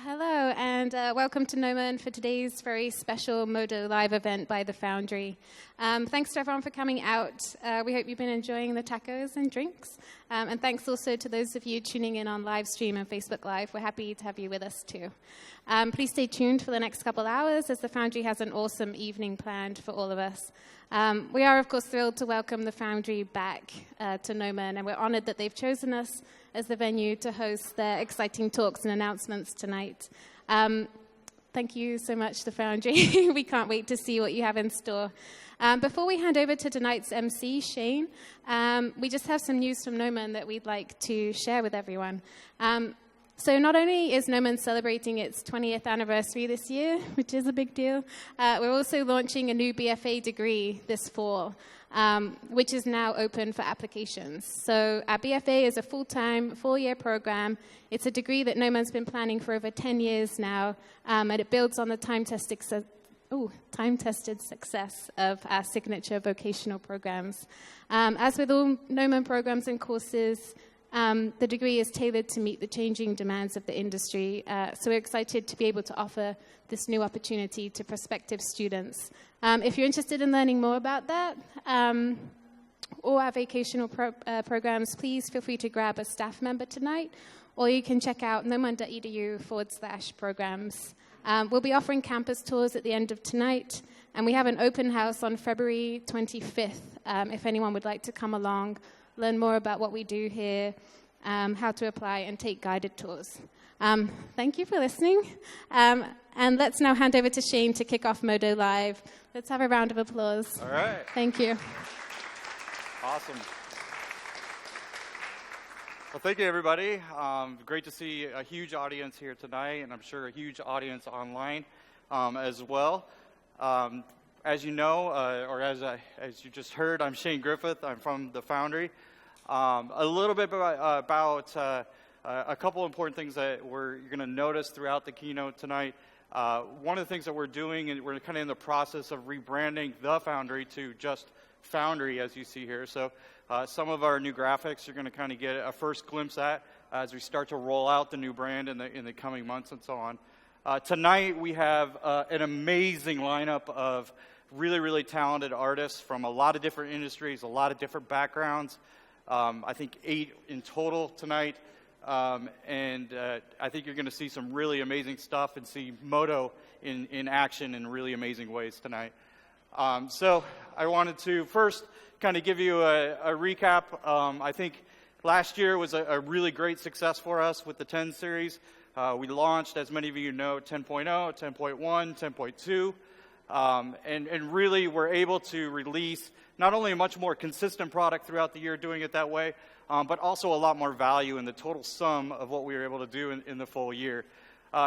Hello, and welcome to Gnomon for today's very special Modo live event by the Foundry. Thanks to everyone for coming out. We hope you've been enjoying the tacos and drinks. And thanks also to those of you tuning in on live stream and Facebook Live. We're happy to have you with us too. Please stay tuned for the next couple hours as the Foundry has an awesome evening planned for all of us. We are, of course, thrilled to welcome the Foundry back to Gnomon, and we're honored that they've chosen us as the venue to host their exciting talks and announcements tonight. Thank you so much, the Foundry. We can't wait to see what you have in store. Before we hand over to tonight's MC, Shane, we just have some news from Gnomon that we'd like to share with everyone. So not only is Gnomon celebrating its 20th anniversary this year, which is a big deal, we're also launching a new BFA degree this fall, which is now open for applications. So our BFA is a full-time, four-year program. It's a degree that Gnomon's been planning for over 10 years now, and it builds on the time-tested success of our signature vocational programs. As with all Gnomon programs and courses, the degree is tailored to meet the changing demands of the industry, so we're excited to be able to offer this new opportunity to prospective students. If you're interested in learning more about that, or our vocational programs, please feel free to grab a staff member tonight, or you can check out gnomon.edu/programs. We'll be offering campus tours at the end of tonight, and we have an open house on February 25th, if anyone would like to come along, learn more about what we do here, how to apply, and take guided tours. Thank you for listening. And let's now hand over to Shane to kick off Modo Live. Let's have a round of applause. All right. Thank you. Awesome. Well, thank you, everybody. Great to see a huge audience here tonight, and I'm sure a huge audience online as well. As you know, or as you just heard, I'm Shane Griffith. I'm from the Foundry. A little bit about a couple important things that you're going to notice throughout the keynote tonight. One of the things that we're doing, and we're kind of in the process of rebranding the Foundry to just Foundry, as you see here. So some of our new graphics you're going to kind of get a first glimpse at as we start to roll out the new brand in the coming months and so on. Tonight we have an amazing lineup of really, really talented artists from a lot of different industries, a lot of different backgrounds. I think 8 in total tonight. And I think you're going to see some really amazing stuff and see Modo in action in really amazing ways tonight. So I wanted to first kind of give you a recap. I think last year was a really great success for us with the 10 series. We launched, as many of you know, 10.0, 10.1, 10.2. And really we're able to release not only a much more consistent product throughout the year doing it that way, but also a lot more value in the total sum of what we were able to do in the full year.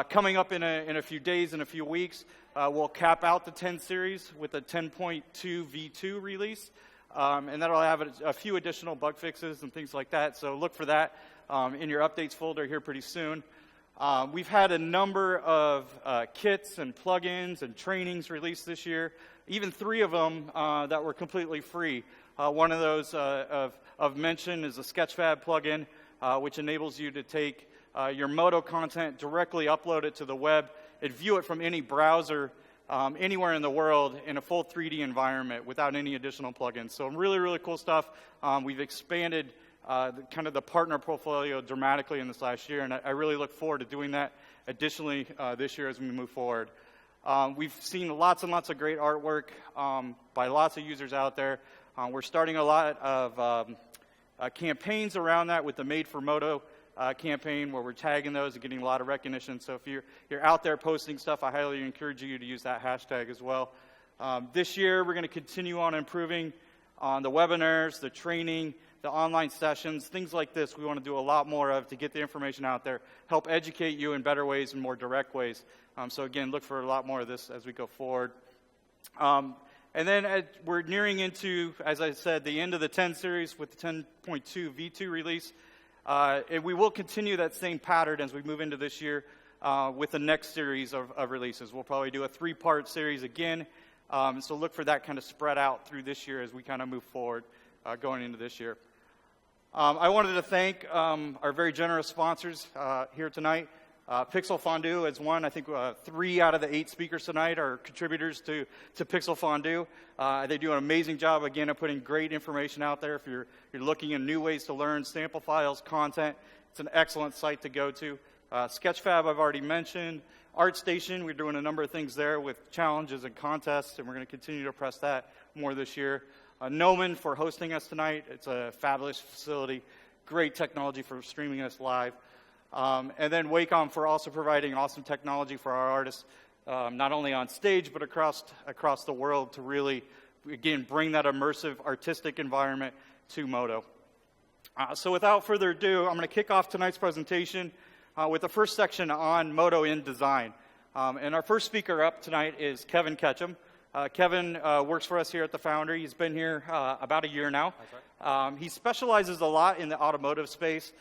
Coming up in a few days, in a few weeks, we'll cap out the 10 series with a 10.2 V2 release, and that'll have a few additional bug fixes and things like that, so look for that in your updates folder here pretty soon. We've had a number of kits and plugins and trainings released this year, even 3 of them that were completely free. One of those of mention is a Sketchfab plugin, which enables you to take your Modo content, directly upload it to the web, and view it from any browser anywhere in the world in a full 3D environment without any additional plugins. So really, really cool stuff. We've expanded kind of the partner portfolio dramatically in this last year, and I really look forward to doing that additionally this year as we move forward. We've seen lots and lots of great artwork by lots of users out there. We're starting a lot of campaigns around that with the Made for Modo campaign, where we're tagging those and getting a lot of recognition. So if you're out there posting stuff, I highly encourage you to use that hashtag as well. This year, we're going to continue on improving on the webinars, the training, the online sessions, things like this. We want to do a lot more of to get the information out there, help educate you in better ways and more direct ways. So again, look for a lot more of this as we go forward. And then we're nearing into, as I said, the end of the 10 series with the 10.2 V2 release. And we will continue that same pattern as we move into this year with the next series of releases. We'll probably do a 3-part series again. So look for that kind of spread out through this year as we kind of move forward going into this year. I wanted to thank our very generous sponsors here tonight. Pixel Fondue is one. I think 3 out of the 8 speakers tonight are contributors to Pixel Fondue. They do an amazing job, again, of putting great information out there. If you're looking at new ways to learn, sample files, content, it's an excellent site to go to. Sketchfab, I've already mentioned. ArtStation, we're doing a number of things there with challenges and contests, and we're going to continue to press that more this year. Gnomon for hosting us tonight. It's a fabulous facility, great technology for streaming us live. And then Wacom for also providing awesome technology for our artists, not only on stage, but across the world to really, again, bring that immersive artistic environment to Modo. So without further ado, I'm going to kick off tonight's presentation with the first section on Modo in design. And our first speaker up tonight is Kevin Ketchum. Kevin works for us here at the Foundry. He's been here about a year now. He specializes a lot in the automotive space.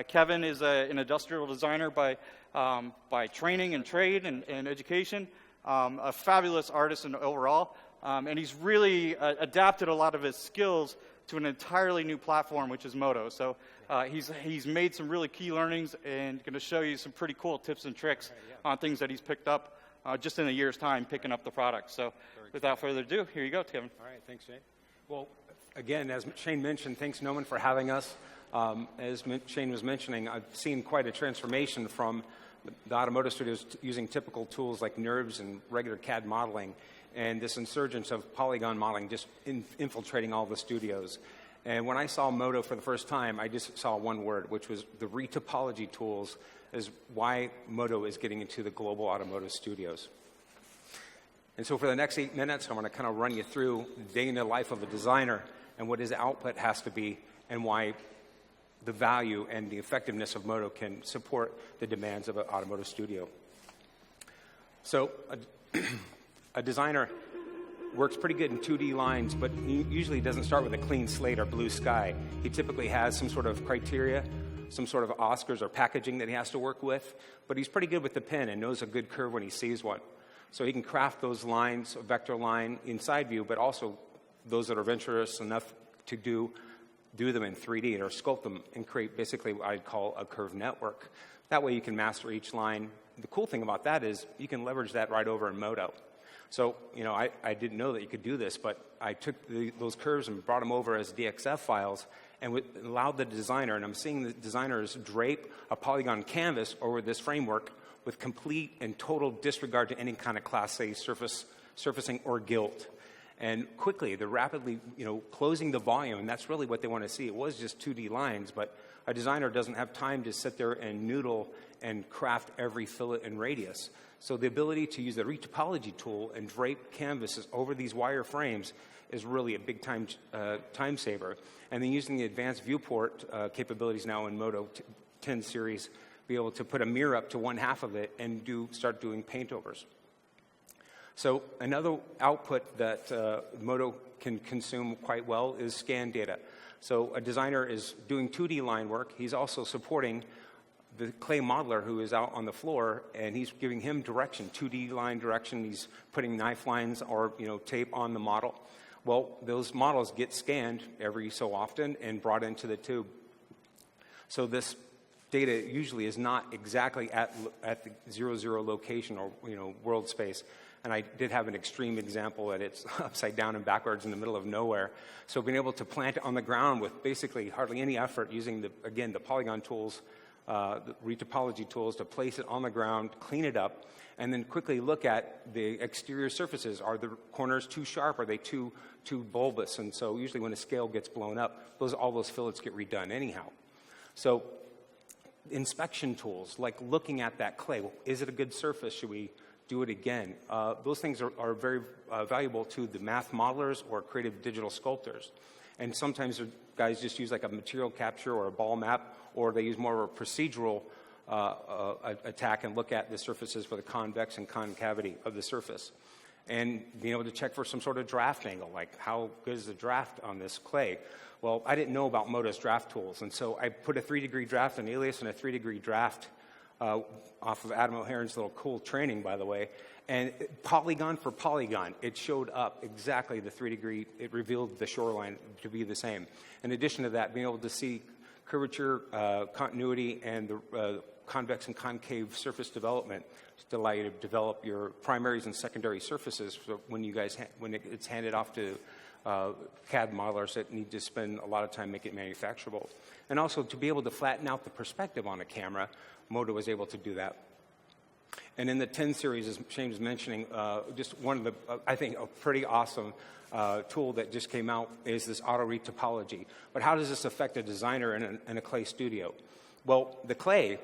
Kevin is an industrial designer by training and trade and education, a fabulous artist overall, and he's really adapted a lot of his skills to an entirely new platform, which is Modo. So he's made some really key learnings and going to show you some pretty cool tips and tricks on things that he's picked up just in a year's time picking up the product. So without further ado, here you go, Kevin. All right, thanks, Shane. Well, again, as Shane mentioned, thanks, Gnomon, for having us. As Shane was mentioning, I've seen quite a transformation from the automotive studios using typical tools like NURBS and regular CAD modeling, and this insurgence of polygon modeling just infiltrating all the studios. And when I saw Modo for the first time, I just saw one word, which was the retopology tools is why Modo is getting into the global automotive studios. And so for the next 8 minutes, I want to kind of run you through the day in the life of a designer and what his output has to be and why the value and the effectiveness of Modo can support the demands of an automotive studio. So a designer works pretty good in 2D lines, but he usually doesn't start with a clean slate or blue sky. He typically has some sort of criteria, some sort of Oscars or packaging that he has to work with, but he's pretty good with the pen and knows a good curve when he sees one. So he can craft those lines, a vector line in side view, but also those that are adventurous enough to do them in 3D or sculpt them and create basically what I'd call a curved network. That way you can master each line. The cool thing about that is you can leverage that right over in Modo. So, I didn't know that you could do this, but I took those curves and brought them over as DXF files and allowed the designer, and I'm seeing the designers drape a polygon canvas over this framework with complete and total disregard to any kind of Class A surfacing or gilt. And quickly, they're rapidly, closing the volume, and that's really what they want to see. It was just 2D lines, but a designer doesn't have time to sit there and noodle and craft every fillet and radius. So the ability to use the retopology tool and drape canvases over these wire frames is really a big time saver. And then using the advanced viewport capabilities now in Modo 10 series, be able to put a mirror up to one half of it and start doing paint overs. So another output that Modo can consume quite well is scan data. So a designer is doing 2D line work. He's also supporting the clay modeler who is out on the floor, and he's giving him direction, 2D line direction. He's putting knife lines or tape on the model. Well, those models get scanned every so often and brought into the tube. So this data usually is not exactly at the 0, location or world space. And I did have an extreme example that it's upside down and backwards in the middle of nowhere. So being able to plant it on the ground with basically hardly any effort using, the polygon tools, the retopology tools to place it on the ground, clean it up, and then quickly look at the exterior surfaces. Are the corners too sharp? Are they too bulbous? And so usually when a scale gets blown up, all those fillets get redone anyhow. So inspection tools, like looking at that clay. Well, is it a good surface? Should we do it again? Those things are very valuable to the math modelers or creative digital sculptors. And sometimes guys just use like a material capture or a ball map, or they use more of a procedural attack and look at the surfaces for the convex and concavity of the surface. And being able to check for some sort of draft angle, like how good is the draft on this clay? Well, I didn't know about Modo's draft tools, and so I put a 3-degree draft, an alias, and a 3-degree draft off of Adam O'Haron's little cool training, by the way. And polygon for polygon, it showed up exactly the 3-degree. It revealed the shoreline to be the same. In addition to that, being able to see curvature, continuity, and the convex and concave surface development to allow you to develop your primaries and secondary surfaces so when it's handed off to CAD modelers that need to spend a lot of time making it manufacturable. And also to be able to flatten out the perspective on a camera, Modo was able to do that. And in the 10 series, as Shane was mentioning, just one of the, I think, a pretty awesome tool that just came out is this auto-read topology. But how does this affect a designer in a clay studio? Well, the clay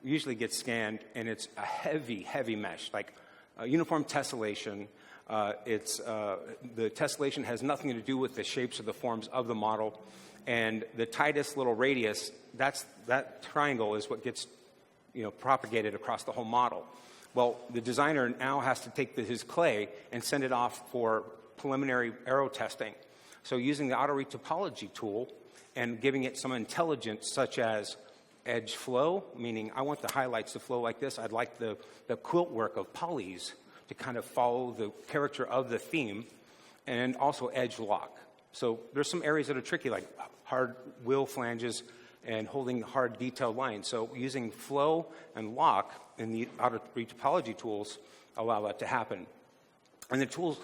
usually gets scanned, and it's a heavy, heavy mesh, like uniform tessellation. The tessellation has nothing to do with the shapes or the forms of the model. And the tightest little radius, that triangle is what gets propagated across the whole model. Well, the designer now has to take his clay and send it off for preliminary aero testing. So using the auto-read topology tool and giving it some intelligence such as edge flow, meaning I want the highlights to flow like this. I'd like the quilt work of polys to kind of follow the character of the theme, and also edge lock. So there's some areas that are tricky, like hard wheel flanges and holding hard detailed lines. So using flow and lock in the auto-read topology tools allow that to happen. And the tools,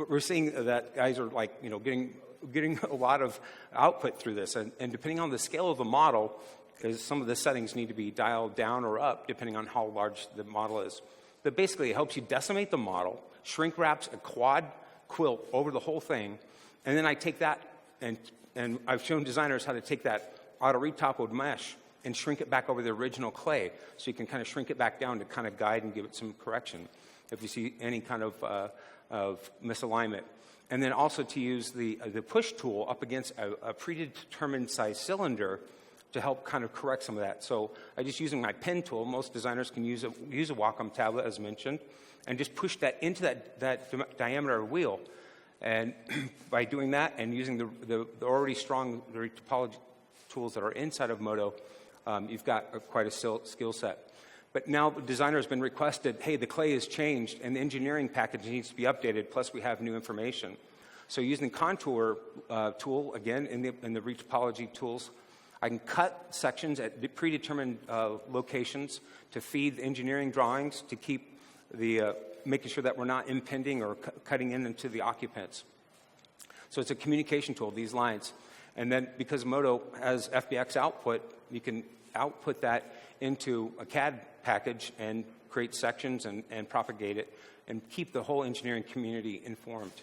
we're seeing that guys are like, getting a lot of output through this. And depending on the scale of the model, because some of the settings need to be dialed down or up depending on how large the model is. But basically, it helps you decimate the model, shrink wraps a quad quilt over the whole thing, and then I take that, and I've shown designers how to take that auto-read topoed mesh and shrink it back over the original clay, so you can kind of shrink it back down to kind of guide and give it some correction if you see any kind of misalignment. And then also to use the push tool up against a predetermined size cylinder to help kind of correct some of that. So I'm just using my pen tool. Most designers can use a Wacom tablet, as mentioned, and just push that into that diameter wheel. And by doing that and using the already strong topology tools that are inside of Modo, you've got quite a skill set. But now the designer has been requested, hey, the clay has changed and the engineering package needs to be updated, plus we have new information. So using the contour tool, again, in the retopology tools, I can cut sections at predetermined locations to feed engineering drawings to keep making sure that we're not impinging or cutting into the occupants. So it's a communication tool, these lines. And then because Modo has FBX output, you can output that into a CAD package and create sections and propagate it and keep the whole engineering community informed.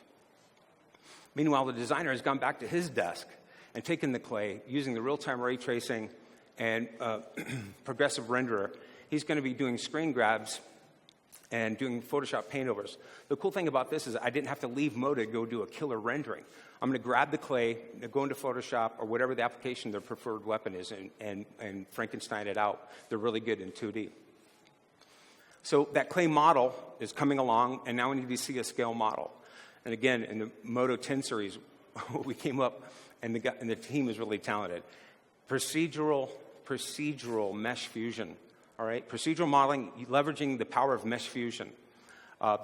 Meanwhile, the designer has gone back to his desk and taken the clay, using the real-time ray tracing and progressive renderer. He's going to be doing screen grabs and doing Photoshop paintovers. The cool thing about this is I didn't have to leave Modo to go do a killer rendering. I'm going to grab the clay, go into Photoshop or whatever the application their preferred weapon is and Frankenstein it out. They're really good in 2D. So that clay model is coming along, and now we need to see a scale model. And again, in the Modo 10 series, we came up, and the team is really talented. Procedural mesh fusion. All right, procedural modeling, leveraging the power of mesh fusion.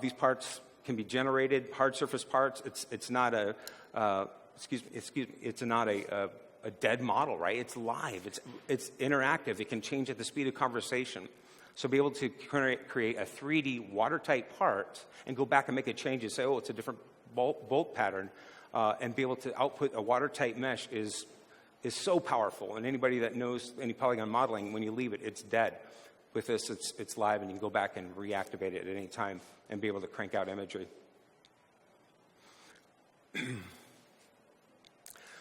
These parts can be generated, hard surface parts. It's not a it's not a dead model, right? It's live. It's interactive. It can change at the speed of conversation. So be able to create a 3D watertight part and go back and make a change and say, oh, it's a different bolt pattern, and be able to output a watertight mesh is so powerful. And anybody that knows any polygon modeling, when you leave it, it's dead. With this, it's live, and you can go back and reactivate it at any time and be able to crank out imagery.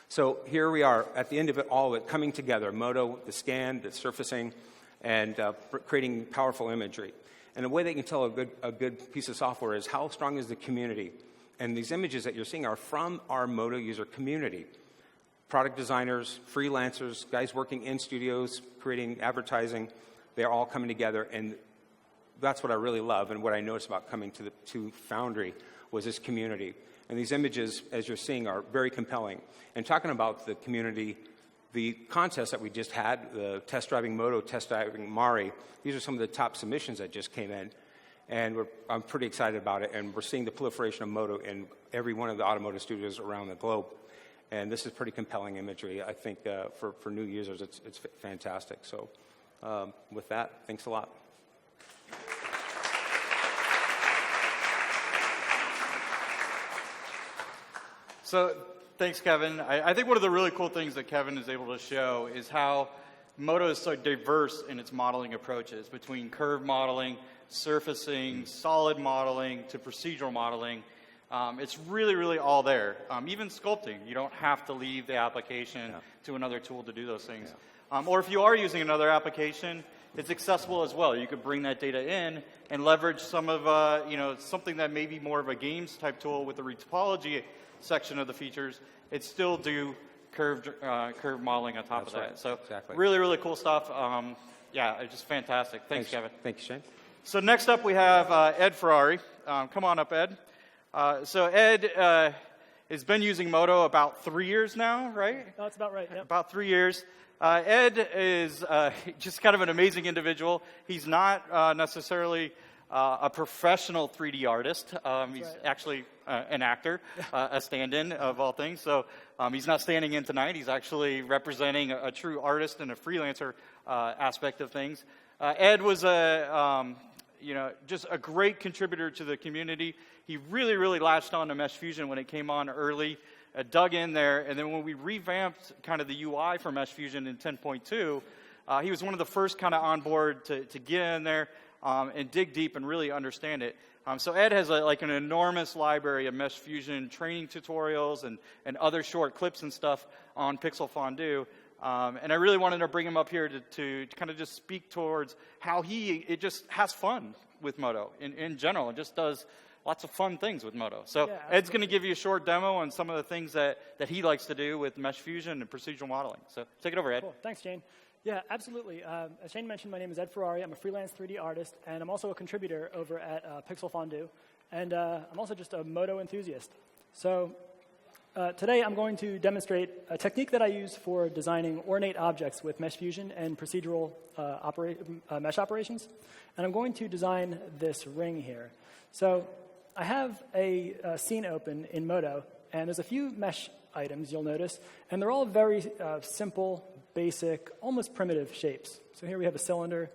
So here we are at the end of it all, coming together, Modo, the scan, the surfacing, and creating powerful imagery. And a way that you can tell a good piece of software is how strong is the community. And these images that you're seeing are from our Modo user community. Product designers, freelancers, guys working in studios, creating advertising, they're all coming together, and that's what I really love, and what I noticed about coming to Foundry was this community. And these images, as you're seeing, are very compelling. And talking about the community, the contest that we just had, the test driving Modo, test driving Mari, these are some of the top submissions that just came in. And I'm pretty excited about it, and we're seeing the proliferation of Modo in every one of the automotive studios around the globe. And this is pretty compelling imagery. I think for new users, it's fantastic. So with that, thanks a lot. So thanks, Kevin. I think one of the really cool things that Kevin is able to show is how Modo is so diverse in its modeling approaches, between curve modeling, surfacing, solid modeling, to procedural modeling. It's really, really all there. Even sculpting, you don't have to leave the application to another tool to do those things. Or if you are using another application, it's accessible as well. You could bring that data in and leverage some of, something that may be more of a games type tool with the retopology section of the features. It still do curve modeling on top of that. So really, really cool stuff. It's just fantastic. Thanks, Kevin. Thank you, Shane. So next up we have Ed Ferrari. Come on up, Ed. So Ed has been using Modo about 3 years now, right? That's about right, yep. About 3 years. Ed is just kind of an amazing individual. He's not necessarily a professional 3D artist. He's actually an actor, a stand-in of all things. So he's not standing in tonight. He's actually representing a true artist and a freelancer aspect of things. Ed was just a great contributor to the community. He really, really latched on to Mesh Fusion when it came on early, dug in there, and then when we revamped kind of the UI for Mesh Fusion in 10.2, he was one of the first kind of on board to get in there and dig deep and really understand it. So Ed has an enormous library of Mesh Fusion training tutorials and other short clips and stuff on Pixel Fondue. And I really wanted to bring him up here to kind of just speak towards how it just has fun with Modo in general, and just does lots of fun things with Modo. So Ed's going to give you a short demo on some of the things that he likes to do with Mesh Fusion and procedural modeling. So take it over, Ed. Cool. Thanks, Shane. Yeah, absolutely. As Shane mentioned, my name is Ed Ferrari. I'm a freelance 3D artist, and I'm also a contributor over at Pixel Fondue. And I'm also just a Modo enthusiast. So today I'm going to demonstrate a technique that I use for designing ornate objects with Mesh Fusion and procedural mesh operations. And I'm going to design this ring here. So I have a scene open in Modo, and there's a few mesh items you'll notice, and they're all very simple, basic, almost primitive shapes. So here we have a cylinder.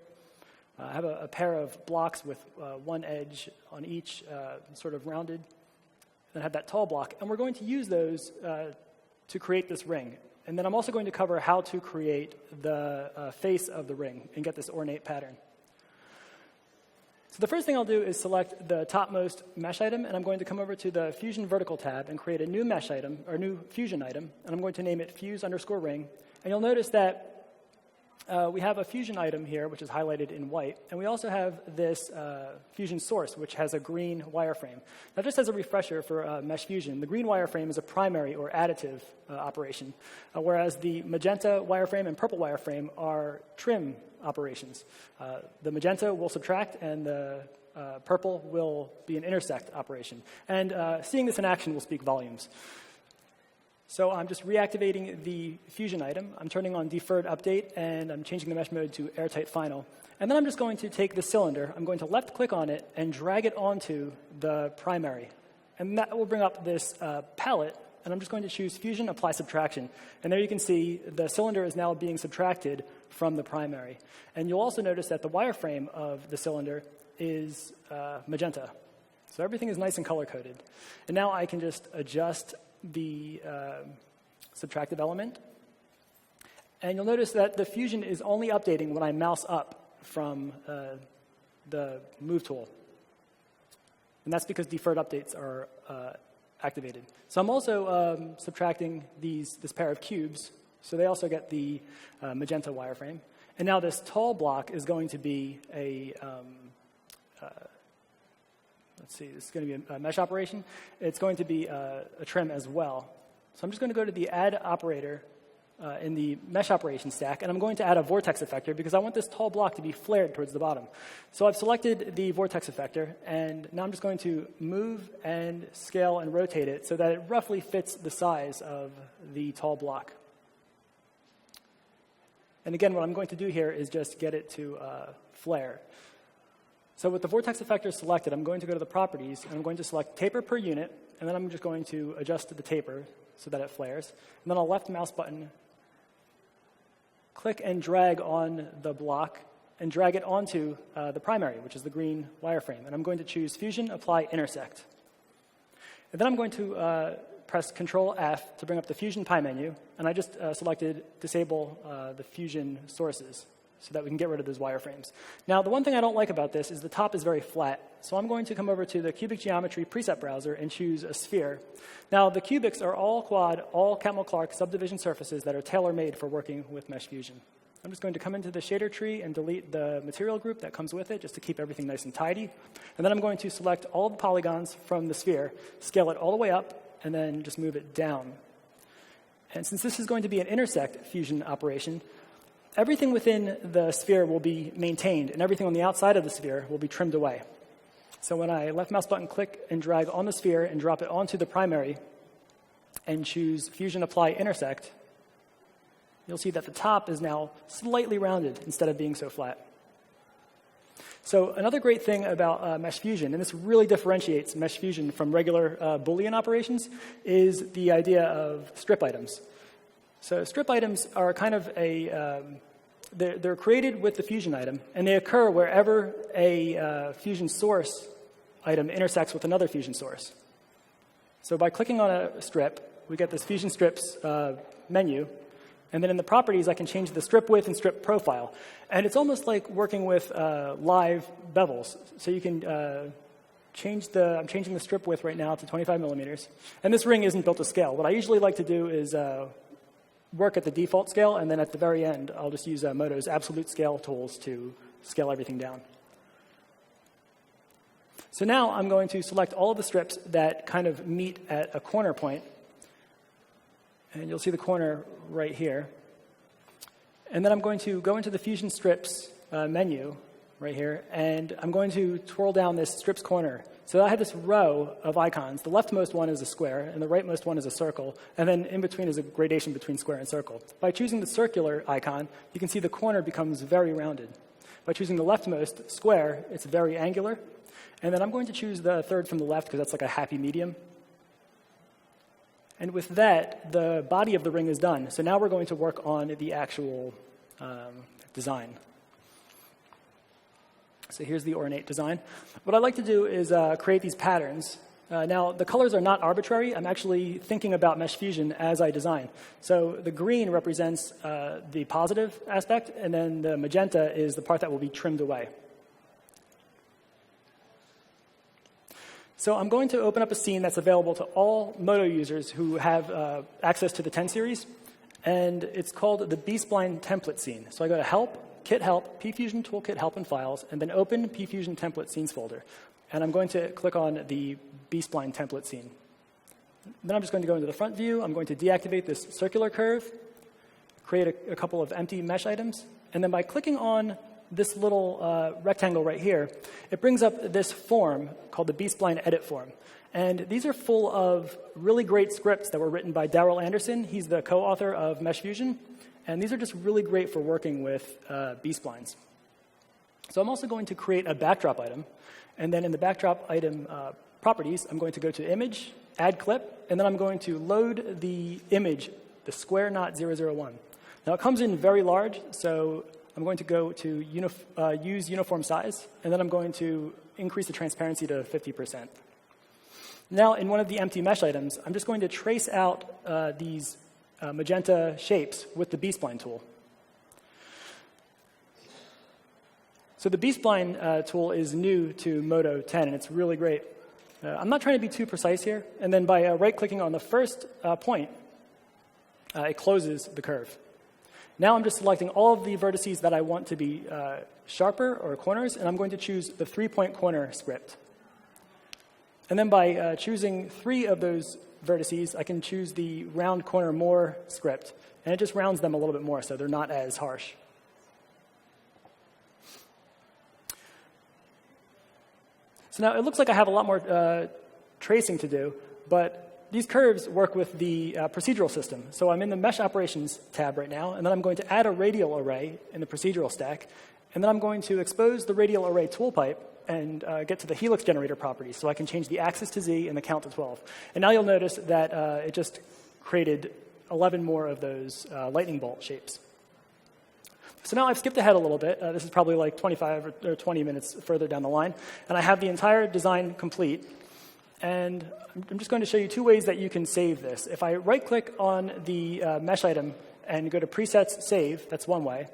I have a pair of blocks with one edge on each, sort of rounded. Then I have that tall block, and we're going to use those to create this ring. And then I'm also going to cover how to create the face of the ring and get this ornate pattern. So the first thing I'll do is select the topmost mesh item, and I'm going to come over to the Fusion Vertical tab and create a new mesh item, or new Fusion item, and I'm going to name it fuse_ring. And you'll notice that we have a Fusion item here, which is highlighted in white, and we also have this Fusion source, which has a green wireframe. Now, just as a refresher for Mesh Fusion, the green wireframe is a primary or additive operation, whereas the magenta wireframe and purple wireframe are trim operations. The magenta will subtract, and the purple will be an intersect operation. And seeing this in action will speak volumes. So I'm just reactivating the Fusion item. I'm turning on deferred update, and I'm changing the mesh mode to airtight final. And then I'm just going to take the cylinder, I'm going to left-click on it, and drag it onto the primary. And that will bring up this palette, and I'm just going to choose Fusion, Apply Subtraction. And there you can see the cylinder is now being subtracted from the primary. And you'll also notice that the wireframe of the cylinder is magenta. So everything is nice and color-coded. And now I can just adjust the subtractive element. And you'll notice that the Fusion is only updating when I mouse up from the Move tool. And that's because deferred updates are activated. So I'm also subtracting this pair of cubes, so they also get the magenta wireframe. And now this tall block is going to be a let's see, this is going to be a mesh operation. It's going to be a trim as well. So I'm just going to go to the add operator in the mesh operation stack, and I'm going to add a vortex effector because I want this tall block to be flared towards the bottom. So I've selected the vortex effector, and now I'm just going to move and scale and rotate it so that it roughly fits the size of the tall block. And again, what I'm going to do here is just get it to flare. So with the vortex effector selected, I'm going to go to the properties, and I'm going to select taper per unit, and then I'm just going to adjust the taper so that it flares. And then I'll left mouse button, click and drag on the block, and drag it onto the primary, which is the green wireframe. And I'm going to choose Fusion, Apply, Intersect. And then I'm going to press Control F to bring up the Fusion Pie menu. And I just selected Disable the Fusion Sources so that we can get rid of those wireframes. Now, the one thing I don't like about this is the top is very flat. So I'm going to come over to the Cubic Geometry preset browser and choose a sphere. Now, the cubics are all quad, all Catmull-Clark subdivision surfaces that are tailor-made for working with Mesh Fusion. I'm just going to come into the shader tree and delete the material group that comes with it just to keep everything nice and tidy. And then I'm going to select all the polygons from the sphere, scale it all the way up, and then just move it down. And since this is going to be an intersect fusion operation, everything within the sphere will be maintained, and everything on the outside of the sphere will be trimmed away. So when I left mouse button click and drag on the sphere and drop it onto the primary and choose Fusion Apply Intersect, you'll see that the top is now slightly rounded instead of being so flat. So another great thing about Mesh Fusion, and this really differentiates Mesh Fusion from regular Boolean operations, is the idea of strip items. So strip items are kind of they're created with the Fusion item, and they occur wherever a Fusion source item intersects with another Fusion source. So by clicking on a strip, we get this Fusion Strips menu. And then in the properties, I can change the strip width and strip profile. And it's almost like working with live bevels. So you can I'm changing the strip width right now to 25 millimeters. And this ring isn't built to scale. What I usually like to do is work at the default scale, and then at the very end, I'll just use Modo's absolute scale tools to scale everything down. So now I'm going to select all of the strips that kind of meet at a corner point. And you'll see the corner right here. And then I'm going to go into the Fusion Strips menu right here, and I'm going to twirl down this strips corner. So I have this row of icons. The leftmost one is a square, and the rightmost one is a circle, and then in between is a gradation between square and circle. By choosing the circular icon, you can see the corner becomes very rounded. By choosing the leftmost square, it's very angular. And then I'm going to choose the third from the left because that's like a happy medium. And with that, the body of the ring is done. So now we're going to work on the actual design. So here's the ornate design. What I like to do is create these patterns. Now, the colors are not arbitrary. I'm actually thinking about Mesh Fusion as I design. So the green represents the positive aspect, and then the magenta is the part that will be trimmed away. So I'm going to open up a scene that's available to all Modo users who have access to the 10 series, and it's called the B-Spline template scene. So I go to Help, Kit Help, pFusion Toolkit Help and Files, and then open pFusion template scenes folder. And I'm going to click on the B-Spline template scene. Then I'm just going to go into the front view. I'm going to deactivate this circular curve, create a couple of empty mesh items, and then by clicking on this little rectangle right here, it brings up this form called the B-Spline edit form. And these are full of really great scripts that were written by Darrell Anderson. He's the co-author of Mesh Fusion. And these are just really great for working with B-Splines. So I'm also going to create a backdrop item. And then in the backdrop item properties, I'm going to go to Image, Add Clip, and then I'm going to load the image, the square knot 001. Now it comes in very large, so I'm going to go to use uniform size, and then I'm going to increase the transparency to 50%. Now, in one of the empty mesh items, I'm just going to trace out these magenta shapes with the B-Spline tool. So the B-Spline tool is new to Modo 10, and it's really great. I'm not trying to be too precise here, and then by right-clicking on the first point, it closes the curve. Now I'm just selecting all of the vertices that I want to be sharper or corners, and I'm going to choose the 3-point corner script. And then by choosing 3 of those vertices, I can choose the round corner more script, and it just rounds them a little bit more so they're not as harsh. So now it looks like I have a lot more tracing to do, but these curves work with the procedural system. So I'm in the Mesh Operations tab right now, and then I'm going to add a radial array in the procedural stack, and then I'm going to expose the radial array tool pipe and get to the helix generator properties, so I can change the axis to Z and the count to 12. And now you'll notice that it just created 11 more of those lightning bolt shapes. So now I've skipped ahead a little bit. This is probably like 25 or 20 minutes further down the line. And I have the entire design complete. And I'm just going to show you 2 ways that you can save this. If I right-click on the mesh item and go to Presets, Save, that's one way.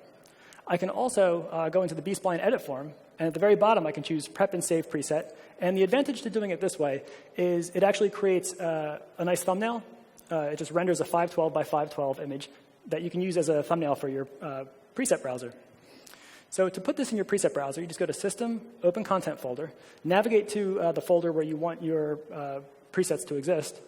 I can also go into the B-Spline Edit form, and at the very bottom I can choose Prep and Save Preset. And the advantage to doing it this way is it actually creates a nice thumbnail. It just renders a 512 by 512 image that you can use as a thumbnail for your preset browser. So to put this in your preset browser, you just go to System, Open Content Folder, navigate to the folder where you want your presets to exist,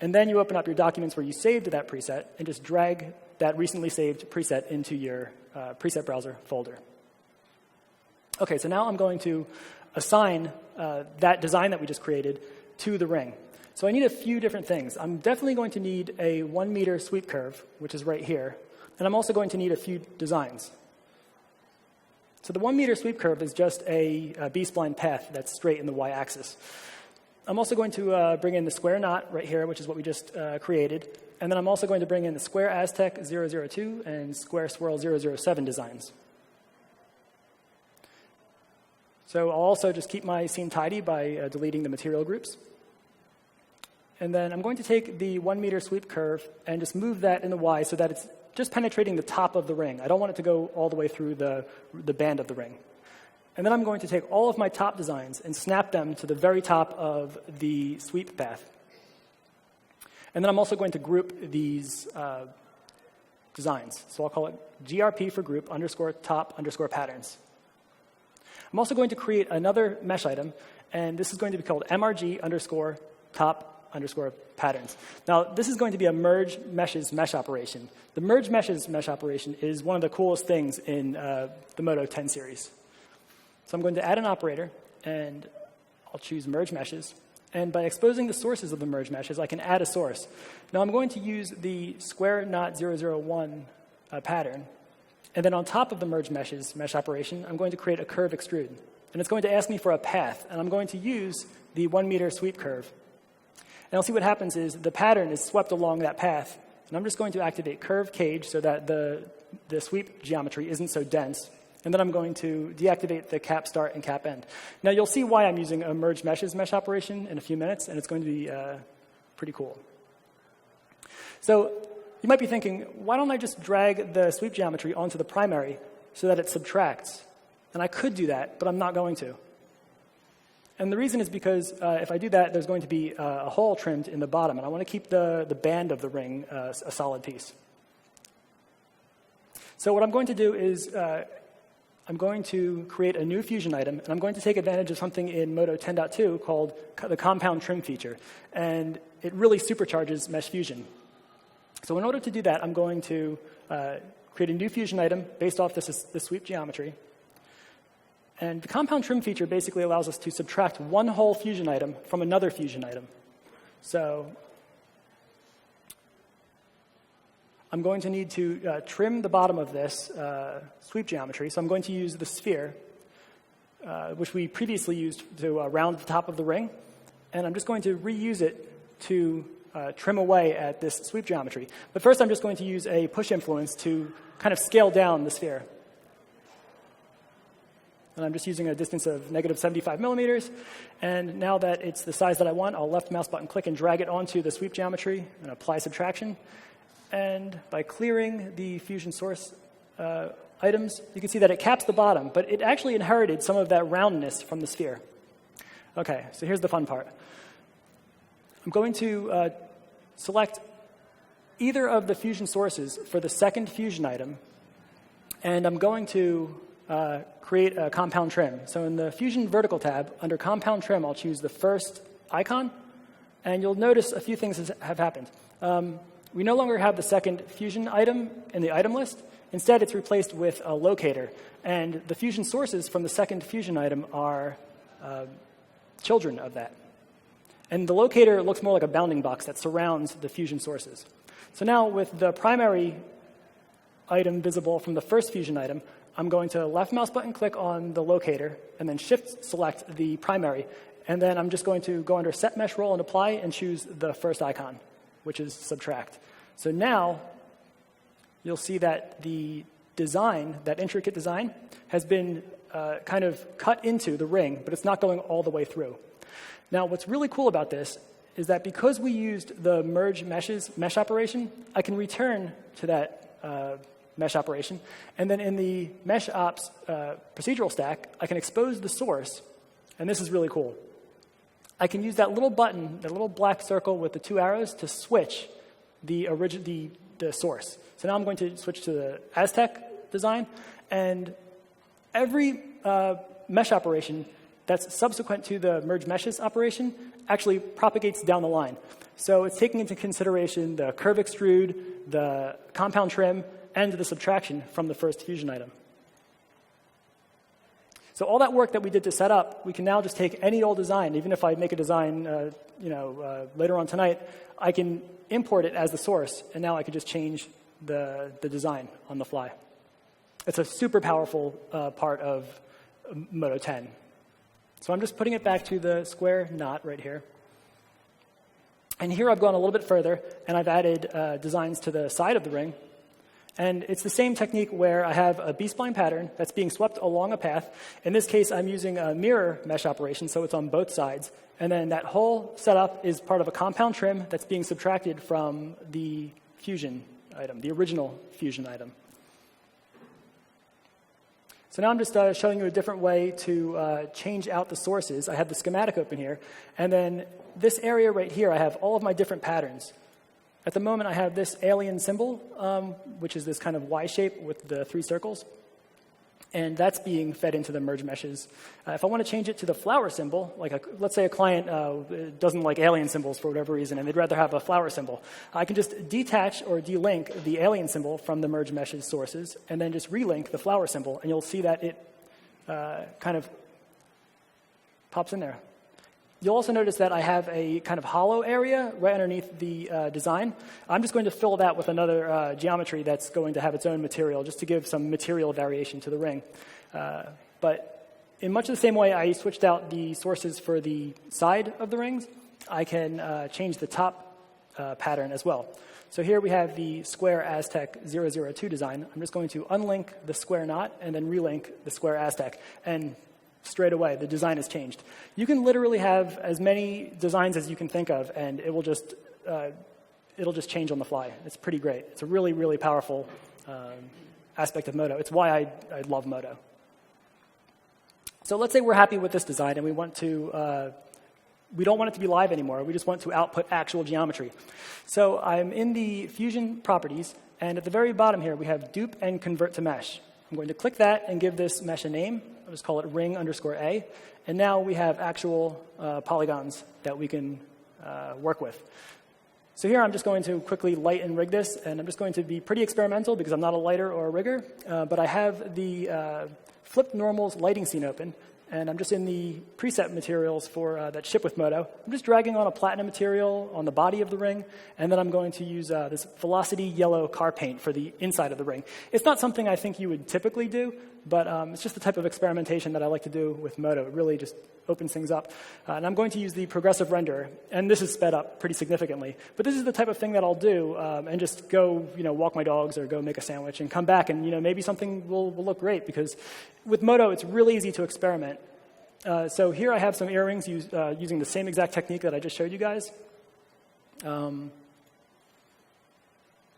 and then you open up your documents where you saved that preset and just drag that recently saved preset into your preset browser folder. Okay, so now I'm going to assign that design that we just created to the ring. So I need a few different things. I'm definitely going to need a 1 meter sweep curve, which is right here. And I'm also going to need a few designs. So the 1 meter sweep curve is just a B-spline path that's straight in the y-axis. I'm also going to bring in the square knot right here, which is what we just created. And then I'm also going to bring in the square Aztec 002 and square swirl 007 designs. So I'll also just keep my scene tidy by deleting the material groups. And then I'm going to take the 1 meter sweep curve and just move that in the Y so that it's just penetrating the top of the ring. I don't want it to go all the way through the band of the ring. And then I'm going to take all of my top designs and snap them to the very top of the sweep path. And then I'm also going to group these designs. So I'll call it GRP for group underscore top underscore patterns. I'm also going to create another mesh item, and this is going to be called MRG underscore top underscore patterns. Now, this is going to be a merge meshes mesh operation. The merge meshes mesh operation is one of the coolest things in the Modo 10 series. So I'm going to add an operator, and I'll choose merge meshes. And by exposing the sources of the merge meshes, I can add a source. Now, I'm going to use the square knot 001 pattern. And then on top of the merge meshes mesh operation, I'm going to create a curve extrude. And it's going to ask me for a path. And I'm going to use the 1 meter sweep curve. And I'll see what happens is the pattern is swept along that path. And I'm just going to activate curve cage so that the sweep geometry isn't so dense. And then I'm going to deactivate the cap start and cap end. Now, you'll see why I'm using a merge meshes mesh operation in a few minutes, and it's going to be pretty cool. So you might be thinking, why don't I just drag the sweep geometry onto the primary so that it subtracts? And I could do that, but I'm not going to. And the reason is because if I do that, there's going to be a hole trimmed in the bottom, and I want to keep the band of the ring a solid piece. So what I'm going to do is I'm going to create a new fusion item, and I'm going to take advantage of something in Modo 10.2 called the compound trim feature. And it really supercharges mesh fusion. So in order to do that, I'm going to create a new fusion item based off this sweep geometry. And the compound trim feature basically allows us to subtract one whole fusion item from another fusion item. So I'm going to need to trim the bottom of this sweep geometry. So I'm going to use the sphere, which we previously used to round the top of the ring. And I'm just going to reuse it to trim away at this sweep geometry. But first, I'm just going to use a push influence to kind of scale down the sphere. And I'm just using a distance of negative 75 millimeters. And now that it's the size that I want, I'll left mouse button click and drag it onto the sweep geometry and apply subtraction. And by clearing the fusion source items, you can see that it caps the bottom, but it actually inherited some of that roundness from the sphere. Okay, so here's the fun part. I'm going to select either of the fusion sources for the second fusion item, and I'm going to create a compound trim. So in the Fusion Vertical tab, under Compound Trim, I'll choose the first icon, and you'll notice a few things have happened. We no longer have the second fusion item in the item list. Instead, it's replaced with a locator, and the fusion sources from the second fusion item are children of that. And the locator looks more like a bounding box that surrounds the fusion sources. So now with the primary item visible from the first fusion item, I'm going to left mouse button click on the locator and then shift select the primary. And then I'm just going to go under Set Mesh Roll and Apply and choose the first icon. which is subtract. So now you'll see that the design, that intricate design, has been kind of cut into the ring, but it's not going all the way through. Now, what's really cool about this is that because we used the merge mesh operation, I can return to that mesh operation, and then in the mesh ops procedural stack, I can expose the source, and this is really cool. I can use that little button, that little black circle with the 2 arrows, to switch the source. So now I'm going to switch to the Aztec design, and every mesh operation that's subsequent to the merge meshes operation actually propagates down the line. So it's taking into consideration the curve extrude, the compound trim, and the subtraction from the first fusion item. So all that work that we did to set up, we can now just take any old design. Even if I make a design later on tonight, I can import it as the source, and now I can just change the design on the fly. It's a super powerful part of Modo 10. So I'm just putting it back to the square knot right here. And here I've gone a little bit further, and I've added designs to the side of the ring. And it's the same technique where I have a B-spline pattern that's being swept along a path. In this case, I'm using a mirror mesh operation, so it's on both sides. And then that whole setup is part of a compound trim that's being subtracted from the fusion item, the original fusion item. So now I'm just showing you a different way to change out the sources. I have the schematic open here. And then this area right here, I have all of my different patterns. At the moment, I have this alien symbol, which is this kind of Y shape with the 3 circles. And that's being fed into the merge meshes. If I want to change it to the flower symbol, like let's say a client doesn't like alien symbols for whatever reason, and they'd rather have a flower symbol, I can just detach or delink the alien symbol from the merge meshes sources, and then just relink the flower symbol, and you'll see that it kind of pops in there. You'll also notice that I have a kind of hollow area right underneath the design. I'm just going to fill that with another geometry that's going to have its own material, just to give some material variation to the ring. But in much the same way I switched out the sources for the side of the rings, I can change the top pattern as well. So here we have the square Aztec 002 design. I'm just going to unlink the square knot and then relink the square Aztec. And straight away, the design has changed. You can literally have as many designs as you can think of, and it will just it'll just change on the fly. It's pretty great. It's a really, really powerful aspect of Modo. It's why I love Modo. So let's say we're happy with this design, and we want to we don't want it to be live anymore. We just want to output actual geometry. So I'm in the Fusion properties, and at the very bottom here, we have dupe and convert to mesh. I'm going to click that and give this mesh a name. I'll just call it ring_A. And now we have actual polygons that we can work with. So here I'm just going to quickly light and rig this, and I'm just going to be pretty experimental because I'm not a lighter or a rigger, but I have the flipped normals lighting scene open, and I'm just in the preset materials for that ship with Modo. I'm just dragging on a platinum material on the body of the ring, and then I'm going to use this Velocity yellow car paint for the inside of the ring. It's not something I think you would typically do, but it's just the type of experimentation that I like to do with Modo. It really just opens things up. And I'm going to use the progressive renderer, and this is sped up pretty significantly. But this is the type of thing that I'll do and just go, walk my dogs or go make a sandwich and come back, and maybe something will look great, because with Modo, it's really easy to experiment. So here I have some earrings using the same exact technique that I just showed you guys. There's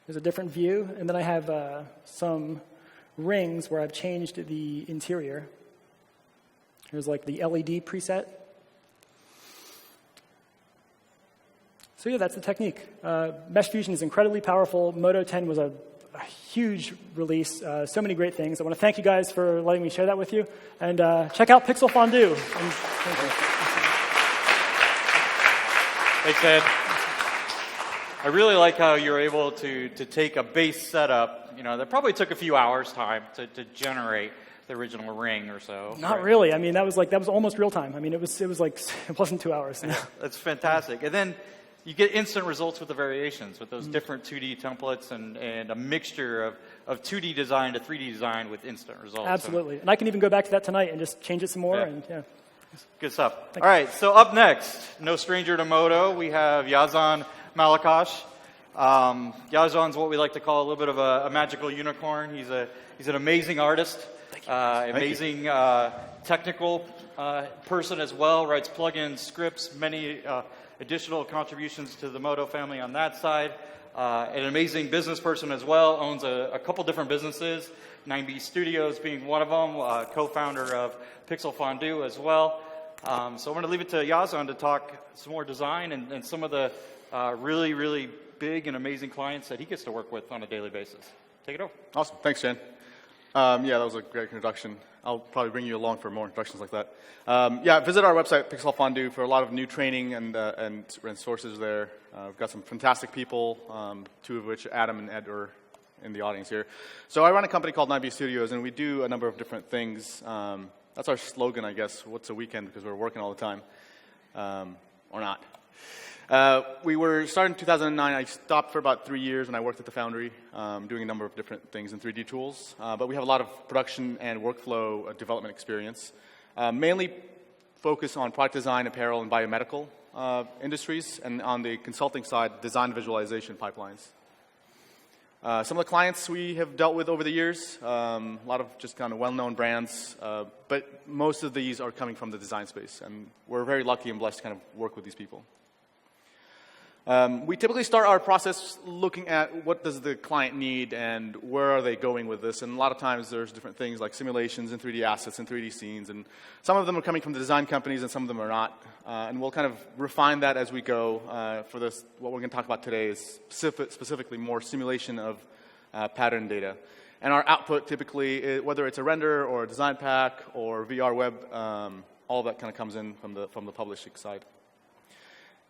a different view, and then I have some rings where I've changed the interior. Here's like the LED preset. So yeah, that's the technique. Mesh Fusion is incredibly powerful. Modo 10 was a huge release. So many great things. I want to thank you guys for letting me share that with you. And check out Pixel Fondue. Thanks, Ed. I really like how you're able to take a base setup, that probably took a few hours time to generate the original ring or so. Not really. I mean, that was almost real time. I mean, it wasn't 2 hours. Yeah, that's fantastic. And then you get instant results with the variations, with those different 2D templates and a mixture of 2D design to 3D design with instant results. Absolutely. And I can even go back to that tonight and just change it some more. Yeah. And yeah. Good stuff. All right, so up next, no stranger to Modo, we have Yazan Malakash. Yazon's what we like to call a little bit of a magical unicorn. He's an amazing artist, amazing technical person as well. Writes plugins, scripts, many additional contributions to the Modo family on that side. An amazing business person as well. Owns a couple different businesses. 9B Studios being one of them. Co-founder of Pixel Fondue as well. So I'm going to leave it to Yazon to talk some more design and some of the really, really big and amazing clients that he gets to work with on a daily basis. Take it over. Awesome. Thanks, Shane. Yeah, that was a great introduction. I'll probably bring you along for more introductions like that. Yeah, visit our website, Pixel Fondue, for a lot of new training and sources there. We've got some fantastic people, two of which, Adam and Ed, are in the audience here. So I run a company called 9B Studios, and we do a number of different things. That's our slogan, I guess. What's a weekend? Because we're working all the time. Or not. We were started in 2009. I stopped for about 3 years when I worked at the Foundry, doing a number of different things in 3D tools. But we have a lot of production and workflow development experience. Mainly focus on product design, apparel, and biomedical industries, and on the consulting side, design visualization pipelines. Some of the clients we have dealt with over the years, a lot of just kind of well-known brands, but most of these are coming from the design space, and we're very lucky and blessed to kind of work with these people. We typically start our process looking at what does the client need and where are they going with this. And a lot of times there's different things like simulations and 3D assets and 3D scenes. And some of them are coming from the design companies and some of them are not. And we'll kind of refine that as we go. For this, what we're going to talk about today is specifically more simulation of pattern data. And our output typically, whether it's a render or a design pack or VR web, all that kind of comes in from the publishing side.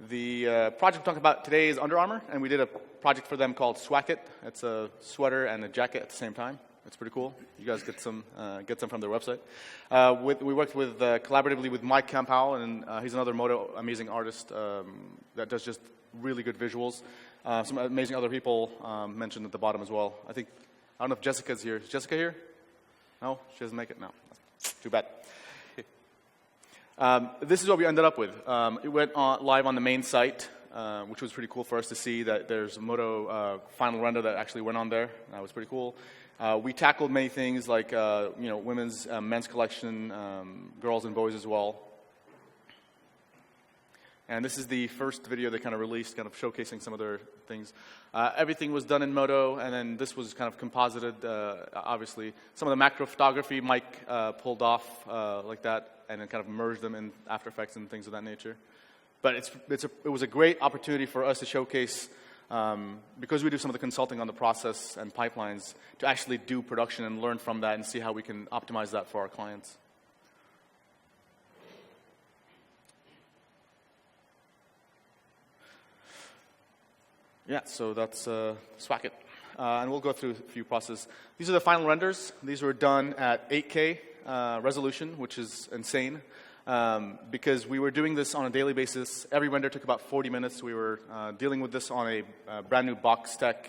The project we're talking about today is Under Armour, and we did a project for them called Swacket. It's a sweater and a jacket at the same time. It's pretty cool. You guys get some from their website. We worked with collaboratively with Mike Campau, and he's another Modo amazing artist that does just really good visuals. Some amazing other people mentioned at the bottom as well. I don't know if Jessica's here. Is Jessica here? No, she doesn't make it. No, too bad. This is what we ended up with. It went live on the main site, which was pretty cool for us to see that there's a Modo final render that actually went on there. That was pretty cool. We tackled many things like women's, men's collection, girls and boys as well. And this is the first video they kind of released, kind of showcasing some of their things. Everything was done in Modo, and then this was kind of composited, obviously. Some of the macro photography Mike pulled off like that, and then kind of merged them in After Effects and things of that nature. But it was a great opportunity for us to showcase, because we do some of the consulting on the process and pipelines, to actually do production and learn from that and see how we can optimize that for our clients. Yeah, so that's Swacket. And we'll go through a few processes. These are the final renders. These were done at 8K resolution, which is insane. Because we were doing this on a daily basis. Every render took about 40 minutes. We were dealing with this on a brand new box tech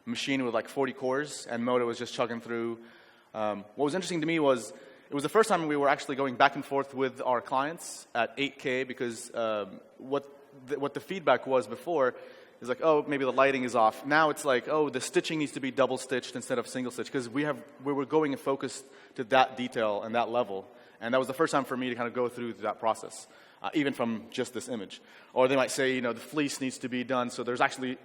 machine with like 40 cores, and Modo was just chugging through. What was interesting to me was it was the first time we were actually going back and forth with our clients at 8K, because what the feedback was before is like, oh, maybe the lighting is off. Now it's like, oh, the stitching needs to be double stitched instead of single stitched, because we were going and focused to that detail and that level. And that was the first time for me to kind of go through that process, even from just this image. Or they might say, the fleece needs to be done. So there's actually,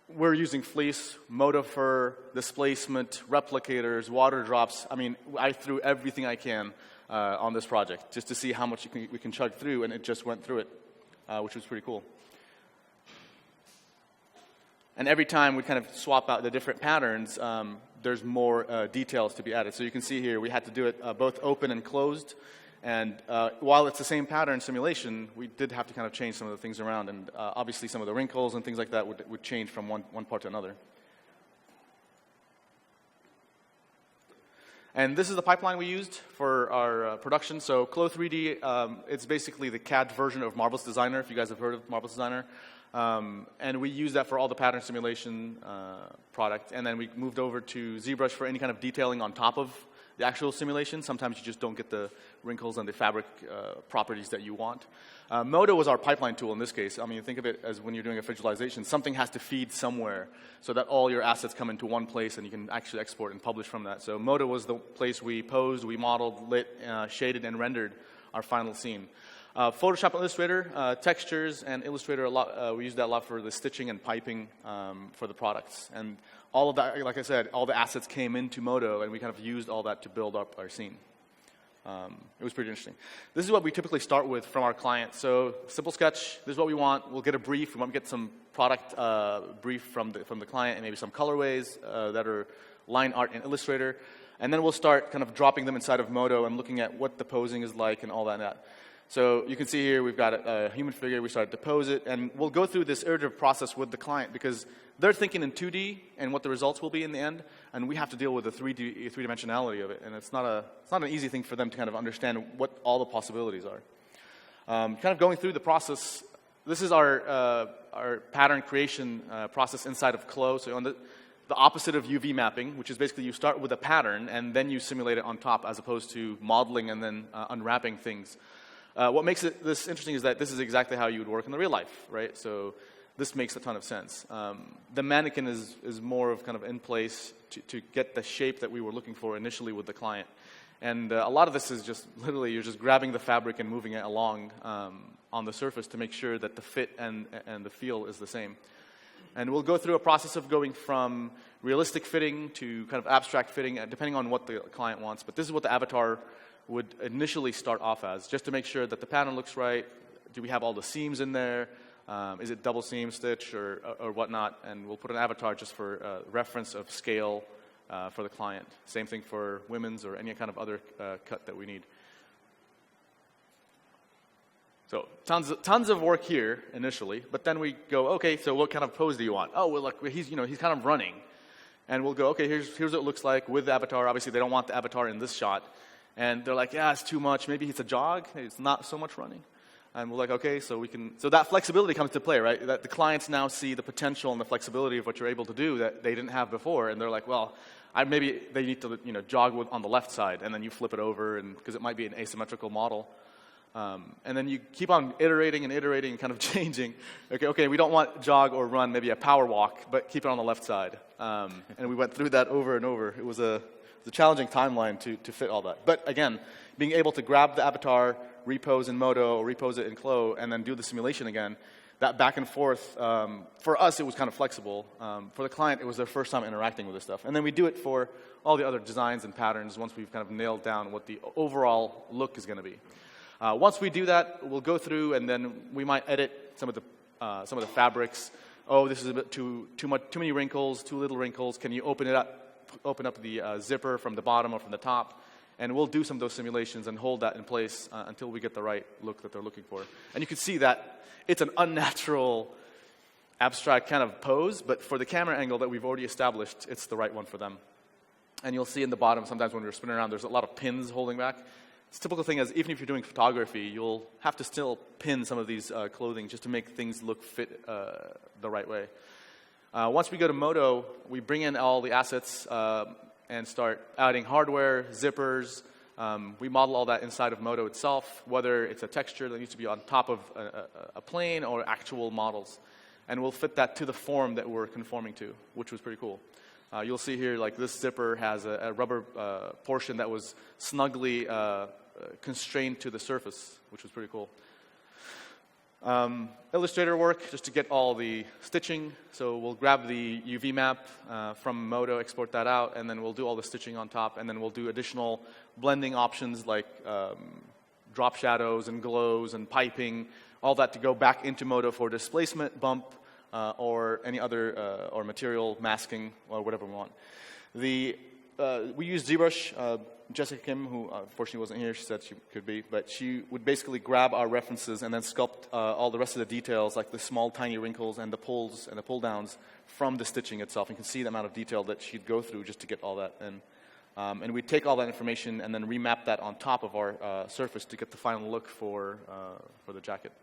we're using fleece, Modo fur, displacement, replicators, water drops. I mean, I threw everything I can on this project just to see how much we can chug through, and it just went through it, which was pretty cool. And every time we kind of swap out the different patterns, there's more details to be added. So you can see here we had to do it both open and closed. And while it's the same pattern simulation, we did have to kind of change some of the things around. And obviously some of the wrinkles and things like that would change from one part to another. And this is the pipeline we used for our production. So Clo 3D, it's basically the CAD version of Marvelous Designer, if you guys have heard of Marvelous Designer. And we use that for all the pattern simulation product. And then we moved over to ZBrush for any kind of detailing on top of the actual simulation. Sometimes you just don't get the wrinkles and the fabric properties that you want. Modo was our pipeline tool in this case. I mean, think of it as when you're doing a visualization, something has to feed somewhere so that all your assets come into one place and you can actually export and publish from that. So Modo was the place we posed, we modeled, lit, shaded, and rendered our final scene. Photoshop and Illustrator, textures, and Illustrator, we use that a lot for the stitching and piping for the products. And all of that, like I said, all the assets came into Modo, and we kind of used all that to build up our scene. It was pretty interesting. This is what we typically start with from our client. So simple sketch, this is what we want. We'll get a brief. We want to get some product brief from the client and maybe some colorways that are line art in Illustrator. And then we'll start kind of dropping them inside of Modo and looking at what the posing is like and all that. So you can see here we've got a human figure. We started to pose it. And we'll go through this iterative process with the client because they're thinking in 2D and what the results will be in the end. And we have to deal with the three-dimensionality of it. And it's not an easy thing for them to kind of understand what all the possibilities are. Kind of going through the process, this is our pattern creation process inside of Clo. So on the opposite of UV mapping, which is basically you start with a pattern and then you simulate it on top as opposed to modeling and then unwrapping things. What makes this interesting is that this is exactly how you would work in the real life, right? So this makes a ton of sense. The mannequin is more of kind of in place to get the shape that we were looking for initially with the client. And a lot of this is just literally you're just grabbing the fabric and moving it along on the surface to make sure that the fit and the feel is the same. And we'll go through a process of going from realistic fitting to kind of abstract fitting, depending on what the client wants. But this is what the avatar would initially start off as, just to make sure that the pattern looks right. Do we have all the seams in there? Is it double seam stitch or whatnot? And we'll put an avatar just for reference of scale for the client. Same thing for women's or any kind of other cut that we need. So tons of work here initially, but then we go, okay, so what kind of pose do you want? Oh, well, look, he's kind of running. And we'll go, okay, here's what it looks like with the avatar. Obviously, they don't want the avatar in this shot. And they're like, yeah, it's too much. Maybe it's a jog. It's not so much running. And we're like, okay, so that flexibility comes to play, right? That the clients now see the potential and the flexibility of what you're able to do that they didn't have before. And they're like, well, maybe they need to, jog on the left side, and then you flip it over, and because it might be an asymmetrical model. And then you keep on iterating and kind of changing. Okay, we don't want jog or run, maybe a power walk, but keep it on the left side. And we went through that over and over. It was a challenging timeline to fit all that. But again, being able to grab the avatar, repose in Modo, or repose it in Clo, and then do the simulation again, that back and forth, for us, it was kind of flexible. For the client, it was their first time interacting with this stuff. And then we do it for all the other designs and patterns once we've kind of nailed down what the overall look is going to be. Once we do that, we'll go through, and then we might edit some of the fabrics. Oh, this is a bit too many wrinkles, too little wrinkles. Can you open up the zipper from the bottom or from the top? And we'll do some of those simulations and hold that in place until we get the right look that they're looking for. And you can see that it's an unnatural, abstract kind of pose, but for the camera angle that we've already established, it's the right one for them. And you'll see in the bottom, sometimes when we're spinning around, there's a lot of pins holding back. It's a typical thing is even if you're doing photography, you'll have to still pin some of these clothing just to make things fit the right way. Once we go to Modo, we bring in all the assets and start adding hardware, zippers. We model all that inside of Modo itself, whether it's a texture that needs to be on top of a plane or actual models. And we'll fit that to the form that we're conforming to, which was pretty cool. You'll see here, like this zipper has a rubber portion that was snugly constrained to the surface, which was pretty cool. Illustrator work, just to get all the stitching. So we'll grab the UV map from Modo, export that out, and then we'll do all the stitching on top, and then we'll do additional blending options like drop shadows and glows and piping, all that to go back into Modo for displacement, bump, or any other, or material masking, or whatever we want. We use ZBrush. Jessica Kim, who unfortunately wasn't here, she said she could be, but she would basically grab our references and then sculpt all the rest of the details, like the small tiny wrinkles and the pulls and the pull downs from the stitching itself. You can see the amount of detail that she'd go through just to get all that in. And we'd take all that information and then remap that on top of our surface to get the final look for the jacket.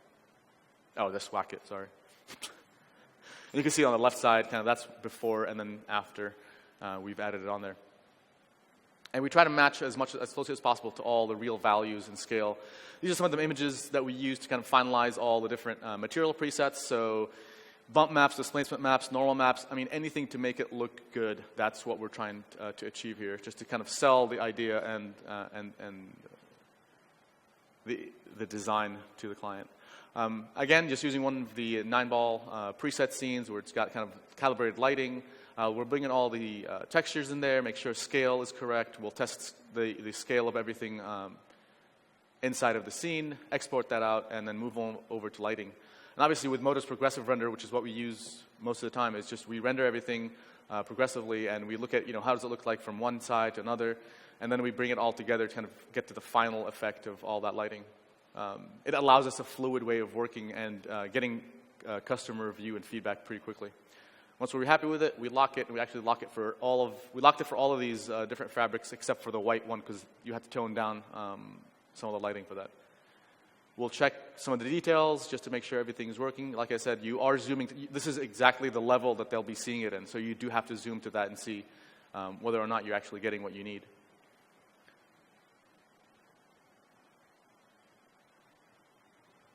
Oh, the swacket, sorry. And you can see on the left side, kind of that's before and then after we've added it on there. And we try to match as closely as possible to all the real values and scale. These are some of the images that we use to kind of finalize all the different material presets. So bump maps, displacement maps, normal maps, I mean, anything to make it look good. That's what we're trying to achieve here, just to kind of sell the idea and the design to the client. Again, just using one of the 9-ball preset scenes where it's got kind of calibrated lighting. We're bringing all the textures in there, make sure scale is correct. We'll test the scale of everything inside of the scene, export that out, and then move on over to lighting. And obviously with Modo's progressive render, which is what we use most of the time, is just we render everything progressively, and we look at, how does it look like from one side to another, and then we bring it all together to kind of get to the final effect of all that lighting. It allows us a fluid way of working and getting customer review and feedback pretty quickly. Once we're happy with it, we lock it, and we actually lock it for we locked it for all of these different fabrics except for the white one because you have to tone down some of the lighting for that. We'll check some of the details just to make sure everything is working. Like I said, you are zooming. This is exactly the level that they'll be seeing it in, so you do have to zoom to that and see whether or not you're actually getting what you need.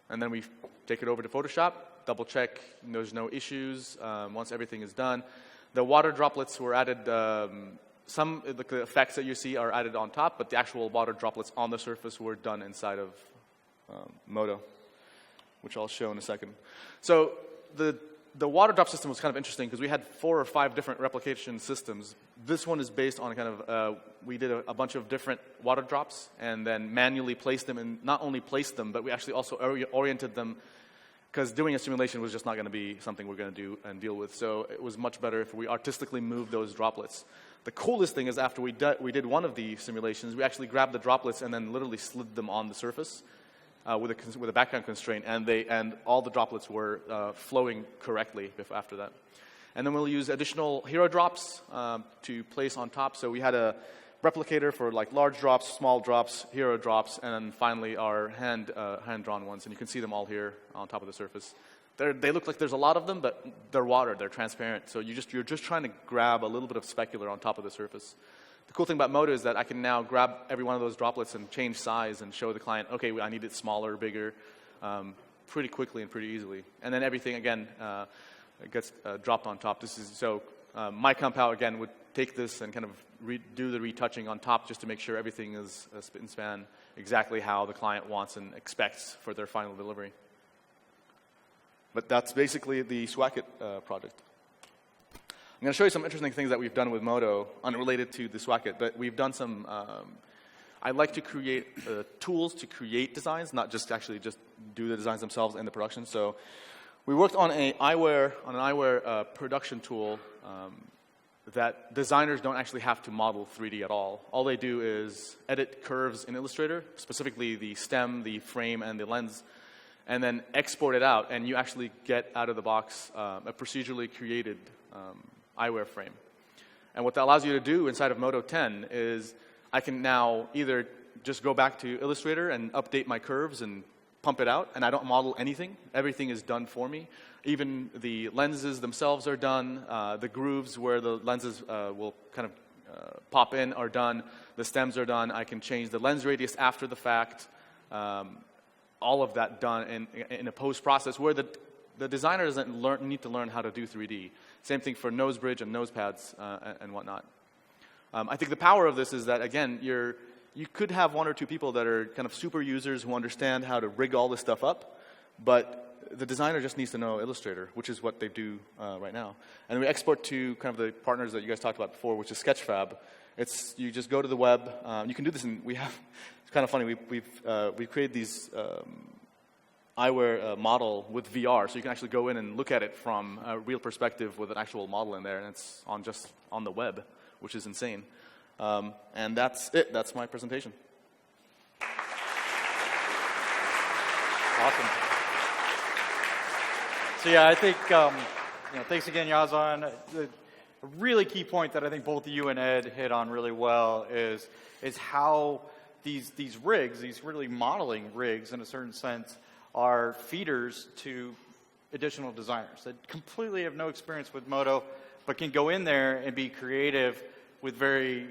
And then we take it over to Photoshop, double check there's no issues once everything is done. The water droplets were added, some of the effects that you see are added on top, but the actual water droplets on the surface were done inside of Modo, which I'll show in a second. So the water drop system was kind of interesting because we had 4 or 5 different replication systems. This one is based on kind of, we did a bunch of different water drops and then manually placed them, and not only placed them, but we actually also oriented them because doing a simulation was just not going to be something we're going to do and deal with. So it was much better if we artistically moved those droplets. The coolest thing is after we did one of the simulations, we actually grabbed the droplets and then literally slid them on the surface with a background constraint, and all the droplets were flowing correctly after that. And then we'll use additional hero drops to place on top. So we had a replicator for like large drops, small drops, hero drops, and then finally our hand-drawn ones. And you can see them all here on top of the surface. They look like there's a lot of them, but they're water. They're transparent. So you're just trying to grab a little bit of specular on top of the surface. The cool thing about Modo is that I can now grab every one of those droplets and change size and show the client, okay, I need it smaller, bigger, pretty quickly and pretty easily. And then everything, again, gets dropped on top. My compound, again, would take this and kind of do the retouching on top just to make sure everything is spit and span exactly how the client wants and expects for their final delivery. But that's basically the Swacket project. I'm going to show you some interesting things that we've done with Modo, unrelated to the Swacket, but we've done some, I like to create tools to create designs, not just actually just do the designs themselves in the production. So we worked on an eyewear production tool that designers don't actually have to model 3D at all. All they do is edit curves in Illustrator, specifically the stem, the frame, and the lens, and then export it out, and you actually get out of the box a procedurally created eyewear frame. And what that allows you to do inside of Modo 10 is I can now either just go back to Illustrator and update my curves and pump it out, and I don't model anything. Everything is done for me. Even the lenses themselves are done. The grooves where the lenses will kind of pop in are done. The stems are done. I can change the lens radius after the fact. All of that done in a post-process where the designer doesn't need to learn how to do 3D. Same thing for nose bridge and nose pads and whatnot. I think the power of this is that, again, you could have 1 or 2 people that are kind of super users who understand how to rig all this stuff up, but the designer just needs to know Illustrator, which is what they do right now. And we export to kind of the partners that you guys talked about before, which is Sketchfab. You just go to the web. You can do this, it's kind of funny. We've created these eyewear model with VR, so you can actually go in and look at it from a real perspective with an actual model in there, and it's just on the web, which is insane. And that's it. That's my presentation. Awesome. So yeah, I think thanks again, Yazan. A really key point that I think both you and Ed hit on really well is how these rigs, these really modeling rigs in a certain sense, are feeders to additional designers that completely have no experience with Modo, but can go in there and be creative with very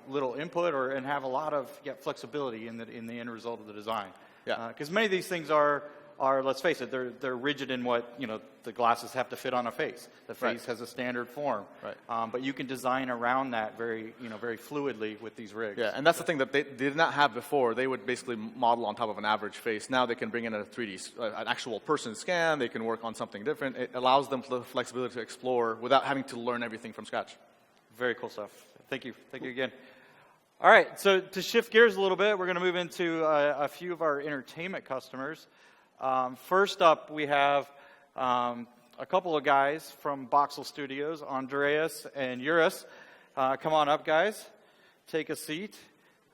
little input and have a lot of flexibility in the end result of the design. Yeah. Because many of these things are let's face it, they're rigid in what the glasses have to fit on a face. The face has a standard form. Right. But you can design around that very fluidly with these rigs. Yeah, and that's the thing that they did not have before. They would basically model on top of an average face. Now they can bring in a 3D, an actual person scan. They can work on something different. It allows them the flexibility to explore without having to learn everything from scratch. Very cool stuff. Thank you. Thank you again. All right, so to shift gears a little bit, we're going to move into a few of our entertainment customers. First up, we have a couple of guys from Boxel Studios, Andreas and Juris. Come on up, guys. Take a seat.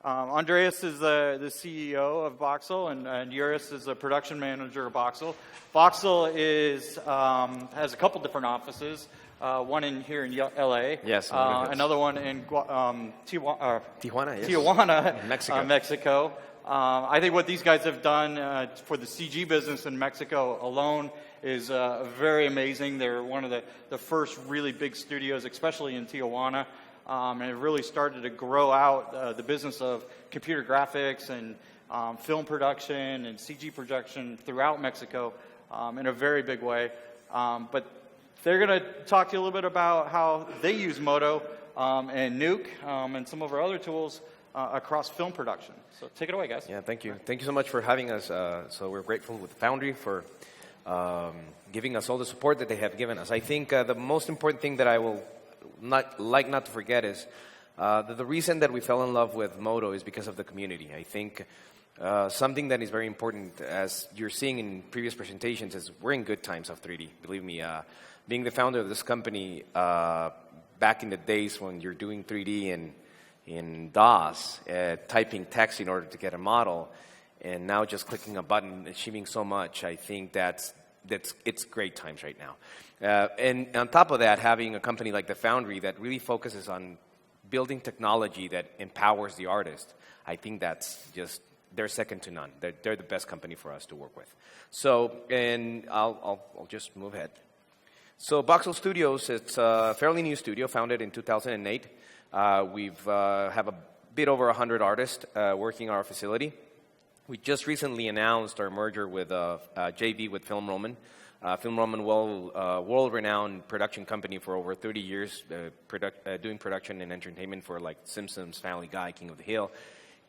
Andreas is the CEO of Boxel, and Juris is the production manager of Boxel. Boxel has a couple different offices. One here in LA. Yes. Another one in Tijuana, yes. Tijuana, Mexico. Mexico. I think what these guys have done for the CG business in Mexico alone is very amazing. They're one of the first really big studios, especially in Tijuana, and it really started to grow out the business of computer graphics and film production and CG production throughout Mexico in a very big way. But they're going to talk to you a little bit about how they use Modo and Nuke and some of our other tools across film production. So take it away, guys. Yeah, thank you. Thank you so much for having us. So we're grateful with Foundry for giving us all the support that they have given us. I think the most important thing that I will not to forget is that the reason that we fell in love with Modo is because of the community. I think something that is very important, as you're seeing in previous presentations, is we're in good times of 3D. Believe me, being the founder of this company back in the days when you're doing 3D and in DOS, typing text in order to get a model, and now just clicking a button, achieving so much, I think it's great times right now. And on top of that, having a company like the Foundry that really focuses on building technology that empowers the artist, I think they're second to none. They're the best company for us to work with. So, and I'll just move ahead. So Boxel Studios, it's a fairly new studio, founded in 2008. We have a bit over 100 artists working our facility. We just recently announced our merger with JV with Film Roman. Film Roman, world-renowned production company for over 30 years, doing production and entertainment for like Simpsons, Family Guy, King of the Hill.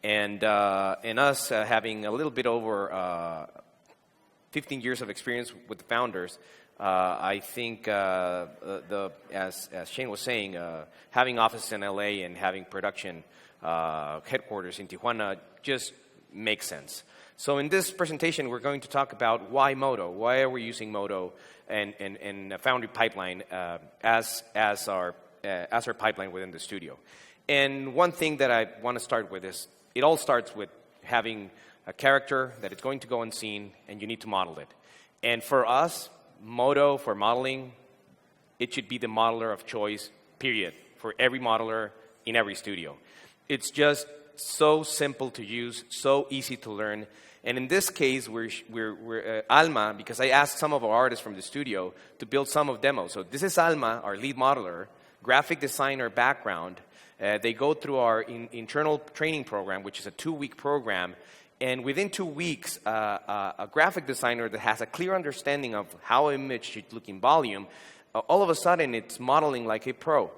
And us having a little bit over 15 years of experience with the founders, I think, as Shane was saying, having offices in LA and having production headquarters in Tijuana just makes sense. So in this presentation, we're going to talk about why Modo. Why are we using Modo and Foundry pipeline as our pipeline within the studio? And one thing that I want to start with is it all starts with having a character that it's going to go on scene, and you need to model it. And for us, Modo, for modeling, it should be the modeler of choice, period, for every modeler in every studio. It's just so simple to use, so easy to learn. And in this case, we're Alma, because I asked some of our artists from the studio to build some of demos. So this is Alma, our lead modeler, graphic designer background. They go through our internal training program, which is a 2-week program. And within 2 weeks, a graphic designer that has a clear understanding of how an image should look in volume, all of a sudden it's modeling like a pro.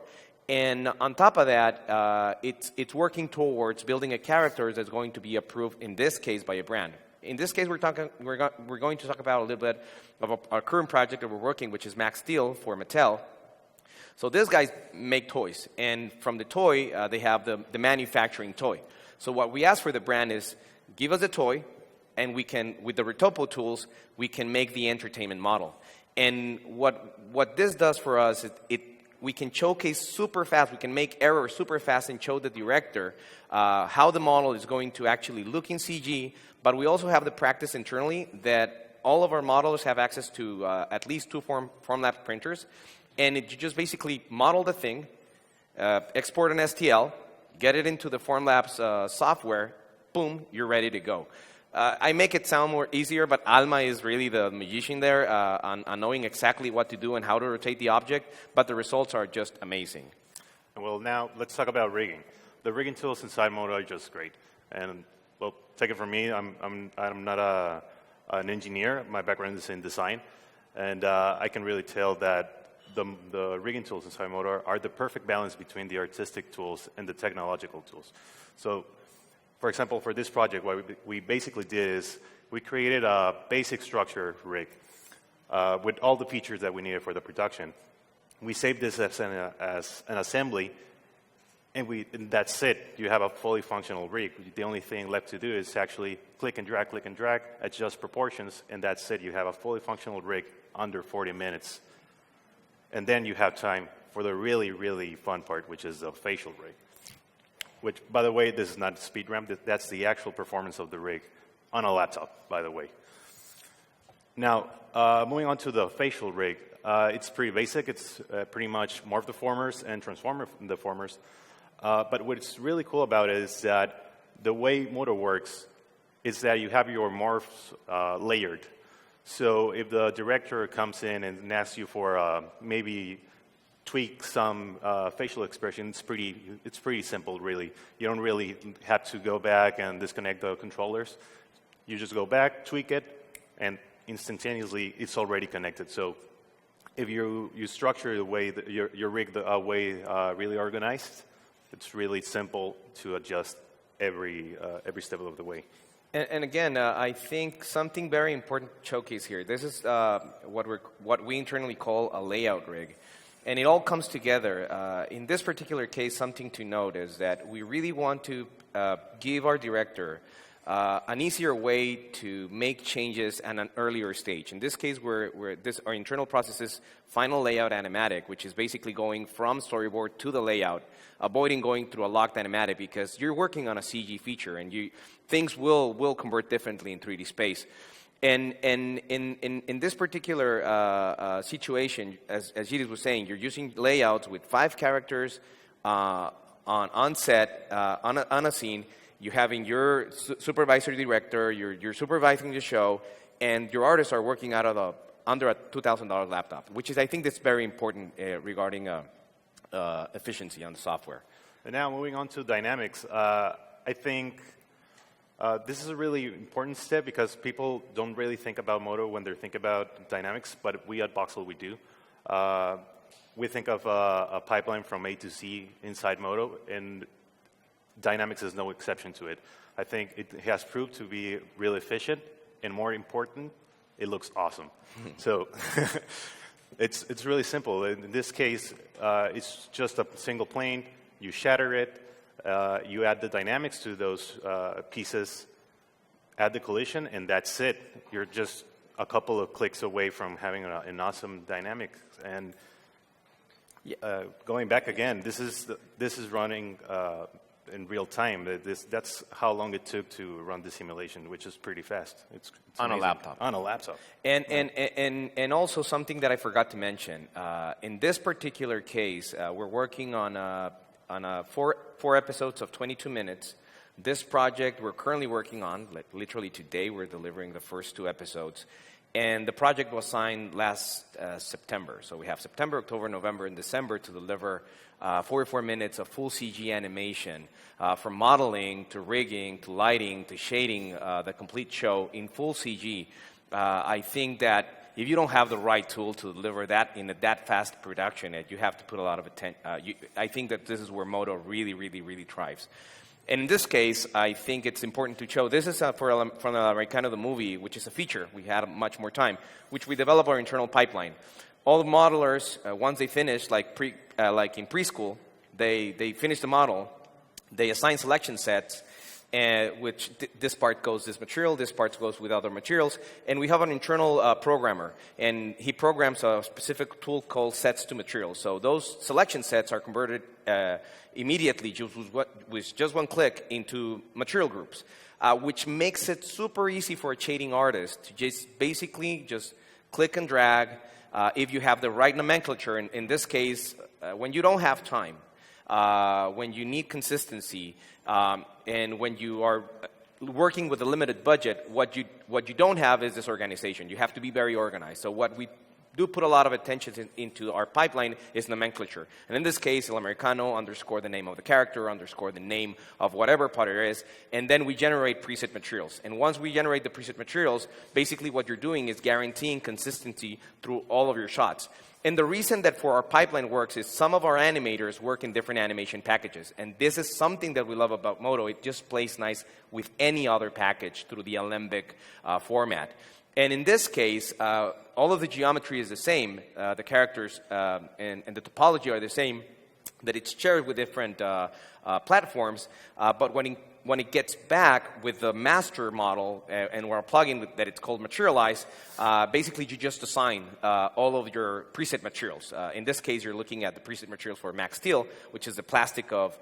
And on top of that, it's working towards building a character that's going to be approved, in this case, by a brand. In this case, we're going to talk about a little bit of our current project that we're working, which is Max Steel for Mattel. So these guys make toys, and from the toy, they have the manufacturing toy. So what we ask for the brand is, give us a toy, and we can, with the Retopo tools, we can make the entertainment model. And what this does for us, we can showcase super fast, we can make errors super fast and show the director how the model is going to actually look in CG, but we also have the practice internally that all of our modelers have access to at least 2 Formlabs printers, and you just basically model the thing, export an STL, get it into the Formlabs software, boom, you're ready to go. I make it sound more easier, but Alma is really the magician there on knowing exactly what to do and how to rotate the object, but the results are just amazing. Well, now let's talk about rigging. The rigging tools inside Modo are just great. And well, take it from me. I'm not an engineer. My background is in design, and I can really tell that the rigging tools inside Modo are the perfect balance between the artistic tools and the technological tools. So, for example, for this project, what we basically did is we created a basic structure rig with all the features that we needed for the production. We saved this as an assembly, and that's it. You have a fully functional rig. The only thing left to do is actually click and drag, adjust proportions, and that's it. You have a fully functional rig under 40 minutes. And then you have time for the really, really fun part, which is the facial rig. Which, by the way, this is not speed ramp. That's the actual performance of the rig on a laptop, by the way. Now, moving on to the facial rig. It's pretty basic. It's pretty much morph deformers and transformer deformers. But what's really cool about it is that the way Modo works is that you have your morphs layered. So if the director comes in and asks you for maybe tweak some facial expression, it's pretty simple, really. You don't really have to go back and disconnect the controllers. You just go back, tweak it, and instantaneously it's already connected. So if you structure the way that your rig really organized, it's really simple to adjust every step of the way. And again, I think something very important to showcase here. This is what we internally call a layout rig. And it all comes together. In this particular case, something to note is that we really want to give our director an easier way to make changes at an earlier stage. In this case, our internal process is final layout animatic, which is basically going from storyboard to the layout, avoiding going through a locked animatic because you're working on a CG feature and things will convert differently in 3D space. And in this particular situation, as Gidis was saying, you're using layouts with 5 characters on set, on a scene. You're having your supervisory director, you're supervising the show, and your artists are working out of under a $2,000 laptop, which is, I think, that's very important regarding efficiency on the software. And now moving on to dynamics, I think this is a really important step because people don't really think about Modo when they think about dynamics, but we at Boxel, we do. We think of a pipeline from A to Z inside Modo, and Dynamics is no exception to it. I think it has proved to be really efficient, and more important, it looks awesome. So it's really simple. In this case, it's just a single plane. You shatter it. You add the dynamics to those pieces, add the collision, and that's it. You're just a couple of clicks away from having an awesome dynamic. And going back again, this is running in real time. That's how long it took to run the simulation, which is pretty fast. It's on amazing. a laptop. On a laptop. And also something that I forgot to mention. In this particular case, we're working on four episodes of 22 minutes. This project we're currently working on, like literally today, we're delivering the first 2 episodes. And the project was signed last September. So we have September, October, November, and December to deliver 44 minutes of full CG animation, from modeling to rigging to lighting to shading, the complete show in full CG. I think that if you don't have the right tool to deliver that in that fast production, you have to put a lot of attention. I think that this is where Modo really, really, really thrives. And in this case, I think it's important to show, this is from kind of the movie, which is a feature. We had much more time, which we develop our internal pipeline. All the modelers, once they finish, like in preschool, they finish the model, they assign selection sets, which this part goes this material, this part goes with other materials, and we have an internal programmer, and he programs a specific tool called sets to materials. So those selection sets are converted immediately with just one click into material groups, which makes it super easy for a shading artist to basically click and drag. If you have the right nomenclature, in this case, when you don't have time, when you need consistency, and when you are working with a limited budget, what you don't have is this organization. You have to be very organized. So what we do put a lot of attention into our pipeline is nomenclature. And in this case, El Americano underscore the name of the character, underscore the name of whatever part it is, and then we generate preset materials. And once we generate the preset materials, basically what you're doing is guaranteeing consistency through all of your shots. And the reason that for our pipeline works is some of our animators work in different animation packages. And this is something that we love about Modo. It just plays nice with any other package through the Alembic format. And in this case, all of the geometry is the same. The characters and the topology are the same, that it's shared with different platforms. But when it gets back with the master model and we're plugin that it's called Materialize, basically you just assign all of your preset materials. In this case, you're looking at the preset materials for Max Steel, which is the plastic of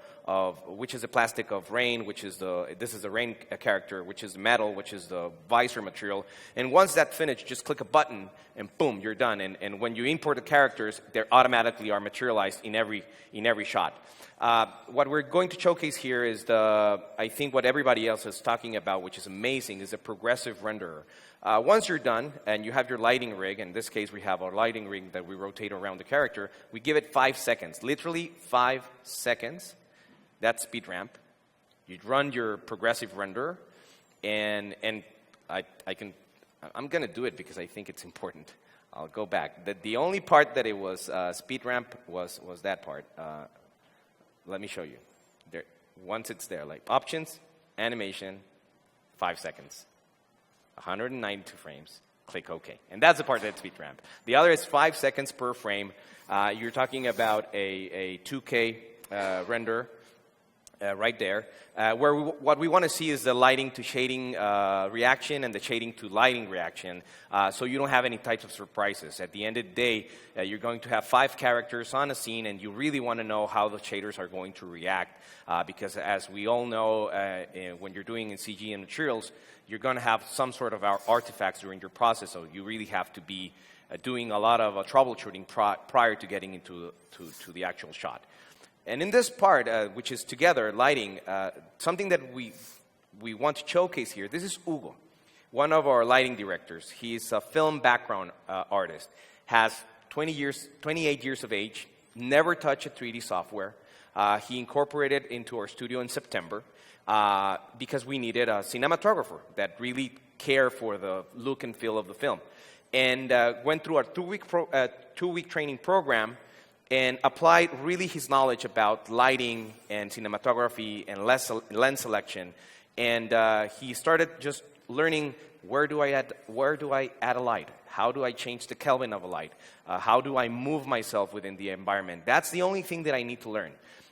rain, this is the rain character, which is metal, which is the visor material. And once that's finished, just click a button and boom, you're done. And when you import the characters, they automatically are materialized in every shot. What we're going to showcase here is I think what everybody else is talking about, which is amazing, is a progressive renderer. Once you're done and you have your lighting rig, in this case we have our lighting rig that we rotate around the character, we give it 5 seconds, literally 5 seconds. That's speed ramp. You run your progressive renderer, and I'm going to do it because I think it's important. I'll go back. The only part that it was speed ramp was that part. Let me show you. There, once it's there, like options, animation, 5 seconds, 192 frames, click OK. And that's the part that's speed ramp. The other is 5 seconds per frame. You're talking about a 2K render. Right there, where what we want to see is the lighting to shading reaction and the shading to lighting reaction, so you don't have any types of surprises. At the end of the day, you're going to have 5 characters on a scene, and you really want to know how the shaders are going to react, because as we all know, when you're doing in CG and materials, you're going to have some sort of artifacts during your process, so you really have to be doing a lot of troubleshooting prior to getting into the actual shot. And in this part, which is together, lighting, something that we want to showcase here, this is Hugo, one of our lighting directors. He's a film background artist, has 28 years of age, never touched a 3D software. He incorporated into our studio in September because we needed a cinematographer that really cared for the look and feel of the film. And went through a 2-week training program and applied really his knowledge about lighting and cinematography and lens selection. And he started just learning, where do I add a light? How do I change the Kelvin of a light? How do I move myself within the environment? That's the only thing that I need to learn.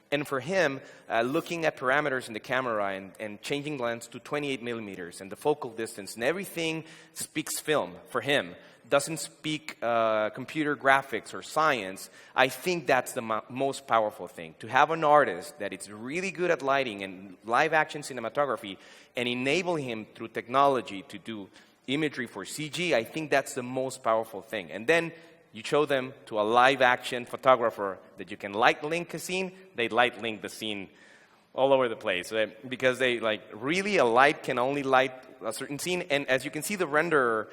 And for him, looking at parameters in the camera and changing lens to 28 millimeters and the focal distance and everything speaks film for him. Doesn't speak computer graphics or science. I think that's the most powerful thing. To have an artist that is really good at lighting and live action cinematography and enable him through technology to do imagery for CG, I think that's the most powerful thing. And then you show them to a live action photographer that you can light link a scene, they light link the scene all over the place, because they really a light can only light a certain scene, and as you can see, the renderer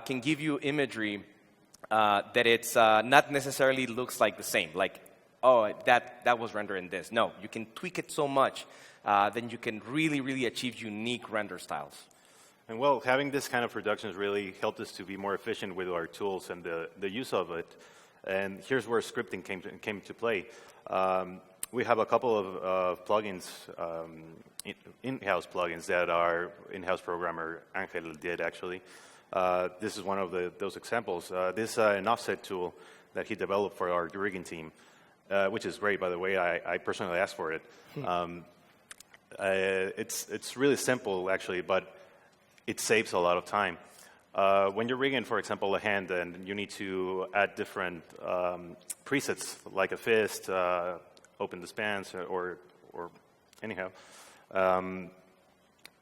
can give you imagery that it's not necessarily looks like the same, like, oh, that was rendered in this. No, you can tweak it so much, then you can really achieve unique render styles. And well, having this kind of production has really helped us to be more efficient with our tools and the use of it. And here's where scripting came to play. We have a couple of plugins, in-house plugins that our in-house programmer Angel did actually. This is one of those examples. This is an offset tool that he developed for our rigging team, which is great, by the way. I personally asked for it. It's really simple, actually, but it saves a lot of time. When you're rigging, for example, a hand, and you need to add different presets, like a fist, open the spans, or anyhow,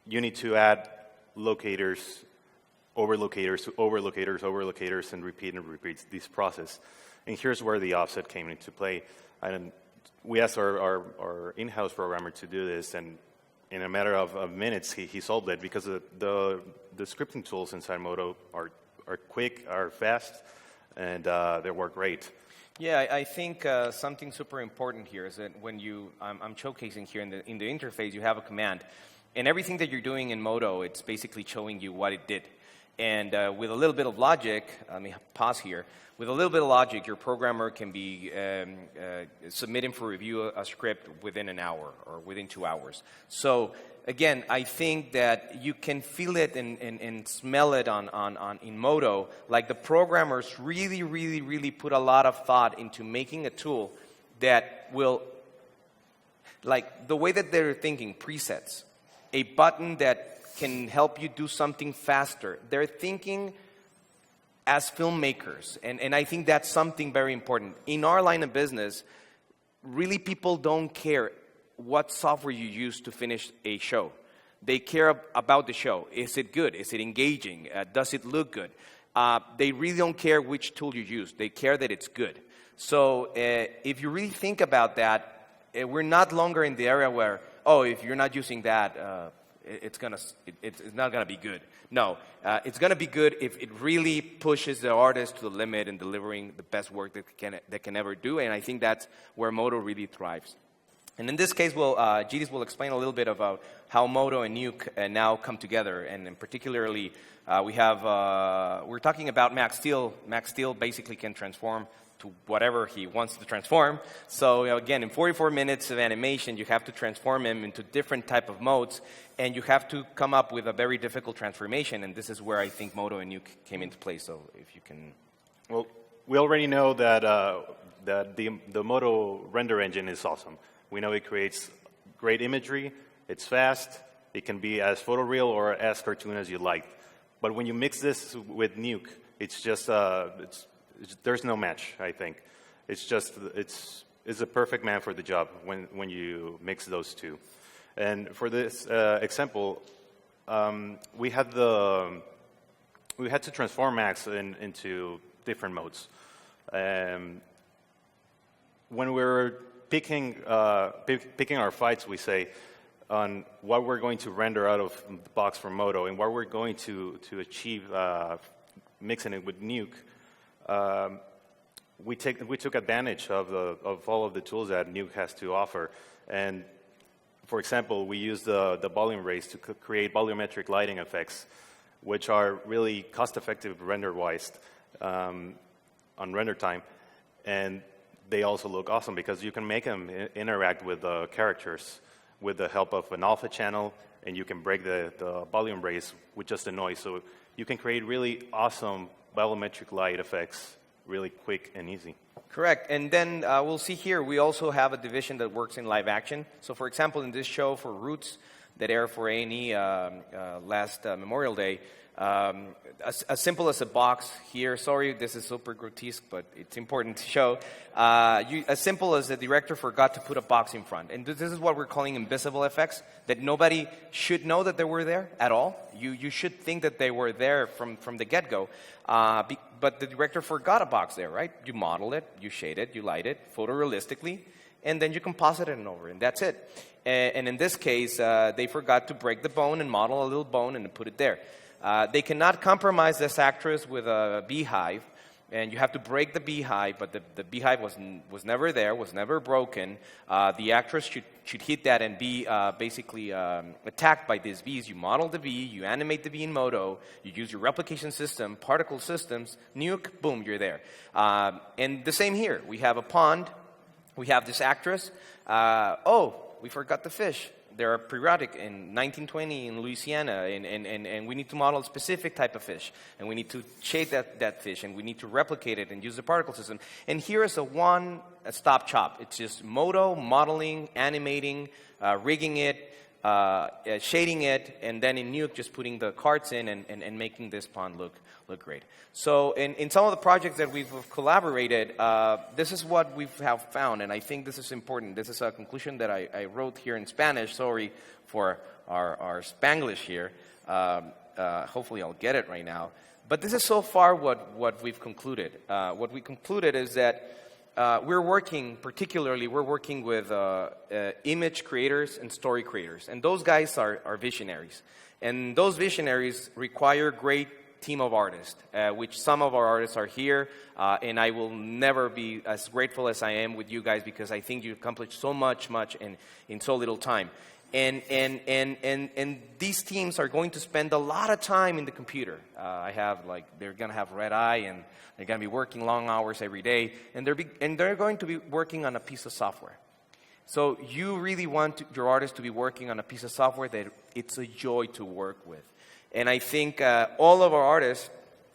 you need to add locators, over locators, and repeat this process. And here's where the offset came into play. And we asked our in-house programmer to do this, and in a matter of minutes, he solved it, because the scripting tools inside Modo are quick, are fast, and they work great. Yeah, I think something super important here is that when I'm showcasing here in the interface, you have a command. And everything that you're doing in Modo, it's basically showing you what it did. And with a little bit of logic, let me pause here. With a little bit of logic, your programmer can be submitting for review a script within an hour or within 2 hours. So again, I think that you can feel it and smell it in Modo. Like the programmers really put a lot of thought into making a tool that will, like the way that they're thinking, presets, a button that can help you do something faster. They're thinking as filmmakers, and I think that's something very important. In our line of business, really people don't care what software you use to finish a show. They care about the show. Is it good? Is it engaging? Does it look good? They really don't care which tool you use. They care that it's good. So if you really think about that, we're not longer in the area where, oh, if you're not using that, it's not going to be good. No, it's going to be good if it really pushes the artist to the limit in delivering the best work that can ever do. And I think that's where Modo really thrives. And in this case, GDs will explain a little bit about how Modo and Nuke now come together. And particularly, we're talking about Max Steel. Max Steel basically can transform to whatever he wants to transform. So again, in 44 minutes of animation, you have to transform him into different type of modes, and you have to come up with a very difficult transformation. And this is where I think Modo and Nuke came into play. So if you can... Well, we already know that, that the Modo render engine is awesome. We know it creates great imagery, it's fast, it can be as photoreal or as cartoon as you like. But when you mix this with Nuke, it's just, there's no match, I think. It's a perfect man for the job when you mix those two. And for this example, we had to transform Max into different modes. When we're picking our fights, we say, on what we're going to render out of the box for Modo and what we're going to achieve mixing it with Nuke. We took advantage of all of the tools that Nuke has to offer. And for example, we use the volume rays to create volumetric lighting effects, which are really cost-effective render-wise on render time. And they also look awesome because you can make them interact with the characters with the help of an alpha channel, and you can break the volume rays with just a noise. So you can create really awesome volumetric light effects really quick and easy. Correct. And then we'll see here, we also have a division that works in live action. So for example, in this show for Roots that aired for A&E last Memorial Day, as simple as a box here. Sorry, this is super grotesque, but it's important to show. As simple as the director forgot to put a box in front. And this is what we're calling invisible effects, that nobody should know that they were there at all. You should think that they were there from the get-go. But the director forgot a box there, right? You model it, you shade it, you light it photorealistically, and then you composite it over, and that's it. And in this case, they forgot to break the bone and model a little bone and put it there. They cannot compromise this actress with a beehive, and you have to break the beehive, but the beehive was never there, was never broken. The actress should hit that and be basically attacked by these bees. You model the bee, you animate the bee in Modo, you use your replication system, particle systems, Nuke, boom, you're there. And the same here. We have a pond, we have this actress. Oh, we forgot the fish. They're periodic in 1920 in Louisiana, and we need to model a specific type of fish, and we need to shade that fish, and we need to replicate it and use the particle system. And here is a one-stop shop. It's just Modo, modeling, animating, rigging it, shading it, and then in Nuke just putting the cards in and making this pond look great. So in some of the projects that we've collaborated, this is what we have found, and I think this is important. This is a conclusion that I wrote here in Spanish. Sorry for our Spanglish here. Hopefully I'll get it right now. But this is so far what we've concluded. What we concluded is that we're working with image creators and story creators. And those guys are visionaries. And those visionaries require great team of artists, which some of our artists are here, and I will never be as grateful as I am with you guys because I think you accomplished so much in so little time. And these teams are going to spend a lot of time in the computer. They're going to have red eye, and they're going to be working long hours every day, and they're going to be working on a piece of software. So you really want your artists to be working on a piece of software that it's a joy to work with. And I think all of our artists,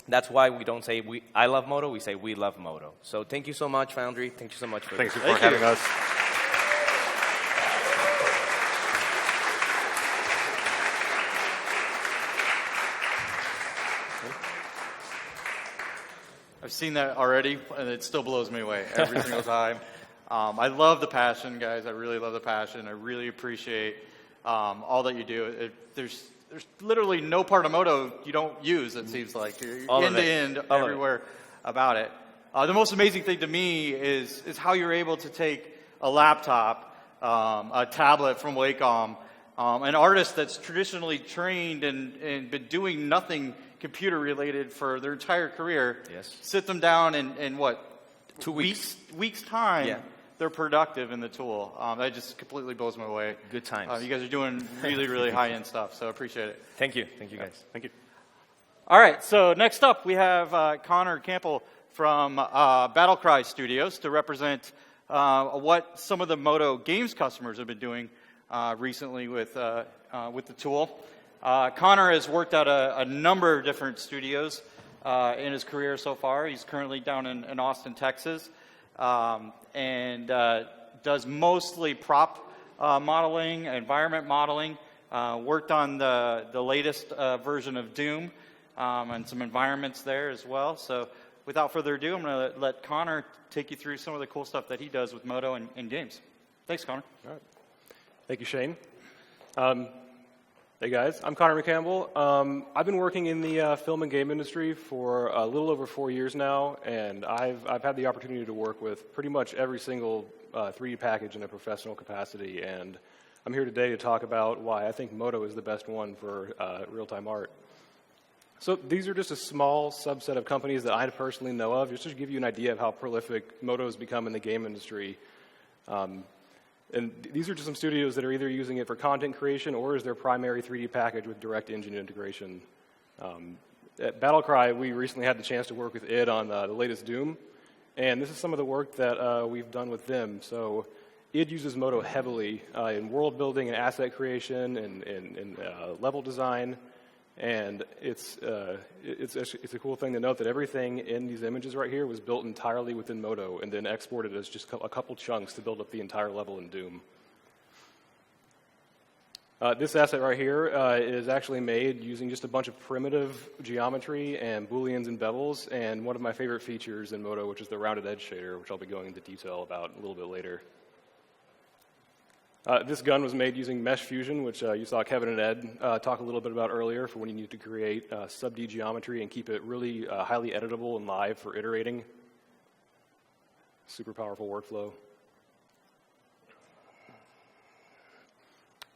that's why we don't say I love Modo, we say we love Modo. So thank you so much, Foundry. Thank you so much for Thanks for having us. I've seen that already, and it still blows me away every single time. I love the passion, guys. I really love the passion. I really appreciate all that you do. There's literally no part of Modo you don't use, it seems like. You're end to end everywhere about it. The most amazing thing to me is how you're able to take a laptop, a tablet from Wacom, an artist that's traditionally trained and been doing nothing computer-related for their entire career, sit them down in what? 2 weeks. Weeks time, they're productive in the tool. That just completely blows me away. Good times. You guys are doing really, really high-end stuff, so I appreciate it. Thank you. Thank you, guys. Thank you. All right, so next up we have Connor Campbell from BattleCry Studios to represent what some of the Modo Games customers have been doing recently with the tool. Connor has worked at a number of different studios in his career so far. He's currently down in Austin, Texas, and does mostly prop modeling, environment modeling, worked on the latest version of Doom and some environments there as well. So without further ado, I'm going to let Connor take you through some of the cool stuff that he does with Modo and games. Thanks, Connor. All right. Thank you, Shane. Hey guys, I'm Connor Campbell. I've been working in the film and game industry for a little over 4 years now, and I've had the opportunity to work with pretty much every single 3D package in a professional capacity, and I'm here today to talk about why I think Modo is the best one for real-time art. So these are just a small subset of companies that I personally know of, just to give you an idea of how prolific Modo has become in the game industry. And these are just some studios that are either using it for content creation or as their primary 3D package with direct engine integration. At BattleCry, we recently had the chance to work with id on the latest Doom, and this is some of the work that we've done with them. So id uses Modo heavily in world building and asset creation and level design, and it's a cool thing to note that everything in these images right here was built entirely within Modo and then exported as just a couple chunks to build up the entire level in Doom. This asset right here is actually made using just a bunch of primitive geometry and booleans and bevels, and one of my favorite features in Modo, which is the rounded edge shader, which I'll be going into detail about a little bit later. This gun was made using Mesh Fusion, which you saw Kevin and Ed talk a little bit about earlier for when you need to create sub-D geometry and keep it really highly editable and live for iterating. Super powerful workflow.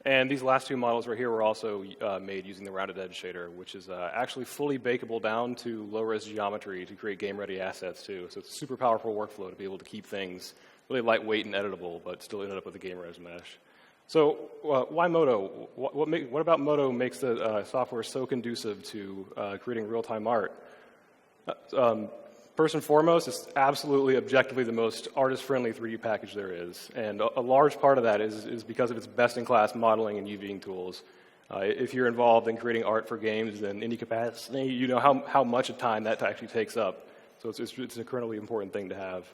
And these last two models right here were also made using the rounded edge shader, which is actually fully bakeable down to low-res geometry to create game-ready assets too. So it's a super powerful workflow to be able to keep things really lightweight and editable, but still end up with a game-res mesh. So why Modo? What about Modo makes the software so conducive to creating real-time art? First and foremost, it's absolutely objectively the most artist-friendly 3D package there is. And a large part of that is because of its best-in-class modeling and UVing tools. If you're involved in creating art for games in any capacity, you know how much of time that actually takes up. So it's an incredibly important thing to have.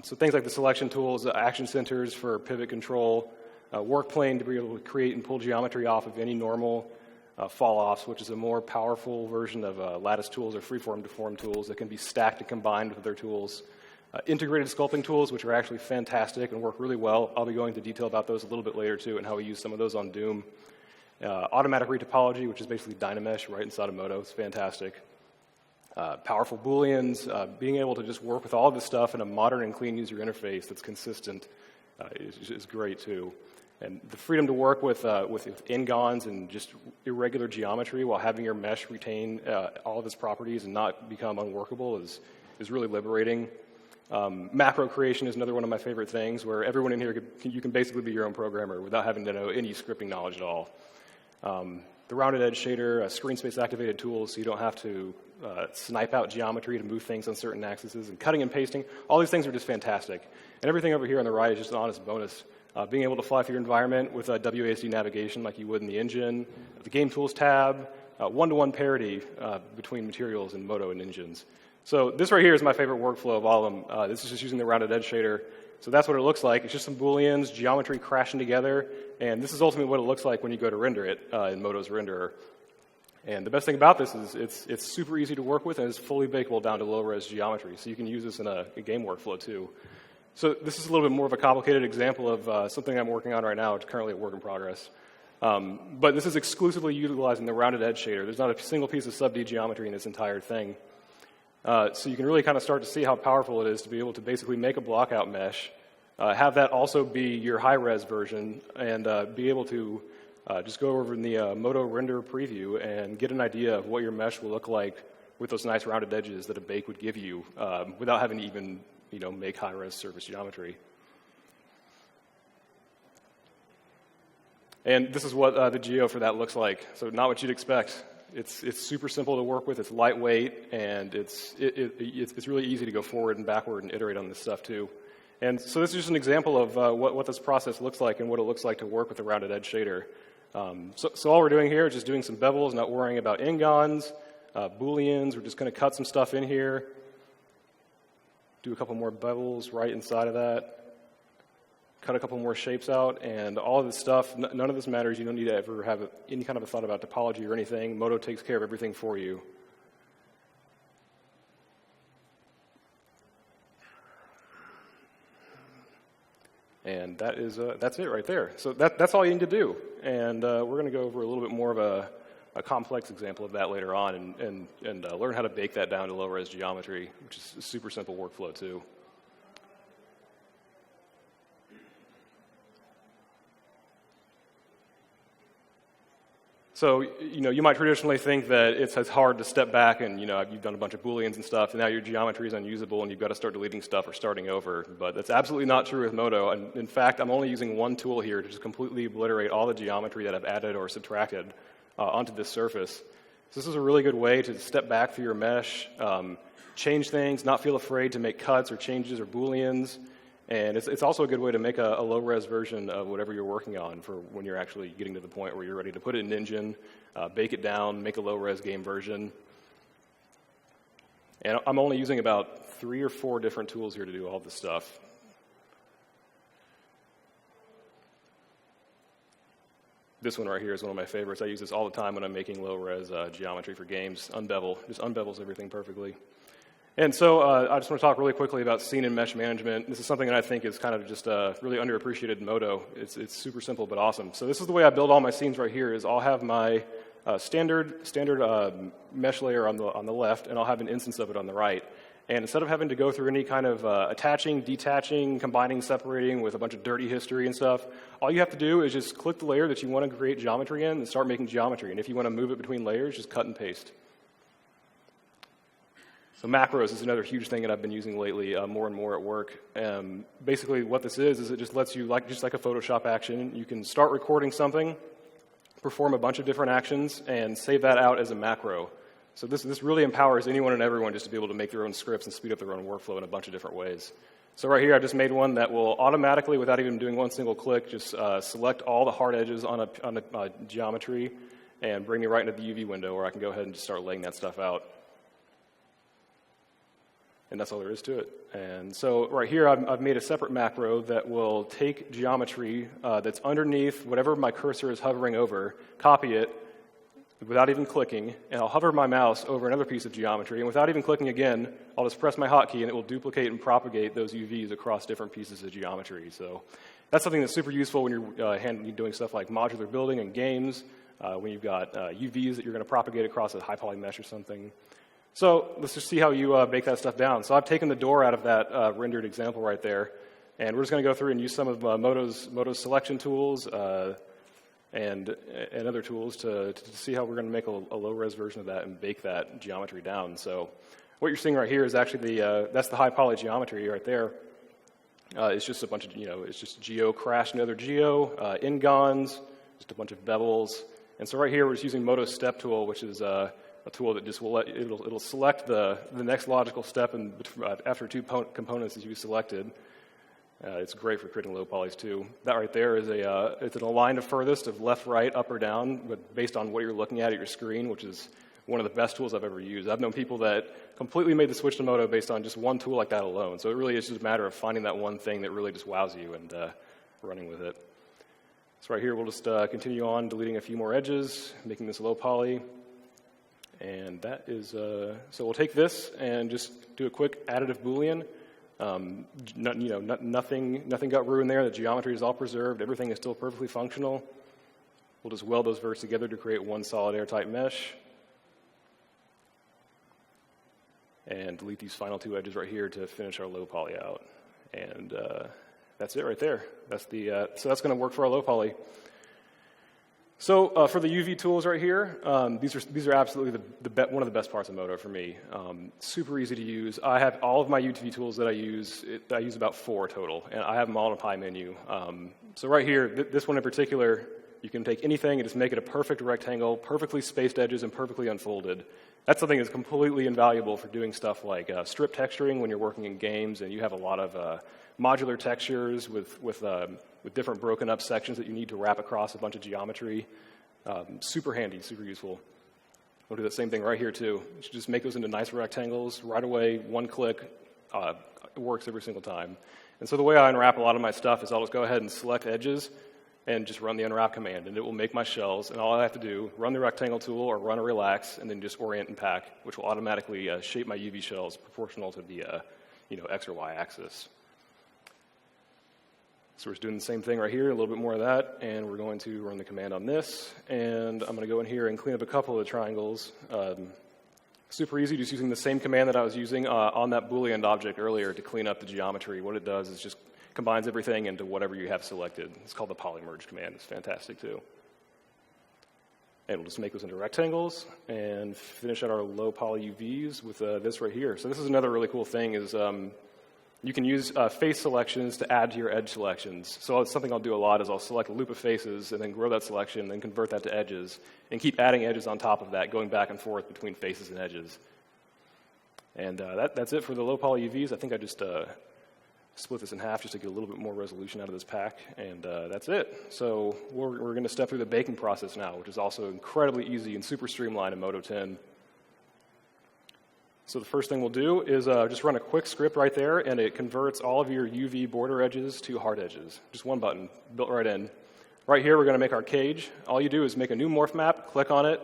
So things like the selection tools, action centers for pivot control, work plane to be able to create and pull geometry off of any normal, fall-offs, which is a more powerful version of lattice tools or freeform deform tools that can be stacked and combined with their tools. Integrated sculpting tools, which are actually fantastic and work really well. I'll be going into detail about those a little bit later too and how we use some of those on Doom. Automatic retopology, which is basically Dynamesh right inside of Modo. It's fantastic. Powerful booleans, being able to just work with all of this stuff in a modern and clean user interface that's consistent is great too. And the freedom to work with n-gons and just irregular geometry while having your mesh retain all of its properties and not become unworkable is really liberating. Macro creation is another one of my favorite things, where everyone in here, you can basically be your own programmer without having to know any scripting knowledge at all. The rounded edge shader, screen space activated tools, so you don't have to snipe out geometry to move things on certain axes, and cutting and pasting. All these things are just fantastic. And everything over here on the right is just an honest bonus. Being able to fly through your environment with WASD navigation like you would in the engine, the Game Tools tab, one-to-one parity between materials in Modo and engines. So this right here is my favorite workflow of all of them. This is just using the rounded edge shader. So that's what it looks like. It's just some Booleans, geometry crashing together, and this is ultimately what it looks like when you go to render it in Modo's renderer. And the best thing about this is it's super easy to work with, and it's fully bakeable down to low-res geometry. So you can use this in a game workflow too. So this is a little bit more of a complicated example of something I'm working on right now. It's currently a work in progress. But this is exclusively utilizing the rounded edge shader. There's not a single piece of sub-D geometry in this entire thing. So you can really kind of start to see how powerful it is to be able to basically make a blockout mesh, have that also be your high-res version, and be able to just go over in the Modo render preview and get an idea of what your mesh will look like with those nice rounded edges that a bake would give you without having to even make high-res surface geometry. And this is what the geo for that looks like. So not what you'd expect. It's super simple to work with. It's lightweight, and it's really easy to go forward and backward and iterate on this stuff too. And so this is just an example of what this process looks like and what it looks like to work with the rounded edge shader. So all we're doing here is just doing some bevels, not worrying about n-gons, Booleans. We're just going to cut some stuff in here, do a couple more bevels right inside of that, cut a couple more shapes out, and all of this stuff, none of this matters. You don't need to ever have any kind of a thought about topology or anything. Modo takes care of everything for you. And that's it right there. So that's all you need to do. And we're going to go over a little bit more of a complex example of that later on and learn how to bake that down to low-res geometry, which is a super simple workflow too. So, you might traditionally think that it's as hard to step back and, you've done a bunch of Booleans and stuff, and now your geometry is unusable and you've got to start deleting stuff or starting over. But that's absolutely not true with Modo. And in fact, I'm only using one tool here to just completely obliterate all the geometry that I've added or subtracted onto this surface. So this is a really good way to step back through your mesh, change things, not feel afraid to make cuts or changes or Booleans. And it's also a good way to make a low-res version of whatever you're working on for when you're actually getting to the point where you're ready to put it in engine, bake it down, make a low-res game version. And I'm only using about 3 or 4 different tools here to do all this stuff. This one right here is one of my favorites. I use this all the time when I'm making low-res geometry for games. Unbevel, just unbevels everything perfectly. And so I just want to talk really quickly about scene and mesh management. This is something that I think is kind of just really underappreciated in Modo. It's super simple but awesome. So this is the way I build all my scenes right here. Is I'll have my standard mesh layer on the left, and I'll have an instance of it on the right. And instead of having to go through any kind of attaching, detaching, combining, separating with a bunch of dirty history and stuff, all you have to do is just click the layer that you want to create geometry in and start making geometry. And if you want to move it between layers, just cut and paste. So macros is another huge thing that I've been using lately more and more at work. Basically what this is it just lets you, just like a Photoshop action, you can start recording something, perform a bunch of different actions, and save that out as a macro. So this really empowers anyone and everyone just to be able to make their own scripts and speed up their own workflow in a bunch of different ways. So right here I just made one that will automatically, without even doing one single click, just select all the hard edges on a geometry and bring me right into the UV window where I can go ahead and just start laying that stuff out. And that's all there is to it. And so right here, I've made a separate macro that will take geometry that's underneath whatever my cursor is hovering over, copy it without even clicking, and I'll hover my mouse over another piece of geometry, and without even clicking again, I'll just press my hotkey, and it will duplicate and propagate those UVs across different pieces of geometry. So that's something that's super useful when you're doing stuff like modular building and games, when you've got UVs that you're going to propagate across a high poly mesh or something. So let's just see how you bake that stuff down. So I've taken the door out of that rendered example right there, And we're just going to go through and use some of Modo's selection tools and other tools to see how we're going to make a low-res version of that and bake that geometry down. So what you're seeing right here is actually that's the high poly geometry right there. It's just a bunch of, it's just geo crashed another geo, ingons, just a bunch of bevels. And so right here we're just using Modo's step tool, which is a tool that just will it'll select the next logical step after two components that you selected. It's great for creating low polys too. That right there is it's an align to furthest of left, right, up, or down, but based on what you're looking at your screen, which is one of the best tools I've ever used. I've known people that completely made the switch to Modo based on just one tool like that alone. So it really is just a matter of finding that one thing that really just wows you and running with it. So right here we'll just continue on deleting a few more edges, making this low poly. And that is, so we'll take this and just do a quick additive Boolean. Nothing got ruined there. The geometry is all preserved. Everything is still perfectly functional. We'll just weld those verts together to create one solid airtight mesh. And delete these final two edges right here to finish our low poly out. And that's it right there. That's so that's going to work for our low poly. So for the UV tools right here, these are absolutely one of the best parts of Modo for me. Super easy to use. I have all of my UV tools that I use about 4 total, and I have them all in a pie menu. So right here, this one in particular, you can take anything and just make it a perfect rectangle, perfectly spaced edges, and perfectly unfolded. That's something that's completely invaluable for doing stuff like strip texturing when you're working in games and you have a lot of modular textures with different broken up sections that you need to wrap across a bunch of geometry. Super handy, super useful. We'll do that same thing right here too. You should just make those into nice rectangles right away, one click. It works every single time. And so the way I unwrap a lot of my stuff is I'll just go ahead and select edges and just run the unwrap command, and it will make my shells. And all I have to do, run the rectangle tool or run a relax, and then just orient and pack, which will automatically shape my UV shells proportional to the X or Y axis. So we're just doing the same thing right here, a little bit more of that, and we're going to run the command on this. And I'm going to go in here and clean up a couple of the triangles. Super easy, just using the same command that I was using on that Boolean object earlier to clean up the geometry. What it does is just combines everything into whatever you have selected. It's called the polymerge command. It's fantastic too. And we'll just make those into rectangles and finish out our low poly UVs with this right here. So this is another really cool thing is you can use face selections to add to your edge selections. So something I'll do a lot is I'll select a loop of faces and then grow that selection and then convert that to edges and keep adding edges on top of that, going back and forth between faces and edges. And that's it for the low poly UVs. I think I just split this in half just to get a little bit more resolution out of this pack, and that's it. So we're going to step through the baking process now, which is also incredibly easy and super streamlined in Modo 10. So the first thing we'll do is just run a quick script right there, and it converts all of your UV border edges to hard edges. Just one button, built right in. Right here, we're going to make our cage. All you do is make a new morph map, click on it,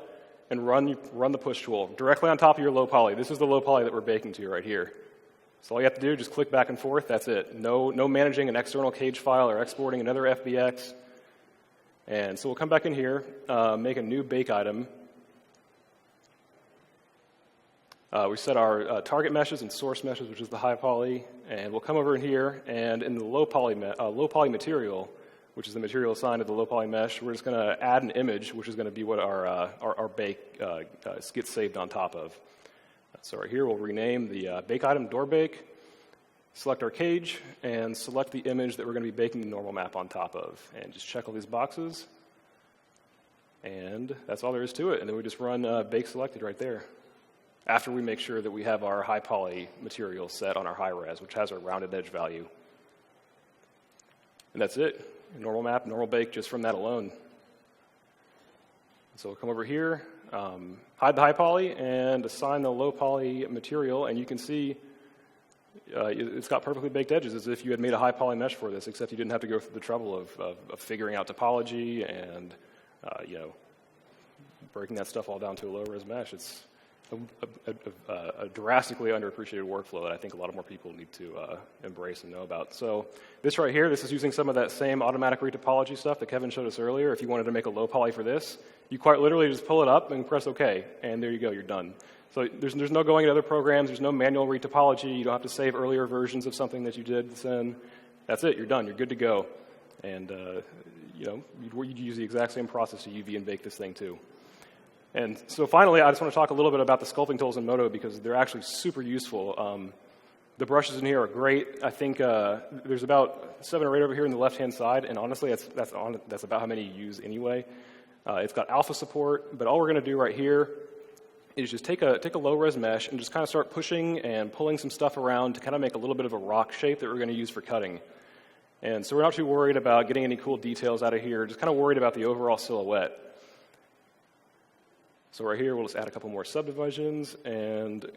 and run the push tool directly on top of your low poly. This is the low poly that we're baking to right here. So all you have to do is just click back and forth. That's it. No managing an external cage file or exporting another FBX. And so we'll come back in here, make a new bake item. We set our target meshes and source meshes, which is the high poly, and we'll come over in here, and in the low poly material, which is the material assigned to the low poly mesh, we're just going to add an image, which is going to be what our bake gets saved on top of. So right here, we'll rename the bake item door bake, select our cage, and select the image that we're going to be baking the normal map on top of, and just check all these boxes, and that's all there is to it. And then we just run bake selected right there, after we make sure that we have our high poly material set on our high res, which has our rounded edge value. And that's it. Normal map, normal bake, just from that alone. So we'll come over here, hide the high poly, and assign the low poly material, and you can see it's got perfectly baked edges, as if you had made a high poly mesh for this, except you didn't have to go through the trouble of figuring out topology and breaking that stuff all down to a low res mesh. It's a drastically underappreciated workflow that I think a lot more people need to embrace and know about. So this right here, this is using some of that same automatic retopology stuff that Kevin showed us earlier. If you wanted to make a low poly for this, you quite literally just pull it up and press OK, and there you go, you're done. So there's no going to other programs, there's no manual retopology, you don't have to save earlier versions of something that you did send. That's it. You're done. You're good to go. And, you'd use the exact same process to UV and bake this thing, too. And so finally, I just want to talk a little bit about the sculpting tools in Modo because they're actually super useful. The brushes in here are great. I think there's about 7 or 8 over here on the left-hand side, and honestly, that's about how many you use anyway. It's got alpha support, but all we're going to do right here is just take a low-res mesh and just kind of start pushing and pulling some stuff around to kind of make a little bit of a rock shape that we're going to use for cutting. And so we're not too worried about getting any cool details out of here, just kind of worried about the overall silhouette. So right here, we'll just add a couple more subdivisions, and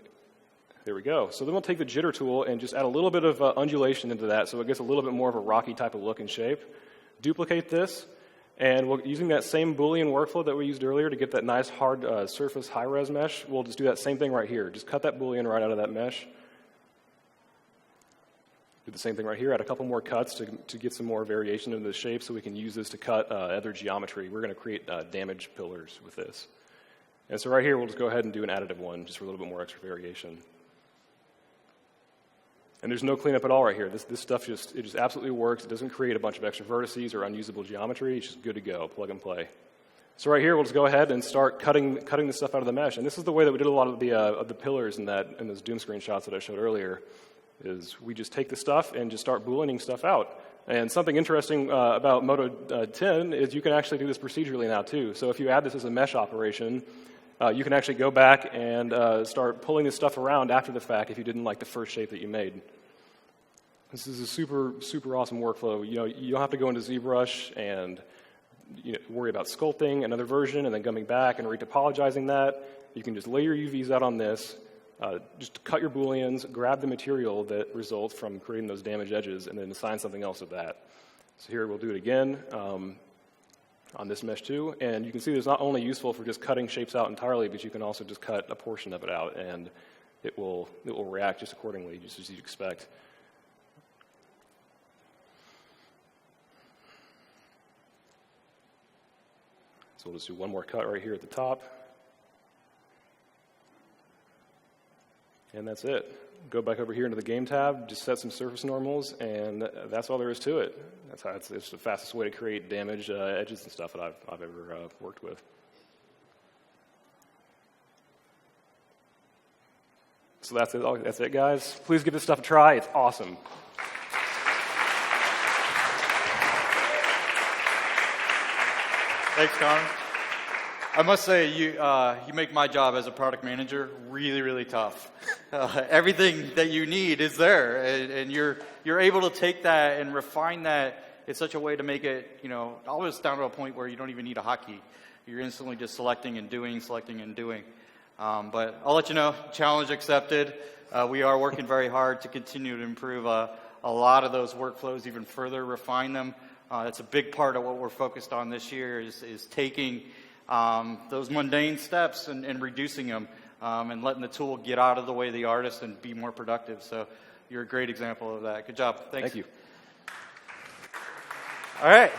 there we go. So then we'll take the jitter tool and just add a little bit of undulation into that so it gets a little bit more of a rocky type of look and shape. Duplicate this, and using that same Boolean workflow that we used earlier to get that nice hard surface high-res mesh, we'll just do that same thing right here. Just cut that Boolean right out of that mesh. Do the same thing right here, add a couple more cuts to get some more variation into the shape so we can use this to cut other geometry. We're going to create damage pillars with this. And so right here, we'll just go ahead and do an additive one just for a little bit more extra variation. And there's no cleanup at all right here. This stuff just absolutely works. It doesn't create a bunch of extra vertices or unusable geometry. It's just good to go, plug and play. So right here, we'll just go ahead and start cutting the stuff out of the mesh. And this is the way that we did a lot of the pillars in those Doom screenshots that I showed earlier, is we just take the stuff and just start booleaning stuff out. And something interesting about Modo 10 is you can actually do this procedurally now too. So if you add this as a mesh operation, you can actually go back and start pulling this stuff around after the fact if you didn't like the first shape that you made. This is a super, super awesome workflow. You don't have to go into ZBrush and worry about sculpting another version and then coming back and retopologizing that. You can just lay your UVs out on this, just cut your Booleans, grab the material that results from creating those damaged edges, and then assign something else with that. So here we'll do it again. On this mesh too, and you can see that it's not only useful for just cutting shapes out entirely, but you can also just cut a portion of it out, and it will react just accordingly, just as you'd expect. So we'll just do one more cut right here at the top, and that's it. Go back over here into the game tab, just set some surface normals, and that's all there is to it. That's how it's the fastest way to create damaged edges and stuff that I've ever worked with. So that's it. That's it, guys. Please give this stuff a try. It's awesome. Thanks, Connor. I must say, you make my job as a product manager really, really tough. Everything that you need is there, and you're able to take that and refine that in such a way to make it, always down to a point where you don't even need a hotkey. You're instantly just selecting and doing. But I'll let you know, challenge accepted. We are working very hard to continue to improve a lot of those workflows, even further refine them. That's a big part of what we're focused on this year is taking those mundane steps and reducing them and letting the tool get out of the way of the artist and be more productive. So you're a great example of that. Good job. Thanks. Thank you. All right.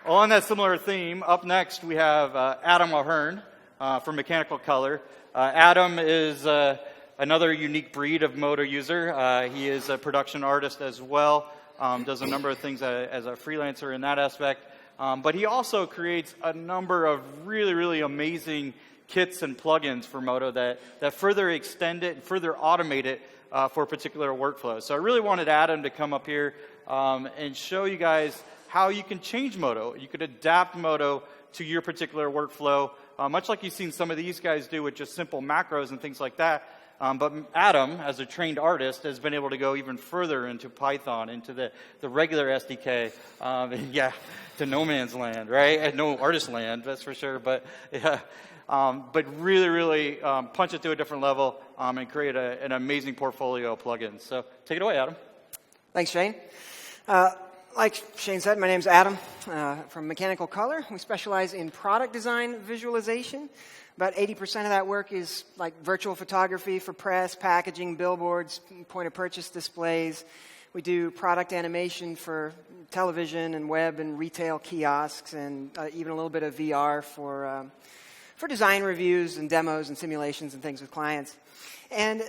On that similar theme, up next we have Adam Ahern from Mechanical Color. Adam is another unique breed of Modo user. He is a production artist as well, does a number of things as a freelancer in that aspect. But he also creates a number of really, really amazing kits and plugins for Modo that further extend it and further automate it for a particular workflow. So I really wanted Adam to come up here and show you guys how you can change Modo. You could adapt Modo to your particular workflow, much like you've seen some of these guys do with just simple macros and things like that. But Adam, as a trained artist, has been able to go even further into Python, into the regular SDK, to no man's land, right? And no artist land, that's for sure. But yeah, but really, really punch it to a different level and create an amazing portfolio of plugins. So take it away, Adam. Thanks, Shane. Like Shane said, my name's Adam from Mechanical Color. We specialize in product design visualization. About 80% of that work is like virtual photography for press, packaging, billboards, point-of-purchase displays. We do product animation for television and web and retail kiosks, and even a little bit of VR for design reviews and demos and simulations and things with clients. And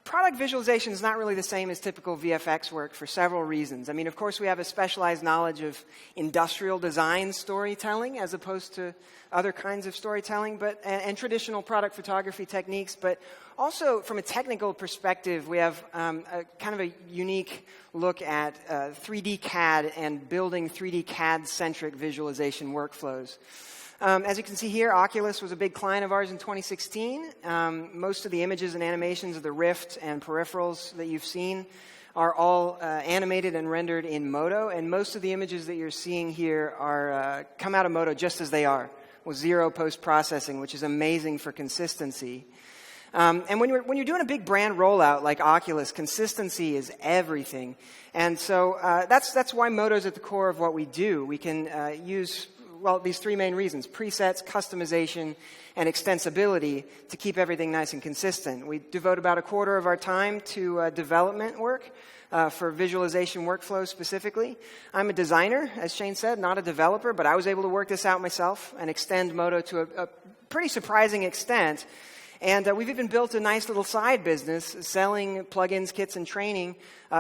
product visualization is not really the same as typical VFX work for several reasons. I mean, of course, we have a specialized knowledge of industrial design storytelling as opposed to other kinds of storytelling, and traditional product photography techniques. But also, from a technical perspective, we have a kind of a unique look at 3D CAD and building 3D CAD-centric visualization workflows. As you can see here, Oculus was a big client of ours in 2016. Most of the images and animations of the Rift and peripherals that you've seen are all animated and rendered in Modo, and most of the images that you're seeing here are come out of Modo just as they are, with zero post-processing, which is amazing for consistency. And when you're doing a big brand rollout like Oculus, consistency is everything. And so that's why Modo is at the core of what we do. We can use these three main reasons: presets, customization, and extensibility to keep everything nice and consistent. We devote about a quarter of our time to development work for visualization workflows specifically. I'm a designer, as Shane said, not a developer, but I was able to work this out myself and extend Modo to a pretty surprising extent. And we've even built a nice little side business selling plugins, kits, and training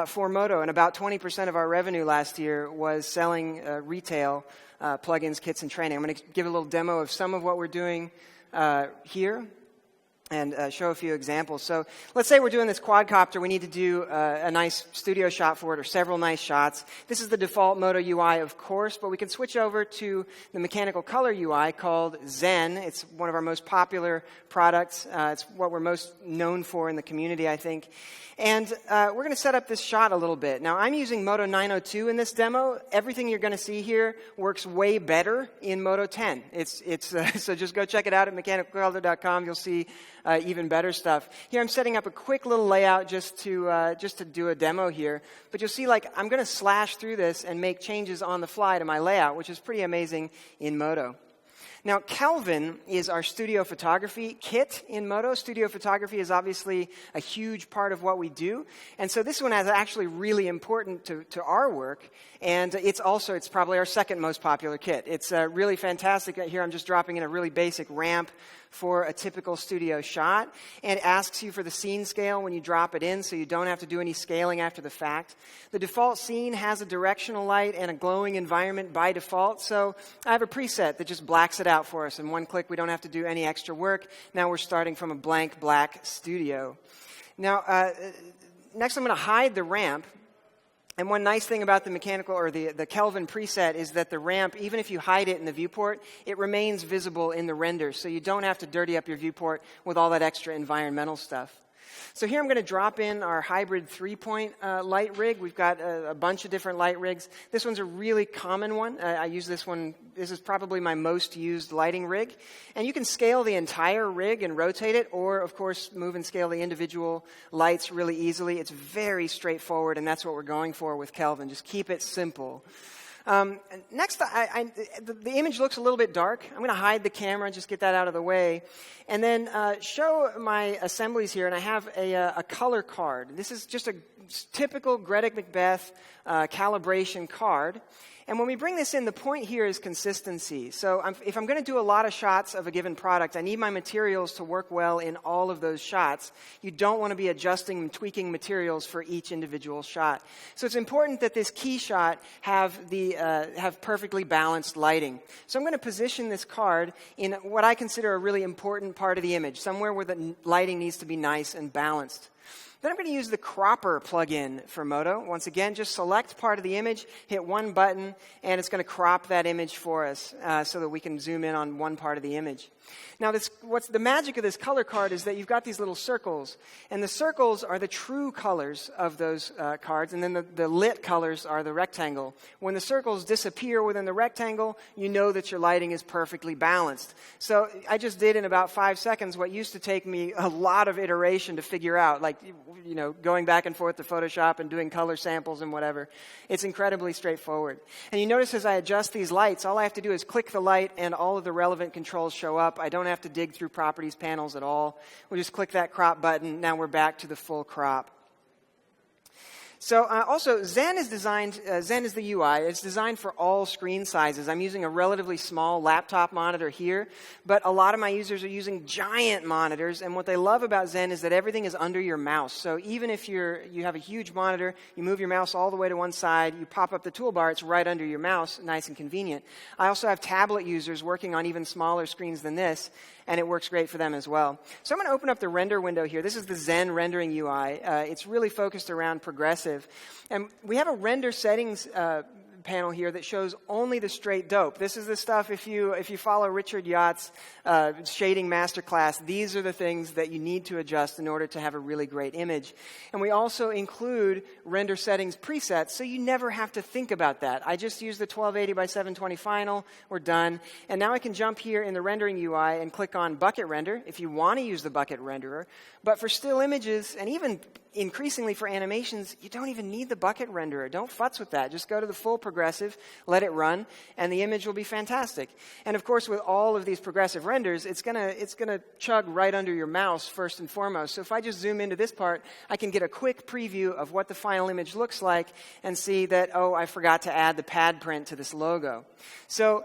for Modo. And about 20% of our revenue last year was selling retail plugins, kits, and training. I'm going to give a little demo of some of what we're doing here and show a few examples. So let's say we're doing this quadcopter. We need to do a nice studio shot for it, or several nice shots. This is the default Modo UI, of course, but we can switch over to the mechanical color UI called Zen. It's one of our most popular products. It's what we're most known for in the community, I think. And we're going to set up this shot a little bit. Now, I'm using Modo 902 in this demo. Everything you're going to see here works way better in Modo 10. So just go check it out at mechanicalcolor.com. You'll see even better stuff. Here I'm setting up a quick little layout just to do a demo here. But you'll see, like, I'm going to slash through this and make changes on the fly to my layout, which is pretty amazing in Modo. Now, Kelvin is our studio photography kit in Modo. Studio photography is obviously a huge part of what we do. And so this one is actually really important to our work. And it's probably our second most popular kit. It's really fantastic. Here I'm just dropping in a really basic ramp for a typical studio shot. And it asks you for the scene scale when you drop it in, so you don't have to do any scaling after the fact. The default scene has a directional light and a glowing environment by default. So I have a preset that just blacks it out for us. In one click, we don't have to do any extra work. Now we're starting from a blank black studio. Now, next I'm going to hide the ramp. And one nice thing about the mechanical or the Kelvin preset is that the ramp, even if you hide it in the viewport, it remains visible in the render. So you don't have to dirty up your viewport with all that extra environmental stuff. So here I'm going to drop in our hybrid 3-point light rig. We've got a bunch of different light rigs. This one's a really common one. I use this one. This is probably my most used lighting rig. And you can scale the entire rig and rotate it, or, of course, move and scale the individual lights really easily. It's very straightforward, and that's what we're going for with Kelvin. Just keep it simple. Next, the image looks a little bit dark. I'm going to hide the camera and just get that out of the way. And then show my assemblies here, and I have a color card. This is just a typical Gredic Macbeth calibration card. And when we bring this in, the point here is consistency. So if I'm going to do a lot of shots of a given product, I need my materials to work well in all of those shots. You don't want to be adjusting and tweaking materials for each individual shot. So it's important that this key shot have perfectly balanced lighting. So I'm going to position this card in what I consider a really important part of the image, somewhere where the lighting needs to be nice and balanced. Then I'm going to use the cropper plugin for Modo. Once again, just select part of the image, hit one button, and it's going to crop that image for us so that we can zoom in on one part of the image. Now, what's the magic of this color card is that you've got these little circles, and the circles are the true colors of those cards, and then the lit colors are the rectangle. When the circles disappear within the rectangle, you know that your lighting is perfectly balanced. So I just did in about 5 seconds what used to take me a lot of iteration to figure out, like, you know, going back and forth to Photoshop and doing color samples and whatever. It's incredibly straightforward. And you notice as I adjust these lights, all I have to do is click the light and all of the relevant controls show up. I don't have to dig through properties panels at all. We'll just click that crop button. Now we're back to the full crop. So also, Zen is designed, Zen is the UI. It's designed for all screen sizes. I'm using a relatively small laptop monitor here, but a lot of my users are using giant monitors, and what they love about Zen is that everything is under your mouse. So even if you have a huge monitor, you move your mouse all the way to one side, you pop up the toolbar, it's right under your mouse, nice and convenient. I also have tablet users working on even smaller screens than this, and it works great for them as well. So I'm going to open up the render window here. This is the Zen rendering UI. It's really focused around progressive. And we have a render settings panel here that shows only the straight dope. This is the stuff, if you follow Richard Yacht's shading masterclass, these are the things that you need to adjust in order to have a really great image. And we also include render settings presets, so you never have to think about that. I just use the 1280 by 720 final, we're done. And now I can jump here in the rendering UI and click on bucket render if you want to use the bucket renderer. But for still images, and even increasingly for animations, you don't even need the bucket renderer. Don't futz with that. Just go to the full progressive, let it run, and the image will be fantastic. And of course, with all of these progressive renders, it's gonna chug right under your mouse first and foremost. So if I just zoom into this part, I can get a quick preview of what the final image looks like and see that, oh, I forgot to add the pad print to this logo. So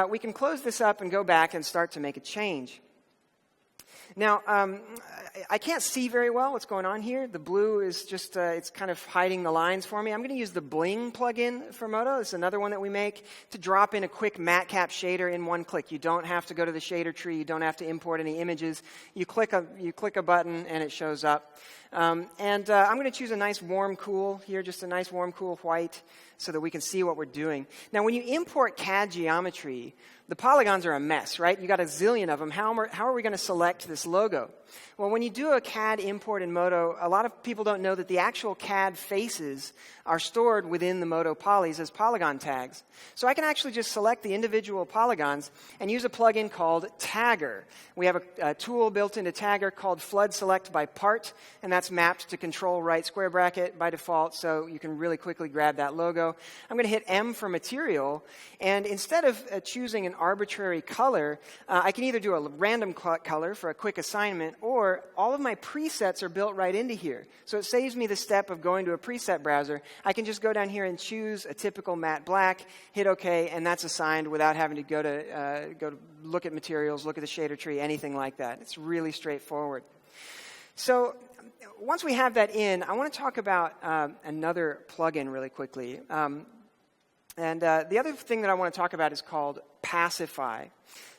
we can close this up and go back and start to make a change. Now, I can't see very well what's going on here. The blue is just, it's kind of hiding the lines for me. I'm going to use the Bling plugin for Modo. It's another one that we make to drop in a quick matte cap shader in one click. You don't have to go to the shader tree. You don't have to import any images. You click a button and it shows up. I'm going to choose a nice warm cool here, just a nice warm cool white so that we can see what we're doing. Now, when you import CAD geometry, the polygons are a mess, right? You got a zillion of them. How are we going to select this logo? Well, when you do a CAD import in Modo, a lot of people don't know that the actual CAD faces are stored within the Modo polys as polygon tags. So I can actually just select the individual polygons and use a plugin called Tagger. We have a tool built into Tagger called Flood Select by Part, and that's mapped to control right square bracket by default, so you can really quickly grab that logo. I'm going to hit M for material, and instead of choosing an arbitrary color, I can either do a random color for a quick assignment, or all of my presets are built right into here. So it saves me the step of going to a preset browser. I can just go down here and choose a typical matte black, hit OK, and that's assigned without having to go to look at materials, look at the shader tree, anything like that. It's really straightforward. So once we have that in, I want to talk about another plugin really quickly. The other thing that I want to talk about is called Pacify.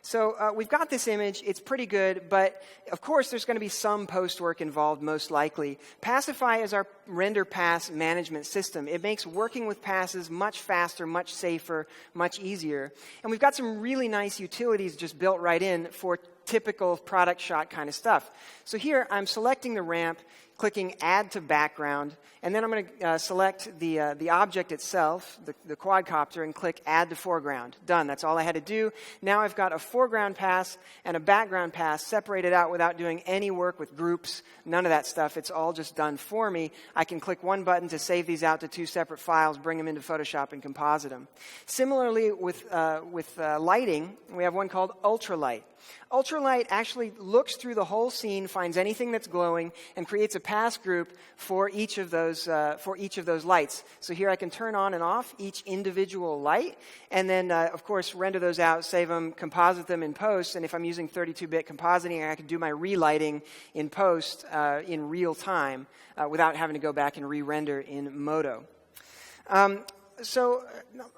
So we've got this image. It's pretty good, but of course there's going to be some post work involved most likely. Pacify is our render pass management system. It makes working with passes much faster, much safer, much easier. And we've got some really nice utilities just built right in for typical product shot kind of stuff. So here I'm selecting the ramp, clicking Add to Background, and then I'm going to select the object itself, the quadcopter, and click Add to Foreground. Done. That's all I had to do. Now I've got a foreground pass and a background pass separated out without doing any work with groups, none of that stuff. It's all just done for me. I can click one button to save these out to two separate files, bring them into Photoshop, and composite them. Similarly, with lighting, we have one called Ultralight. Ultralight actually looks through the whole scene, finds anything that's glowing, and creates a pass group for each of those lights. So here I can turn on and off each individual light, and then of course render those out, save them, composite them in post. And if I'm using 32-bit compositing, I can do my relighting in post in real time without having to go back and re-render in Modo. So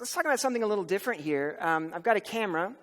let's talk about something a little different here. I've got a camera.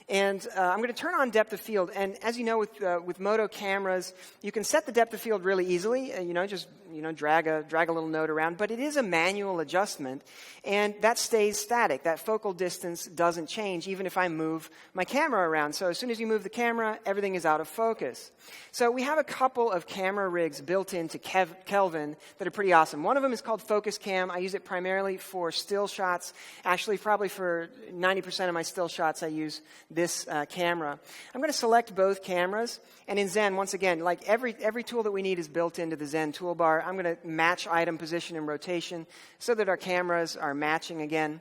And I'm going to turn on depth of field. And as you know, with Modo cameras, you can set the depth of field really easily. Just drag a little node around. But it is a manual adjustment, and that stays static. That focal distance doesn't change, even if I move my camera around. So as soon as you move the camera, everything is out of focus. So we have a couple of camera rigs built into Kelvin that are pretty awesome. One of them is called Focus Cam. I use it primarily for still shots. Actually, probably for 90% of my still shots, I use this camera. I'm going to select both cameras, and in Zen, once again, like every tool that we need is built into the Zen toolbar. I'm going to match item position and rotation so that our cameras are matching again,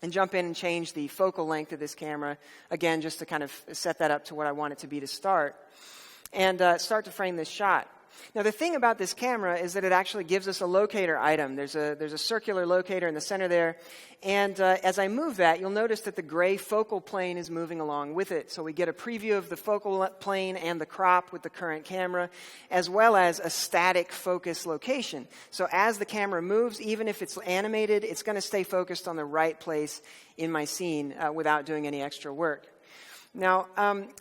and jump in and change the focal length of this camera, again, just to kind of set that up to what I want it to be to start, and start to frame this shot. Now, the thing about this camera is that it actually gives us a locator item. There's a circular locator in the center there. And as I move that, you'll notice that the gray focal plane is moving along with it. So we get a preview of the focal plane and the crop with the current camera, as well as a static focus location. So as the camera moves, even if it's animated, it's going to stay focused on the right place in my scene without doing any extra work. Now,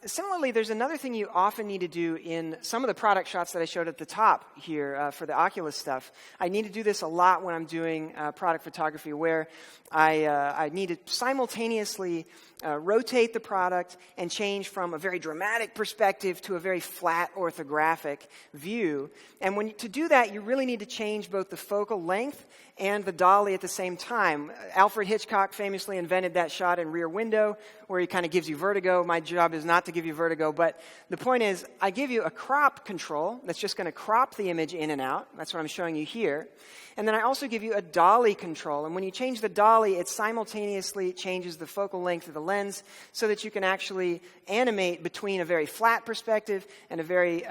similarly, there's another thing you often need to do in some of the product shots that I showed at the top here for the Oculus stuff. I need to do this a lot when I'm doing product photography, where I need to simultaneously rotate the product and change from a very dramatic perspective to a very flat orthographic view. And to do that, you really need to change both the focal length and the dolly at the same time. Alfred Hitchcock famously invented that shot in Rear Window, where he kind of gives you vertigo. My job is not to give you vertigo, but the point is, I give you a crop control that's just going to crop the image in and out. That's what I'm showing you here. And then I also give you a dolly control. And when you change the dolly, it simultaneously changes the focal length of the lens so that you can actually animate between a very flat perspective and a very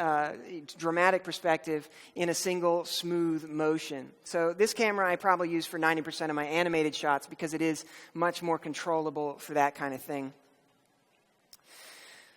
dramatic perspective in a single smooth motion. So this camera I probably use for 90% of my animated shots because it is much more controllable for that kind of thing.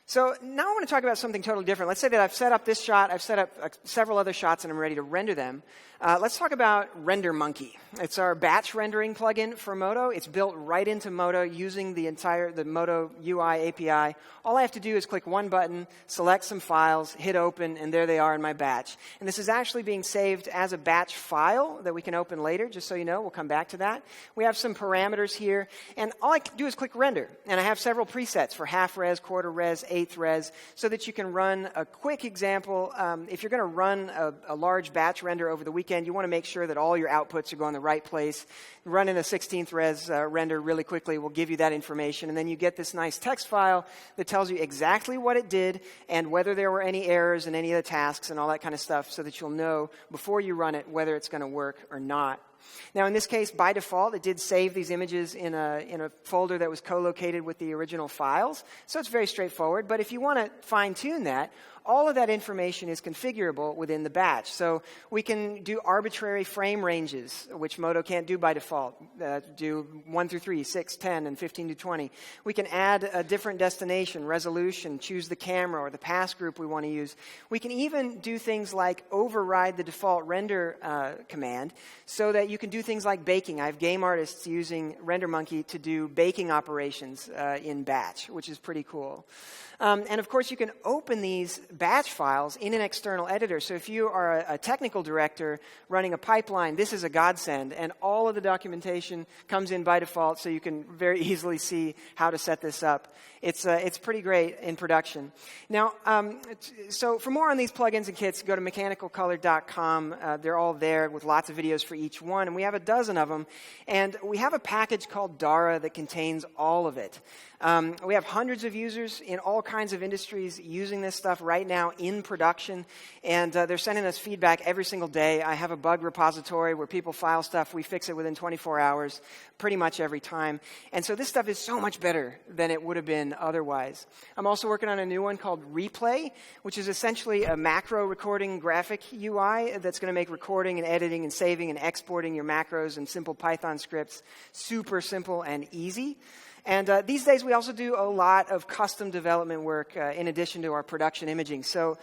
So now I want to talk about something totally different. Let's say that I've set up this shot, I've set up several other shots, and I'm ready to render them. Let's talk about Render Monkey. It's our batch rendering plugin for Modo. It's built right into Modo using the Modo UI API. All I have to do is click one button, select some files, hit open, and there they are in my batch. And this is actually being saved as a batch file that we can open later, just so you know. We'll come back to that. We have some parameters here, and all I do is click render. And I have several presets for half res, quarter res, eighth res, so that you can run a quick example. If you're going to run a large batch render over the weekend, you want to make sure that all your outputs are going the right place. Running a 16th res render really quickly will give you that information, and then you get this nice text file that tells you exactly what it did and whether there were any errors in any of the tasks and all that kind of stuff, so that you'll know before you run it whether it's going to work or not. Now, in this case, by default, it did save these images in a folder that was co-located with the original files, so it's very straightforward. But if you want to fine-tune that, all of that information is configurable within the batch. So we can do arbitrary frame ranges, which Modo can't do by default. Do 1 through 3, 6, 10, and 15 to 20. We can add a different destination, resolution, choose the camera or the pass group we want to use. We can even do things like override the default render command so that you can do things like baking. I have game artists using Render Monkey to do baking operations in batch, which is pretty cool. And of course, you can open these batch files in an external editor. So if you are a technical director running a pipeline, this is a godsend. And all of the documentation comes in by default, so you can very easily see how to set this up. It's pretty great in production. Now, so for more on these plugins and kits, go to mechanicalcolor.com. They're all there with lots of videos for each one. And we have a dozen of them. And we have a package called Dara that contains all of it. We have hundreds of users in all kinds of industries using this stuff right now in production, and they're sending us feedback every single day. I have a bug repository where people file stuff. We fix it within 24 hours pretty much every time. And so this stuff is so much better than it would have been otherwise. I'm also working on a new one called Replay, which is essentially a macro recording graphic UI that's going to make recording and editing and saving and exporting your macros and simple Python scripts super simple and easy. And these days, we also do a lot of custom development work in addition to our production imaging. So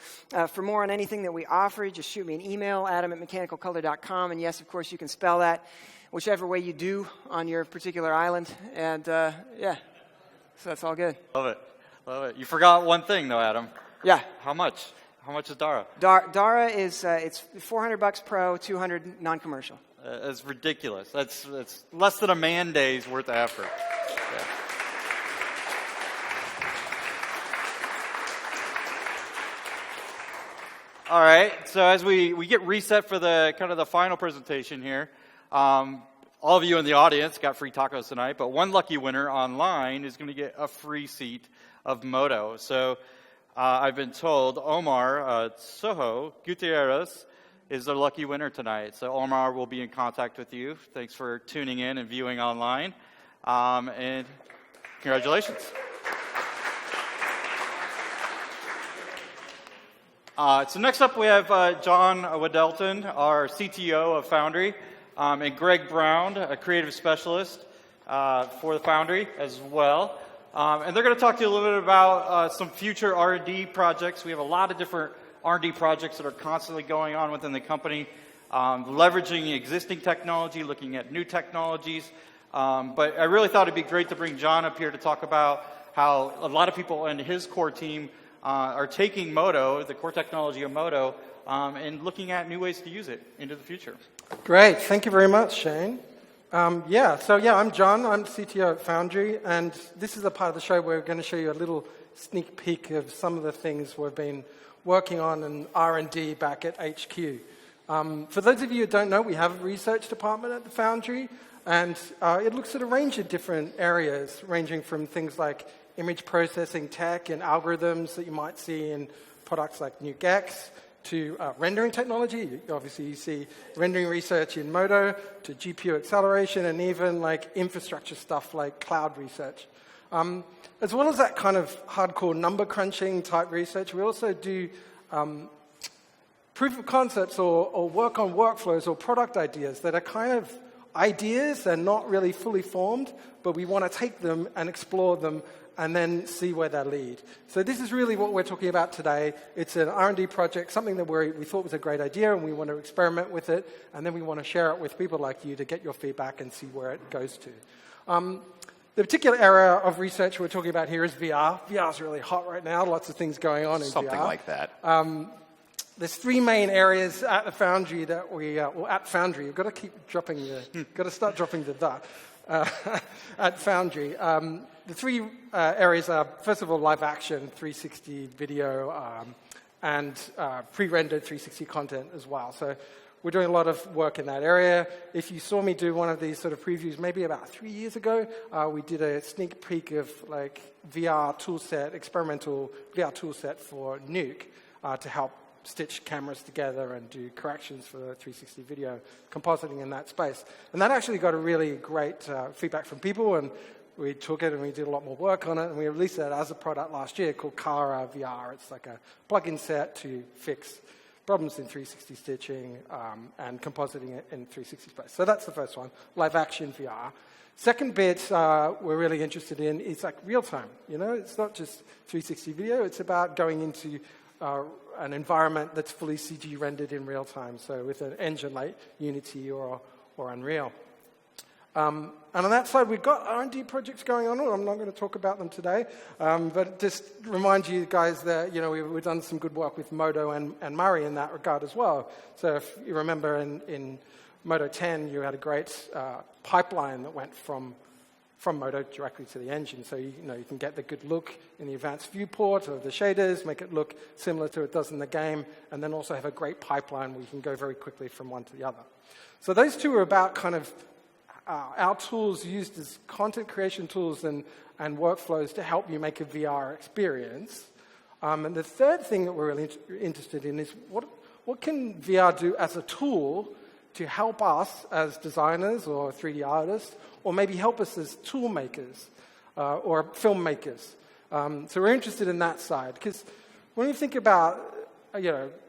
for more on anything that we offer, just shoot me an email, adam@mechanicalcolor.com. And yes, of course, you can spell that whichever way you do on your particular island. And yeah, so that's all good. Love it. Love it. You forgot one thing, though, Adam. Yeah. How much? How much is Dara? Dara is it's $400 pro, $200 non-commercial. It's ridiculous. That's less than a man day's worth of effort. Yeah. All right. So as we get reset for the kind of the final presentation here, all of you in the audience got free tacos tonight, but one lucky winner online is going to get a free seat of Modo. So I've been told Omar Soho Gutierrez is the lucky winner tonight. So Omar will be in contact with you. Thanks for tuning in and viewing online. And congratulations. So next up we have John Wedelton, our CTO of Foundry, and Greg Brown, a creative specialist for the Foundry as well. And they're going to talk to you a little bit about some future R&D projects. We have a lot of different R&D projects that are constantly going on within the company, leveraging existing technology, looking at new technologies. But I really thought it'd be great to bring John up here to talk about how a lot of people in his core team are taking Modo, the core technology of Modo, and looking at new ways to use it into the future. Great. Thank you very much, Shane. I'm John. I'm CTO at Foundry, and this is the part of the show where we're going to show you a little sneak peek of some of the things we've been working on in R&D back at HQ. For those of you who don't know, we have a research department at the Foundry, and it looks at a range of different areas, ranging from things like image processing tech and algorithms that you might see in products like NuGex, to rendering technology. Obviously, you see rendering research in Modo, to GPU acceleration, and even like infrastructure stuff like cloud research. As well as that kind of hardcore number crunching type research, we also do proof of concepts or work on workflows or product ideas that are kind of ideas. They're not really fully formed, but we want to take them and explore them and then see where they lead. So this is really what we're talking about today. It's an R&D project, something that we thought was a great idea, and we want to experiment with it, and then we want to share it with people like you to get your feedback and see where it goes to. The particular area of research we're talking about here is VR. VR is really hot right now. Lots of things going on in VR. Something like that. There's three main areas at the Foundry that at Foundry, you've got to keep dropping got to start dropping the dot. At Foundry. The three areas are, first of all, live action, 360 video, and pre-rendered 360 content as well. So we're doing a lot of work in that area. If you saw me do one of these sort of previews maybe about 3 years ago, we did a sneak peek of like VR toolset, experimental VR toolset for Nuke to help stitch cameras together and do corrections for the 360 video, compositing in that space. And that actually got a really great feedback from people, and we took it and we did a lot more work on it, and we released it as a product last year called Kara VR. It's like a plug-in set to fix problems in 360 stitching and compositing it in 360 space. So that's the first one, live action VR. Second bit we're really interested in is like real time. You know, it's not just 360 video, it's about going into an environment that's fully CG rendered in real time, so with an engine like Unity or Unreal. And on that side, we've got R&D projects going on. I'm not going to talk about them today, but just remind you guys that we've done some good work with Modo and Murray in that regard as well. So if you remember in Modo 10, you had a great pipeline that went from Modo directly to the engine. So you can get the good look in the advanced viewport of the shaders, make it look similar to it does in the game, and then also have a great pipeline where you can go very quickly from one to the other. So those two are about kind of our tools used as content creation tools and workflows to help you make a VR experience. And the third thing that we're really interested in is what can VR do as a tool to help us as designers or 3D artists, or maybe help us as tool makers or filmmakers. So we're interested in that side, because when you think about,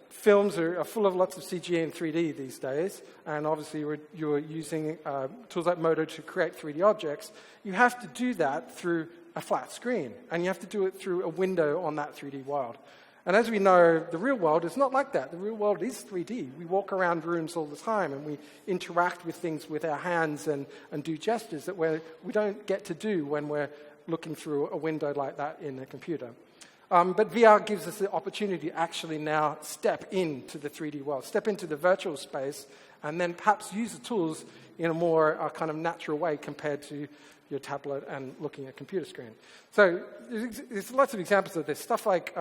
films are full of lots of CG and 3D these days, and obviously you're using tools like Modo to create 3D objects. You have to do that through a flat screen, and you have to do it through a window on that 3D world. And as we know, the real world is not like that. The real world is 3D. We walk around rooms all the time, and we interact with things with our hands and do gestures that we don't get to do when we're looking through a window like that in a computer. But VR gives us the opportunity to actually now step into the 3D world, step into the virtual space, and then perhaps use the tools in a more kind of natural way compared to your tablet and looking at a computer screen. So there's lots of examples of this. Stuff like,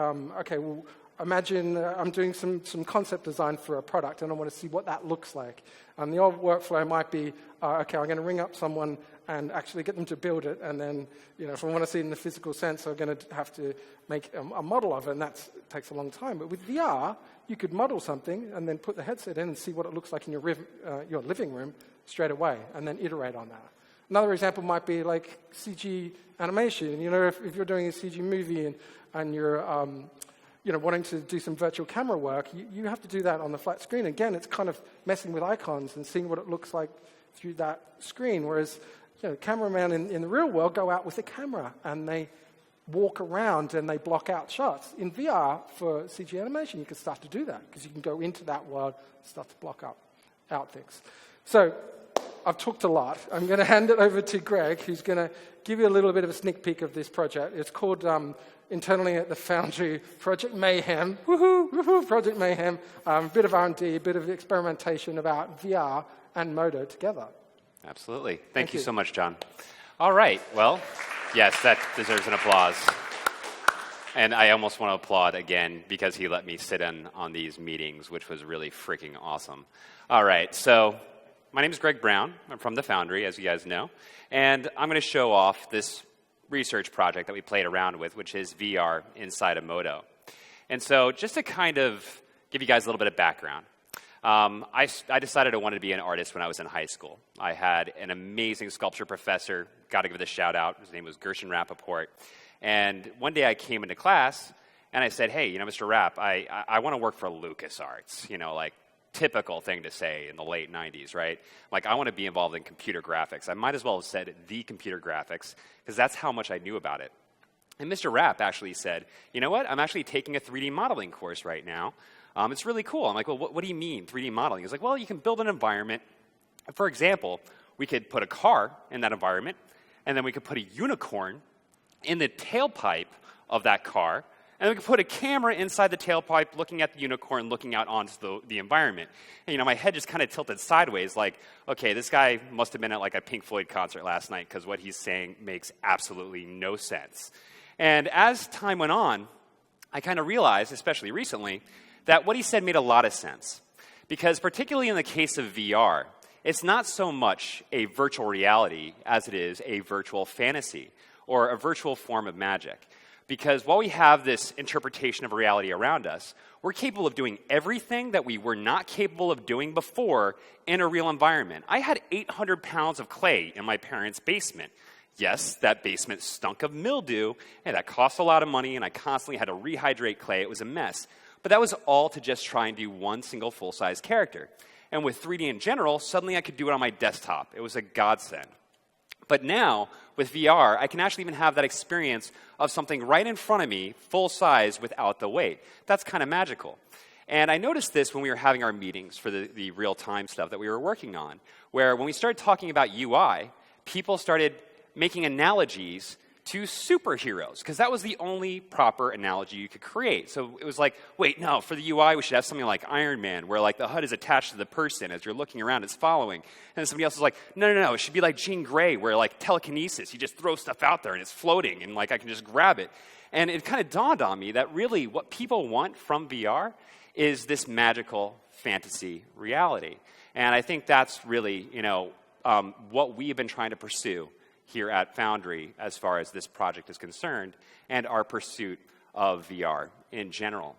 imagine I'm doing some concept design for a product, and I want to see what that looks like. And the old workflow might be, I'm going to ring up someone and actually get them to build it, and then, if I want to see it in the physical sense, I'm going to have to make a model of it, and that takes a long time. But with VR, you could model something and then put the headset in and see what it looks like in your living room straight away, and then iterate on that. Another example might be like CG animation. If you're doing a CG movie and you're wanting to do some virtual camera work, you have to do that on the flat screen. Again, it's kind of messing with icons and seeing what it looks like through that screen. Whereas, cameramen in the real world go out with a camera and they walk around and they block out shots. In VR, for CG animation, you can start to do that because you can go into that world and start to block out things. So I've talked a lot. I'm going to hand it over to Greg, who's going to give you a little bit of a sneak peek of this project. It's called, internally at the Foundry, Project Mayhem. Woohoo! Woohoo! Project Mayhem. Bit of R&D, a bit of experimentation about VR and Modo together. Absolutely. Thank you so much, John. All right. Well, yes, that deserves an applause. And I almost want to applaud again because he let me sit in on these meetings, which was really freaking awesome. All right. So my name is Greg Brown. I'm from the Foundry, as you guys know. And I'm going to show off this research project that we played around with, which is VR inside of Modo. And so just to kind of give you guys a little bit of background, I decided I wanted to be an artist when I was in high school. I had an amazing sculpture professor, got to give it a shout out. His name was Gershon Rappaport. And one day I came into class and I said, hey, Mr. Rapp, I want to work for LucasArts, like typical thing to say in the late 90s, right? Like, I want to be involved in computer graphics. I might as well have said the computer graphics because that's how much I knew about it. And Mr. Rapp actually said, you know what? I'm actually taking a 3D modeling course right now. It's really cool. I'm like, well, what do you mean 3D modeling? He's like, well, you can build an environment. For example, we could put a car in that environment, and then we could put a unicorn in the tailpipe of that car, and we could put a camera inside the tailpipe looking at the unicorn, looking out onto the environment. And, my head just kind of tilted sideways like, okay, this guy must have been at like a Pink Floyd concert last night because what he's saying makes absolutely no sense. And as time went on, I kind of realized, especially recently, that what he said made a lot of sense. Because particularly in the case of VR, it's not so much a virtual reality as it is a virtual fantasy or a virtual form of magic. Because while we have this interpretation of reality around us, we're capable of doing everything that we were not capable of doing before in a real environment. I had 800 pounds of clay in my parents' basement. Yes, that basement stunk of mildew, and that cost a lot of money, and I constantly had to rehydrate clay. It was a mess. But that was all to just try and do one single full-size character. And with 3D in general, suddenly I could do it on my desktop. It was a godsend. But now, with VR, I can actually even have that experience of something right in front of me, full size, without the weight. That's kind of magical. And I noticed this when we were having our meetings for the real-time stuff that we were working on, where when we started talking about UI, people started making analogies to superheroes, because that was the only proper analogy you could create. So it was like, wait, no, for the UI, we should have something like Iron Man, where like the HUD is attached to the person. As you're looking around, it's following. And then somebody else is like, no, it should be like Jean Grey, where like telekinesis, you just throw stuff out there and it's floating, and like I can just grab it. And it kind of dawned on me that really what people want from VR is this magical fantasy reality. And I think that's really, what we've been trying to pursue here at Foundry as far as this project is concerned, and our pursuit of VR in general.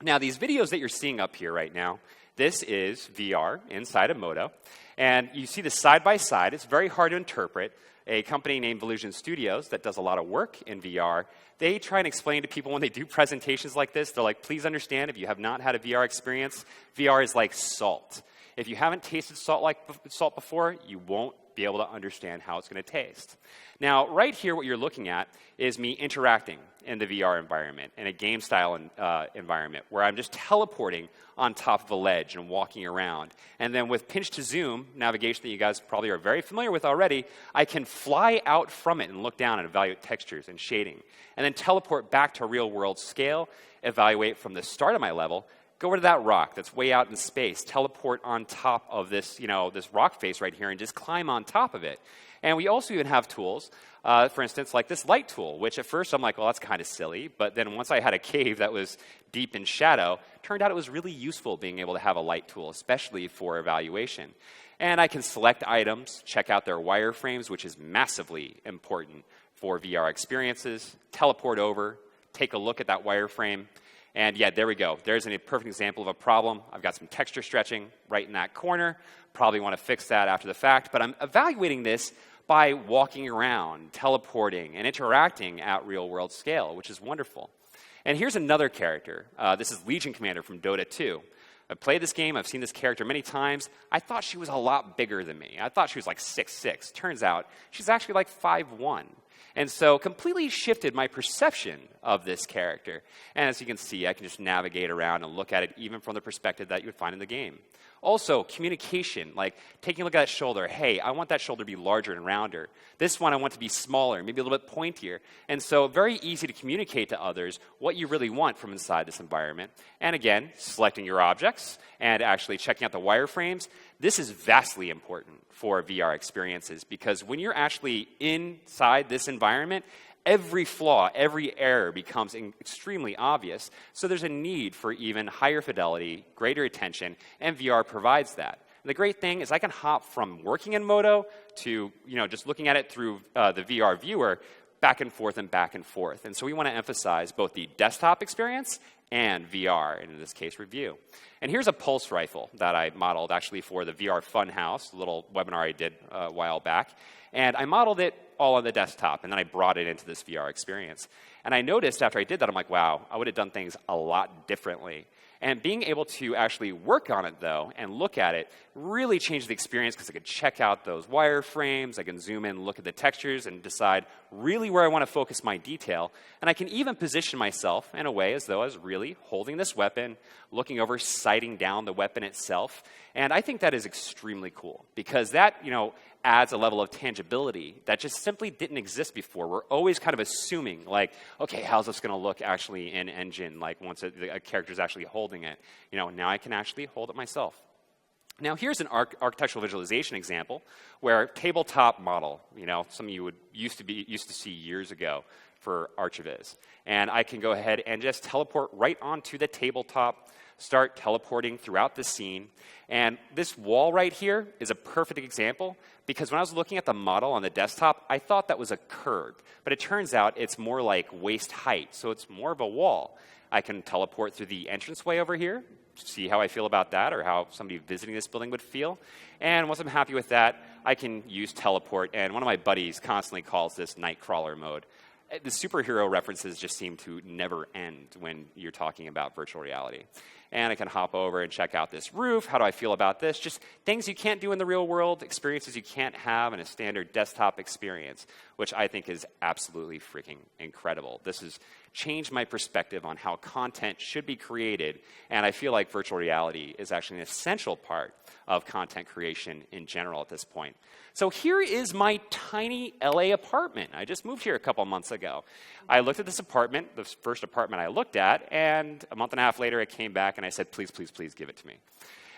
Now, these videos that you're seeing up here right now, this is VR inside of Modo, and you see this side by side. It's very hard to interpret. A company named Illusion Studios that does a lot of work in VR, they try and explain to people when they do presentations like this, they're like, please understand, if you have not had a VR experience, VR is like salt. If you haven't tasted salt before, you won't be able to understand how it's going to taste. Now, right here, what you're looking at is me interacting in the VR environment, in a game-style environment, where I'm just teleporting on top of a ledge and walking around. And then with pinch-to-zoom navigation that you guys probably are very familiar with already, I can fly out from it and look down and evaluate textures and shading. And then teleport back to real-world scale, evaluate from the start of my level, go over to that rock that's way out in space, teleport on top of this, this rock face right here, and just climb on top of it. And we also even have tools, for instance, like this light tool, which at first I'm like, well, that's kind of silly. But then once I had a cave that was deep in shadow, turned out it was really useful being able to have a light tool, especially for evaluation. And I can select items, check out their wireframes, which is massively important for VR experiences, teleport over, take a look at that wireframe. And yeah, there we go. There's a perfect example of a problem. I've got some texture stretching right in that corner. Probably want to fix that after the fact. But I'm evaluating this by walking around, teleporting, and interacting at real-world scale, which is wonderful. And here's another character. This is Legion Commander from Dota 2. I've played this game. I've seen this character many times. I thought she was a lot bigger than me. I thought she was like 6'6". Turns out she's actually like 5'1". And so completely shifted my perception of this character. And as you can see, I can just navigate around and look at it even from the perspective that you would find in the game. Also, communication, like taking a look at that shoulder. Hey, I want that shoulder to be larger and rounder. This one I want to be smaller, maybe a little bit pointier. And so very easy to communicate to others what you really want from inside this environment. And again, selecting your objects and actually checking out the wireframes. This is vastly important for VR experiences because when you're actually inside this environment, every flaw, every error becomes extremely obvious. So there's a need for even higher fidelity, greater attention, and VR provides that. And the great thing is I can hop from working in Modo to just looking at it through the VR viewer back and forth and back and forth. And so we want to emphasize both the desktop experience and VR, and in this case, review. And here's a pulse rifle that I modeled actually for the VR Funhouse, a little webinar I did a while back. And I modeled it all on the desktop, and then I brought it into this VR experience. And I noticed after I did that, I'm like, wow, I would have done things a lot differently. And being able to actually work on it, though, and look at it really changed the experience because I could check out those wireframes, I can zoom in, look at the textures, and decide really where I want to focus my detail. And I can even position myself in a way as though I was really holding this weapon, looking over, sighting down the weapon itself. And I think that is extremely cool because that, adds a level of tangibility that just simply didn't exist before. We're always kind of assuming, like, okay, how's this going to look actually in engine, like once a character's actually holding it. Now I can actually hold it myself. Now here's an architectural visualization example where tabletop model, some of you would used to see years ago for Archiviz. And I can go ahead and just teleport right onto the tabletop, start teleporting throughout the scene. And this wall right here is a perfect example because when I was looking at the model on the desktop, I thought that was a curb. But it turns out it's more like waist height, so it's more of a wall. I can teleport through the entranceway over here, see how I feel about that or how somebody visiting this building would feel. And once I'm happy with that, I can use teleport. And one of my buddies constantly calls this Nightcrawler mode. The superhero references just seem to never end when you're talking about virtual reality. And I can hop over and check out this roof. How do I feel about this? Just things you can't do in the real world, experiences you can't have in a standard desktop experience, which I think is absolutely freaking incredible. This has changed my perspective on how content should be created, and I feel like virtual reality is actually an essential part of content creation in general at this point. So here is my tiny LA apartment. I just moved here a couple months ago. I looked at this apartment, the first apartment I looked at, and a month and a half later I came back and I said, please, please, please give it to me.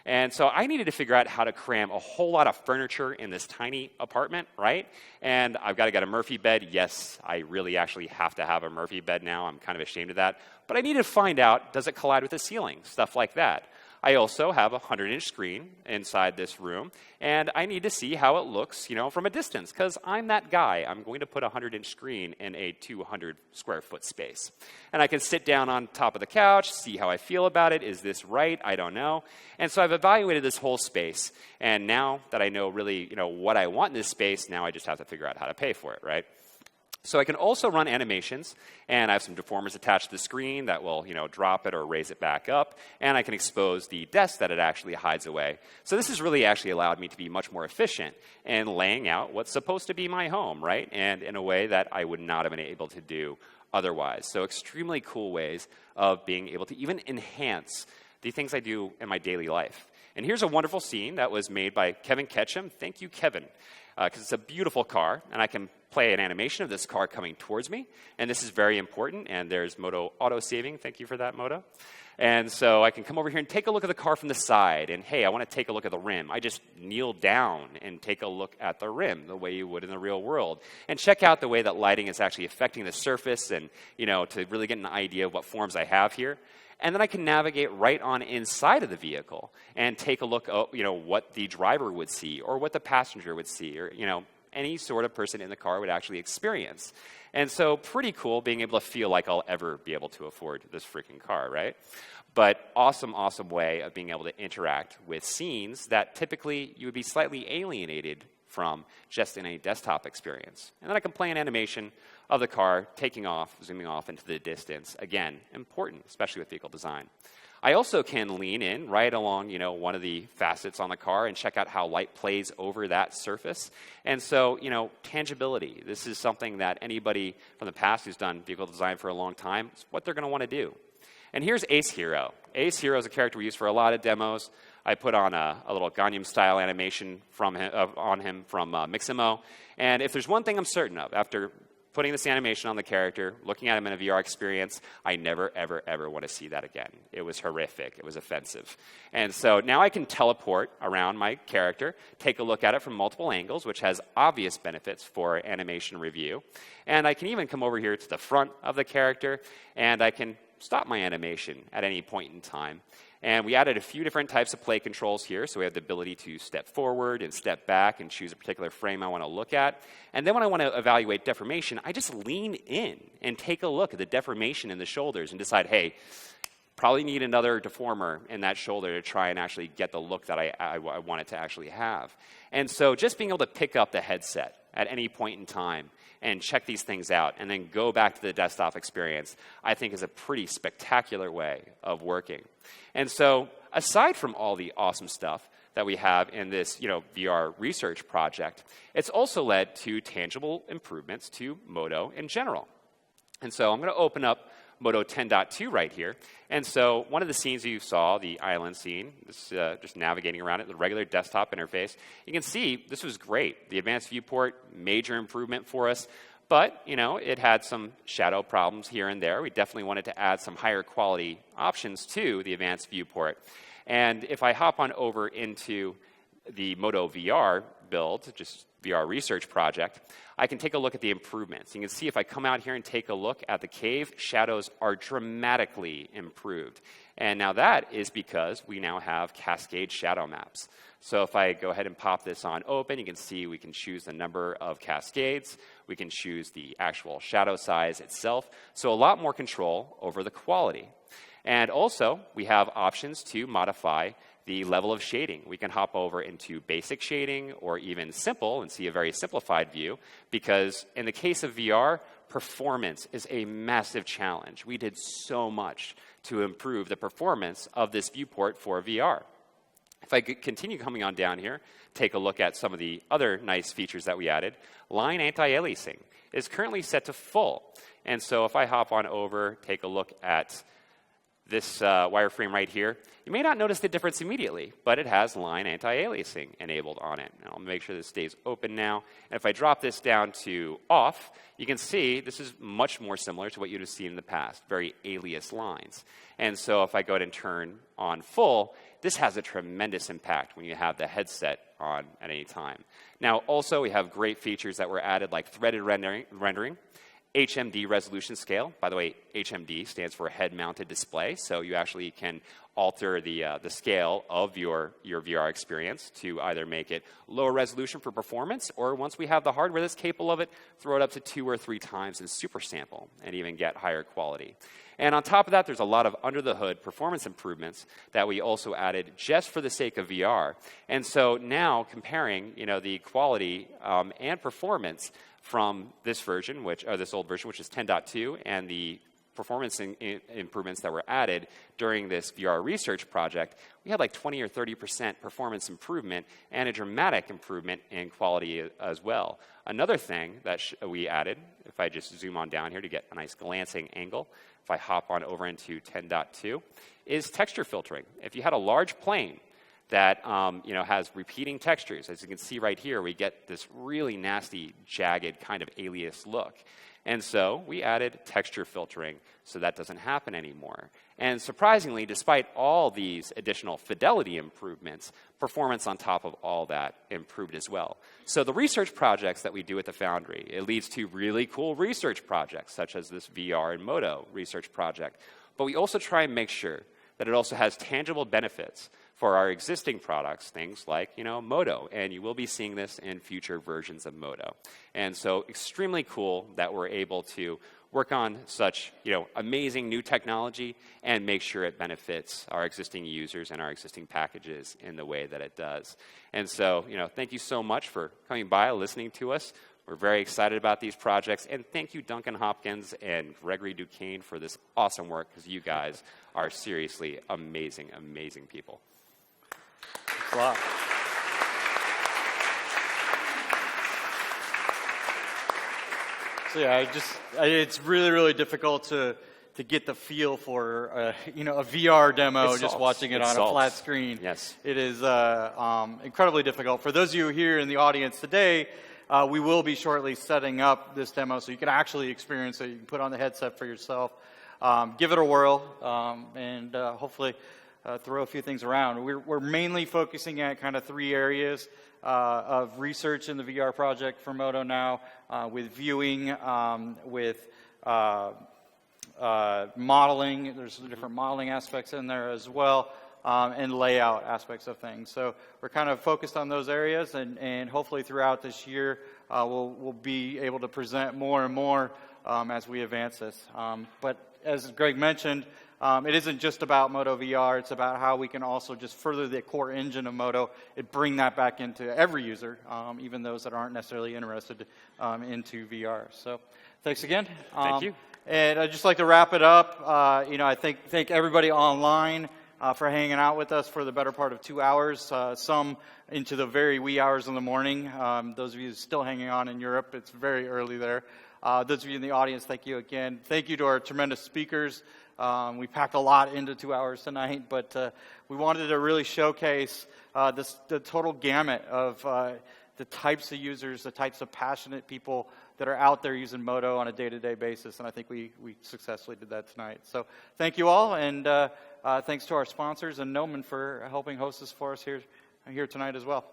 And so I needed to figure out how to cram a whole lot of furniture in this tiny apartment, right? And I've got to get a Murphy bed. Yes, I really actually have to have a Murphy bed now. I'm kind of ashamed of that. But I needed to find out, does it collide with the ceiling? Stuff like that. I also have a 100-inch screen inside this room, and I need to see how it looks, from a distance, because I'm that guy. I'm going to put a 100-inch screen in a 200-square-foot space. And I can sit down on top of the couch, see how I feel about it. Is this right? I don't know. And so I've evaluated this whole space, and now that I know really, what I want in this space, now I just have to figure out how to pay for it, right? So I can also run animations, and I have some deformers attached to the screen that will, drop it or raise it back up, and I can expose the desk that it actually hides away. So this has really actually allowed me to be much more efficient in laying out what's supposed to be my home, right? And in a way that I would not have been able to do otherwise. So extremely cool ways of being able to even enhance the things I do in my daily life. And here's a wonderful scene that was made by Kevin Ketchum. Thank you, Kevin, because it's a beautiful car, and I can play an animation of this car coming towards me, and this is very important, and there's Modo auto-saving. Thank you for that, Modo. And so I can come over here and take a look at the car from the side, and hey, I want to take a look at the rim. I just kneel down and take a look at the rim the way you would in the real world, and check out the way that lighting is actually affecting the surface, and to really get an idea of what forms I have here. And then I can navigate right on inside of the vehicle and take a look at what the driver would see or what the passenger would see or any sort of person in the car would actually experience. And so pretty cool being able to feel like I'll ever be able to afford this freaking car, right? But awesome, awesome way of being able to interact with scenes that typically you would be slightly alienated from just in a desktop experience. And then I can play an animation of the car taking off, zooming off into the distance. Again, important, especially with vehicle design. I also can lean in right along, one of the facets on the car and check out how light plays over that surface. And so, tangibility. This is something that anybody from the past who's done vehicle design for a long time, it's what they're going to want to do. And here's Ace Hero. Ace Hero is a character we use for a lot of demos. I put on a little Gangnam-style animation on him from Mixamo. And if there's one thing I'm certain of, after putting this animation on the character, looking at him in a VR experience, I never, ever, ever want to see that again. It was horrific. It was offensive. And so now I can teleport around my character, take a look at it from multiple angles, which has obvious benefits for animation review. And I can even come over here to the front of the character, and I can stop my animation at any point in time. And we added a few different types of play controls here. So we have the ability to step forward and step back and choose a particular frame I want to look at. And then when I want to evaluate deformation, I just lean in and take a look at the deformation in the shoulders and decide, hey, probably need another deformer in that shoulder to try and actually get the look that I want it to actually have. And so just being able to pick up the headset at any point in time and check these things out and then go back to the desktop experience, I think is a pretty spectacular way of working. And so aside from all the awesome stuff that we have in this VR research project, it's also led to tangible improvements to Modo in general. And so I'm going to open up Modo 10.2 right here. And so one of the scenes you saw, the island scene, this, just navigating around it, the regular desktop interface, you can see this was great. The advanced viewport, major improvement for us. But, it had some shadow problems here and there. We definitely wanted to add some higher quality options to the advanced viewport. And if I hop on over into the Modo VR build, just VR research project, I can take a look at the improvements. You can see if I come out here and take a look at the cave, shadows are dramatically improved. And now that is because we now have cascade shadow maps. So if I go ahead and pop this on open, you can see we can choose the number of cascades. We can choose the actual shadow size itself. So a lot more control over the quality. And also, we have options to modify the level of shading. We can hop over into basic shading or even simple and see a very simplified view, because in the case of VR, performance is a massive challenge. We did so much to improve the performance of this viewport for VR. If I continue coming on down here, take a look at some of the other nice features that we added. Line anti-aliasing is currently set to full. And so if I hop on over, take a look at this wireframe right here, you may not notice the difference immediately, but it has line anti-aliasing enabled on it. And I'll make sure this stays open now. And if I drop this down to off, you can see this is much more similar to what you'd have seen in the past, very alias lines. And so if I go ahead and turn on full, this has a tremendous impact when you have the headset on at any time. Now, also, we have great features that were added, like threaded rendering, HMD resolution scale. By the way, HMD stands for head-mounted display, so you actually can alter the scale of your VR experience to either make it lower resolution for performance, or once we have the hardware that's capable of it, throw it up to 2 or 3 times in super sample and even get higher quality. And on top of that, there's a lot of under-the-hood performance improvements that we also added just for the sake of VR. And so now comparing, the quality and performance from this version, this old version, which is 10.2, and the performance improvements that were added during this VR research project, we had like 20 or 30% performance improvement and a dramatic improvement in quality as well. Another thing that we added, if I just zoom on down here to get a nice glancing angle, if I hop on over into 10.2, is texture filtering. If you had a large plane that has repeating textures, as you can see right here, we get this really nasty, jagged kind of alias look. And so we added texture filtering so that doesn't happen anymore. And surprisingly, despite all these additional fidelity improvements, performance on top of all that improved as well. So the research projects that we do at the Foundry, it leads to really cool research projects, such as this VR and Modo research project. But we also try and make sure that it also has tangible benefits for our existing products, things like, Modo. And you will be seeing this in future versions of Modo. And so extremely cool that we're able to work on such amazing new technology and make sure it benefits our existing users and our existing packages in the way that it does. And so, thank you so much for coming by, listening to us. We're very excited about these projects. And thank you, Duncan Hopkins and Gregory Duquesne, for this awesome work, because you guys are seriously amazing, amazing people. Thanks a lot. So yeah, it's really, really difficult to get the feel for a VR demo just watching it on a flat screen. Yes. It is incredibly difficult. For those of you here in the audience today, we will be shortly setting up this demo so you can actually experience it. You can put on the headset for yourself, give it a whirl, and hopefully throw a few things around. We're mainly focusing at kind of 3 areas of research in the VR project for Modo now, with viewing, with modeling. There's different modeling aspects in there as well, and layout aspects of things. So we're kind of focused on those areas, and hopefully throughout this year we'll be able to present more and more as we advance this. But as Greg mentioned, it isn't just about Modo VR. It's about how we can also just further the core engine of Modo and bring that back into every user, even those that aren't necessarily interested into VR. So thanks again. Thank you. And I'd just like to wrap it up. I thank everybody online for hanging out with us for the better part of 2 hours, some into the very wee hours in the morning. Those of you still hanging on in Europe, it's very early there. Those of you in the audience, thank you again. Thank you to our tremendous speakers. We packed a lot into 2 hours tonight, but we wanted to really showcase the total gamut of the types of users, the types of passionate people that are out there using Modo on a day-to-day basis, and I think we successfully did that tonight. So thank you all, and thanks to our sponsors and Gnomon for helping host this for us here tonight as well.